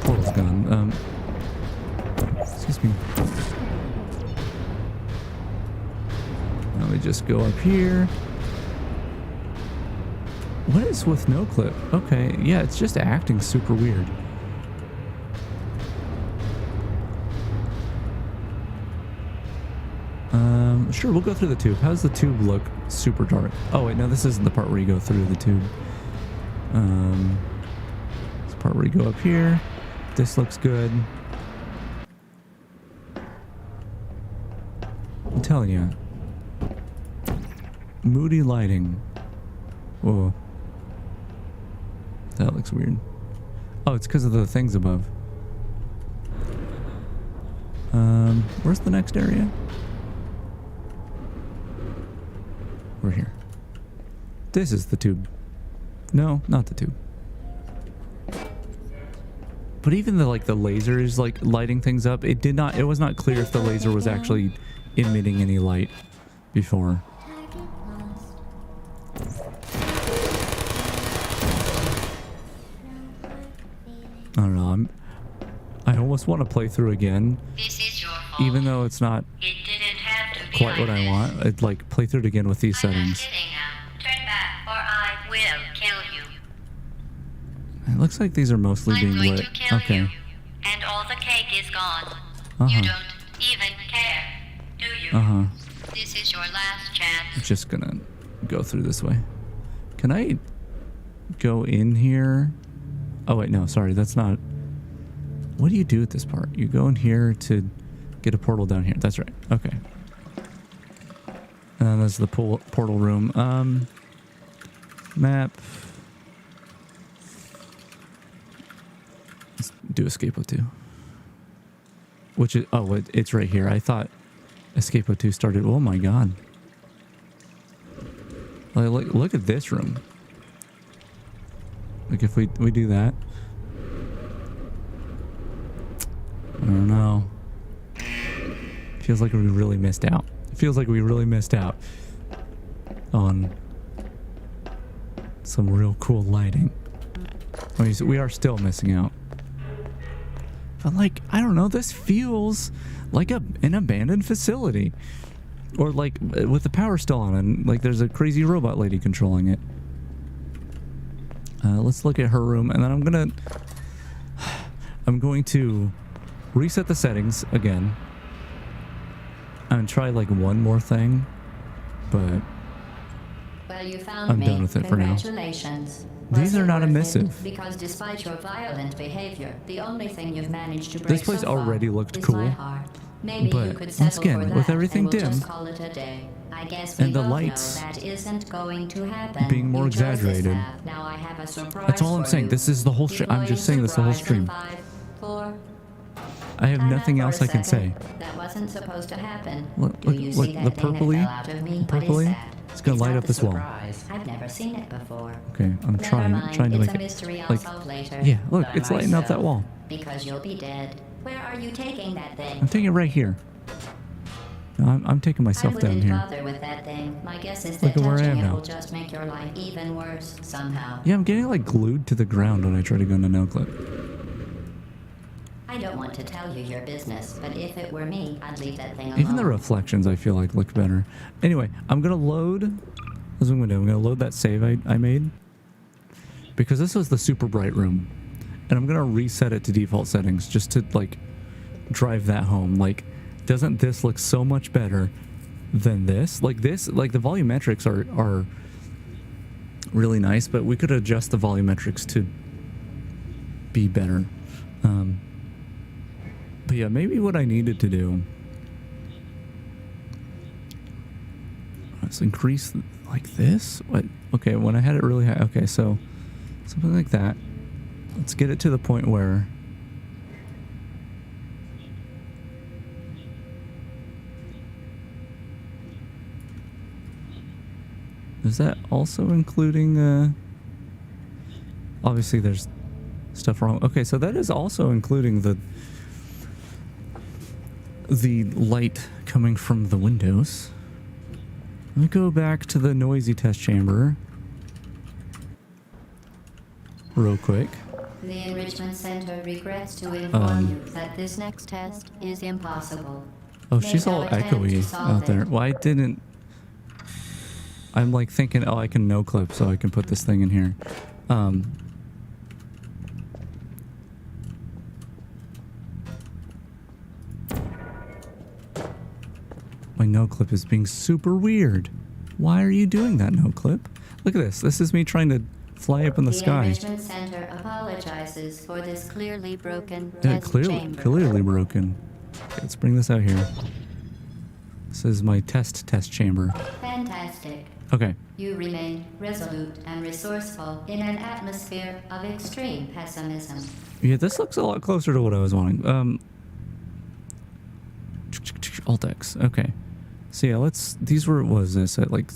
portal's gone. Excuse me. Now we just go up here. What is with no clip? Okay, yeah, it's just acting super weird. Sure, we'll go through the tube. How does the tube look? Super dark. Oh wait, no, this isn't the part where you go through the tube. This part where you go up here. This looks good. I'm telling you. Moody lighting. Whoa. That looks weird. Oh, it's because of the things above. Where's the next area? We're here. This is the tube. No, not the tube. But even the like the laser is like lighting things up. It was not clear if the laser was actually emitting any light before. I don't know. I almost want to play through again, This is your fault. even though it's not It didn't have to be quite what like I want. I'd like play through it again with these I'm not settings. kidding now. Turn back or I will kill you. It looks like these are mostly I'm being going lit. to kill Okay. you. And all the cake is gone. Uh-huh. You don't even care, do you? Uh-huh. This is your last chance. I'm just gonna go through this way. Can I go in here? Oh wait, no, sorry, that's not. What do you do at this part? You go in here to get a portal down here. That's right. Okay. And then there's the portal room. Map. Let's do Escape 02. Which is, oh, it's right here. I thought Escape 02 started. Oh my god. Like, look at this room. Like if we do that. I don't know. Feels like we really missed out. It feels like we really missed out on some real cool lighting. I mean, we are still missing out. But like, I don't know, this feels like an abandoned facility. Or like with the power still on and like there's a crazy robot lady controlling it. Let's look at her room and then I'm going to reset the settings again. And try like one more thing. But Well, you found I'm me. done with it for now. Congratulations. These Was are it not worth it? emissive. Because despite your violent behavior, the only thing you've managed to break This place so far already looked is cool. my heart. Maybe But you could once settle again, for with that everything and we'll dim just call it a day. I guess we and the both lights know that isn't going to happen. being more You chose this exaggerated. path. Now I have a surprise That's all I'm for saying. you. This is the whole stream. I'm just saying this the whole Deploying stream. surprise in 5, 4. I have Time out nothing for a else I can say. second. That wasn't supposed to happen. Look, Do you look, see the that thing that purpley- fell out of me? the What is purpley? that? It's gonna light not up the this wall. surprise. I've never seen it before. Okay, I'm Never trying mind. to It's make a it mystery I'll like, solve later. yeah, look, By it's lighting up that myself. wall. Because you'll be dead. Where are you taking that thing? I'm taking it right here. No, I'm taking myself I down wouldn't here. bother with that thing. My guess is Look that at where I touching am it now. will just make your life even worse somehow. Yeah, I'm getting like glued to the ground when I try to go into no clip. I don't want to tell you your business, but if it were me, I'd leave that thing alone. Even the reflections I feel like look better. Anyway, I'm gonna load. That's what I'm gonna do. I'm gonna load that save I made because this was the super bright room, and I'm gonna reset it to default settings just to like drive that home. Like, doesn't this look so much better than this? Like the volumetrics are really nice, but we could adjust the volumetrics to be better. But yeah, maybe what I needed to do. Let's increase like this. What? Okay, when I had it really high. Okay, so something like that. Let's get it to the point where is that also including obviously there's stuff wrong. Okay, so that is also including the light coming from the windows. Let me go back to the noisy test chamber real quick. The Enrichment Center regrets to inform you that this next test is impossible. Oh, Make she's no all attempt to echoey solve out there. it. Well, I didn't. I'm like thinking, oh, I can no clip, so I can put this thing in here. My no clip is being super weird. Why are you doing that, no clip? Look at this. This is me trying to fly up in the sky. Enrichment Center apologizes for this clearly broken Yeah, test clearly chamber. broken. Okay, let's bring this out here. This is my test chamber. Fantastic. Okay. You remain resolute and resourceful in an atmosphere of extreme pessimism. Yeah, this looks a lot closer to what I was wanting. Alt X. Okay. So yeah, these were, what was this, at like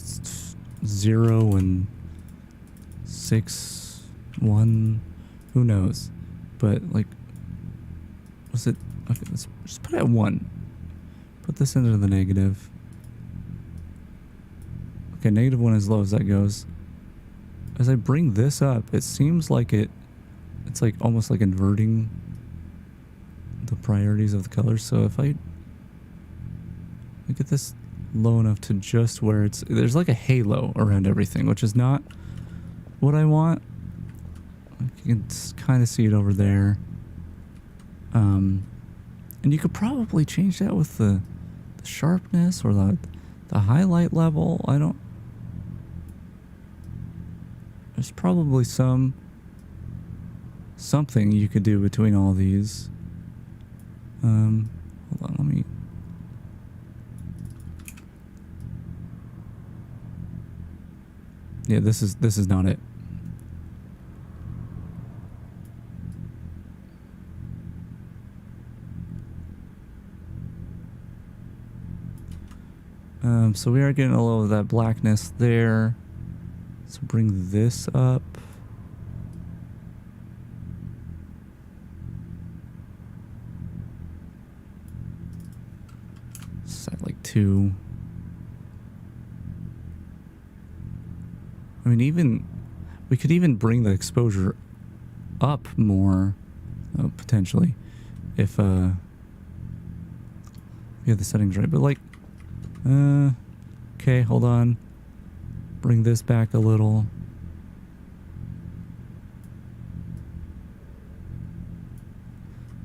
0 and 6, 1, who knows? But like, was it? Okay, let's just put it at 1. Put this into the negative. Okay, -1 as low as that goes. As I bring this up, it seems like it's like almost like inverting the priorities of the colors. So if I get this low enough to just where there's like a halo around everything, which is not what I want. You can kind of see it over there. And you could probably change that with the sharpness or the highlight level. There's probably something you could do between all these. Hold on, let me. Yeah, this is not it. So we are getting a little of that blackness there. So bring this up. Set like 2. I mean, we could even bring the exposure up more, potentially, if we have the settings right. But like, okay, hold on. Bring this back a little.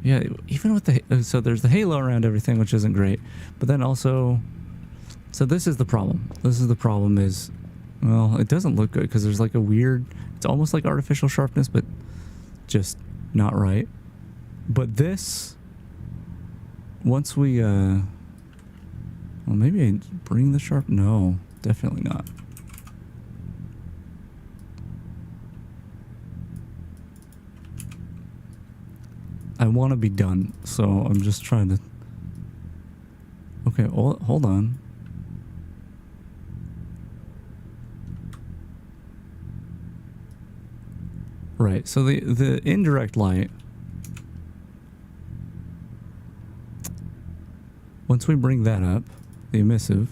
Yeah, even with so there's the halo around everything, which isn't great. But then also, so this is the problem. Is, well, it doesn't look good because there's like a weird, it's almost like artificial sharpness, but just not right. But this, once we, well, maybe I bring the sharp, no, definitely not. I want to be done, so I'm just trying to, okay, hold on. Right, so the indirect light, once we bring that up, the emissive,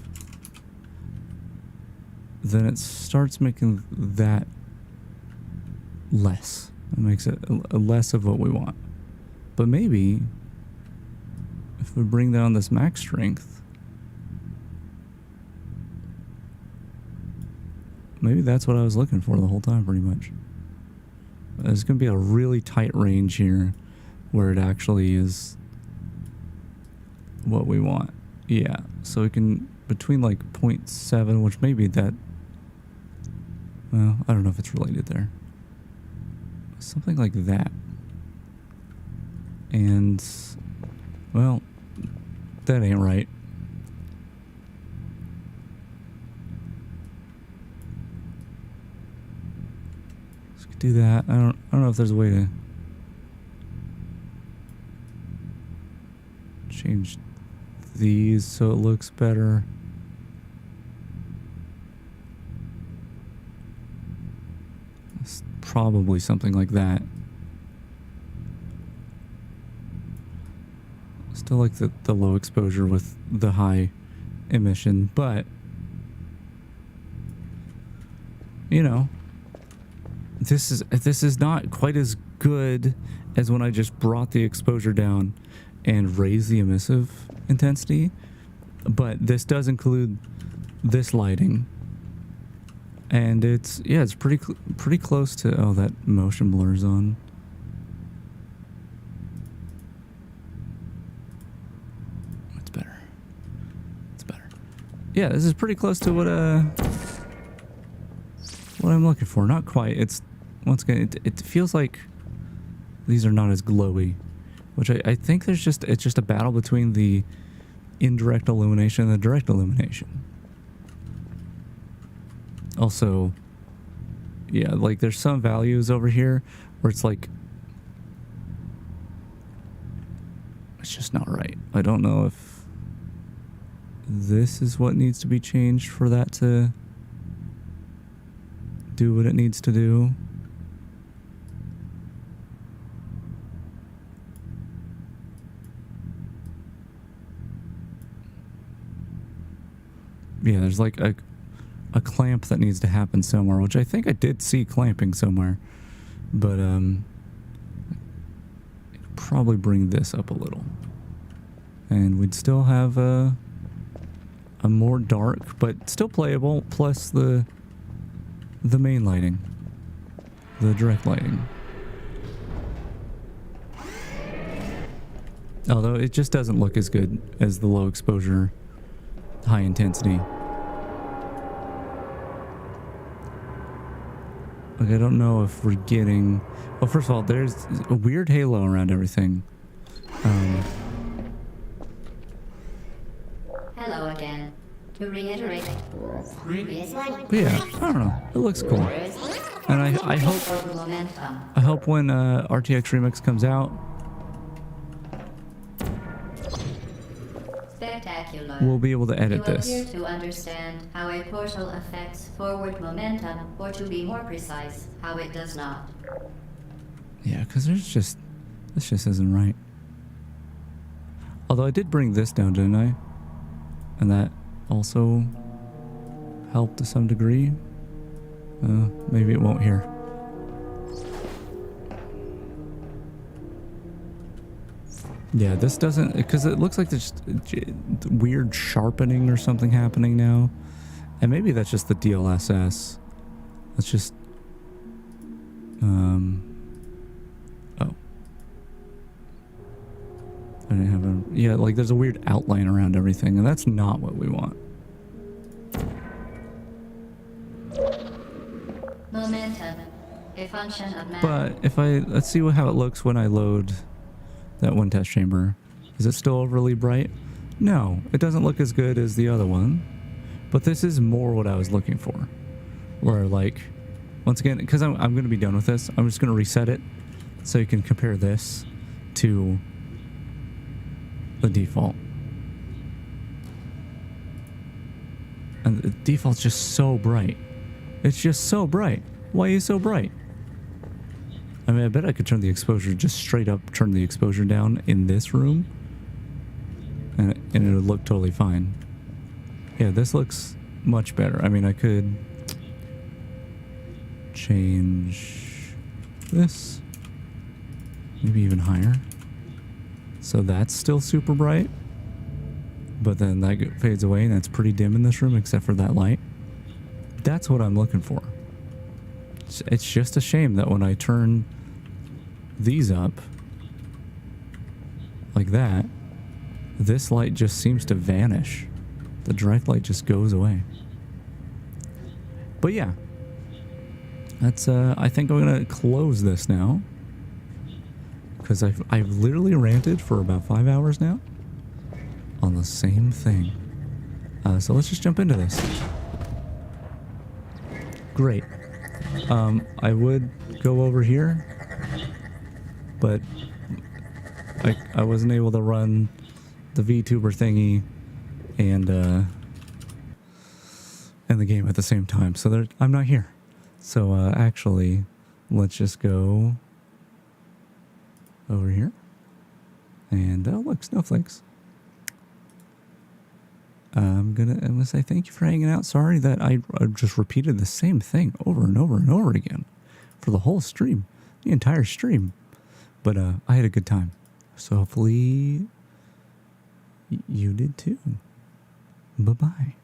then it starts making that less. It makes it less of what we want. But maybe if we bring down this max strength, maybe that's what I was looking for the whole time, pretty much. There's going to be a really tight range here where it actually is what we want. Yeah, so we can, between like 0.7, which maybe that, well, I don't know if it's related there. Something like that. And, well, that ain't right. Do that. I don't know if there's a way to change these so it looks better. It's probably something like that. Still like the low exposure with the high emission, but you know, this is not quite as good as when I just brought the exposure down and raised the emissive intensity, but this does include this lighting, and it's pretty close to, oh, that motion blur's on. It's better. Yeah, this is pretty close to what I'm looking for. Not quite. It's, once again, it feels like these are not as glowy, which I think it's just a battle between the indirect illumination and the direct illumination. Also, yeah, like there's some values over here where it's like, it's just not right. I don't know if this is what needs to be changed for that to do what it needs to do. Yeah, there's like a clamp that needs to happen somewhere, which I think I did see clamping somewhere. But probably bring this up a little. And we'd still have a more dark, but still playable, plus the main lighting. The direct lighting. Although it just doesn't look as good as the low exposure, high intensity. Like, I don't know if we're getting... Well, first of all, there's a weird halo around everything. Hello again. To reiterate, previous one. But yeah, I don't know. It looks cool. And I hope when RTX Remix comes out, Spectacular. we'll be able to edit You this. appear to understand how a portal affects forward momentum, or to be more precise, how it does not. Yeah, because this just isn't right. Although I did bring this down, didn't I? And that also helped to some degree. Maybe it won't here. Yeah, this doesn't, because it looks like there's weird sharpening or something happening now. And maybe that's just the DLSS. Let's just, oh. I didn't have a, yeah, like there's a weird outline around everything, and that's not what we want. Momentum, a function of matter. But if let's see how it looks when I load that one test chamber. Is it still overly bright? No, it doesn't look as good as the other one, but this is more what I was looking for. Where, like, once again, because I'm going to be done with this, I'm just going to reset it so you can compare this to the default. And the default's just so bright. It's just so bright. Why are you so bright? I mean, I bet I could turn the exposure, just straight up turn the exposure down in this room, and it would look totally fine. Yeah, this looks much better. I mean, I could change this, maybe even higher. So that's still super bright, but then that fades away and it's pretty dim in this room except for that light. That's what I'm looking for. It's just a shame that when I turn these up like that, this light just seems to vanish. The direct light just goes away. But yeah, that's I think I'm gonna close this now, because I've literally ranted for about 5 hours now on the same thing. So let's just jump into this. Great. I would go over here, but I wasn't able to run the VTuber thingy and the game at the same time, so I'm not here. So actually, let's just go over here, and oh look, snowflakes. I'm gonna say thank you for hanging out. Sorry that I just repeated the same thing over and over and over again for the whole stream, the entire stream. But I had a good time, so hopefully you did too. Bye bye.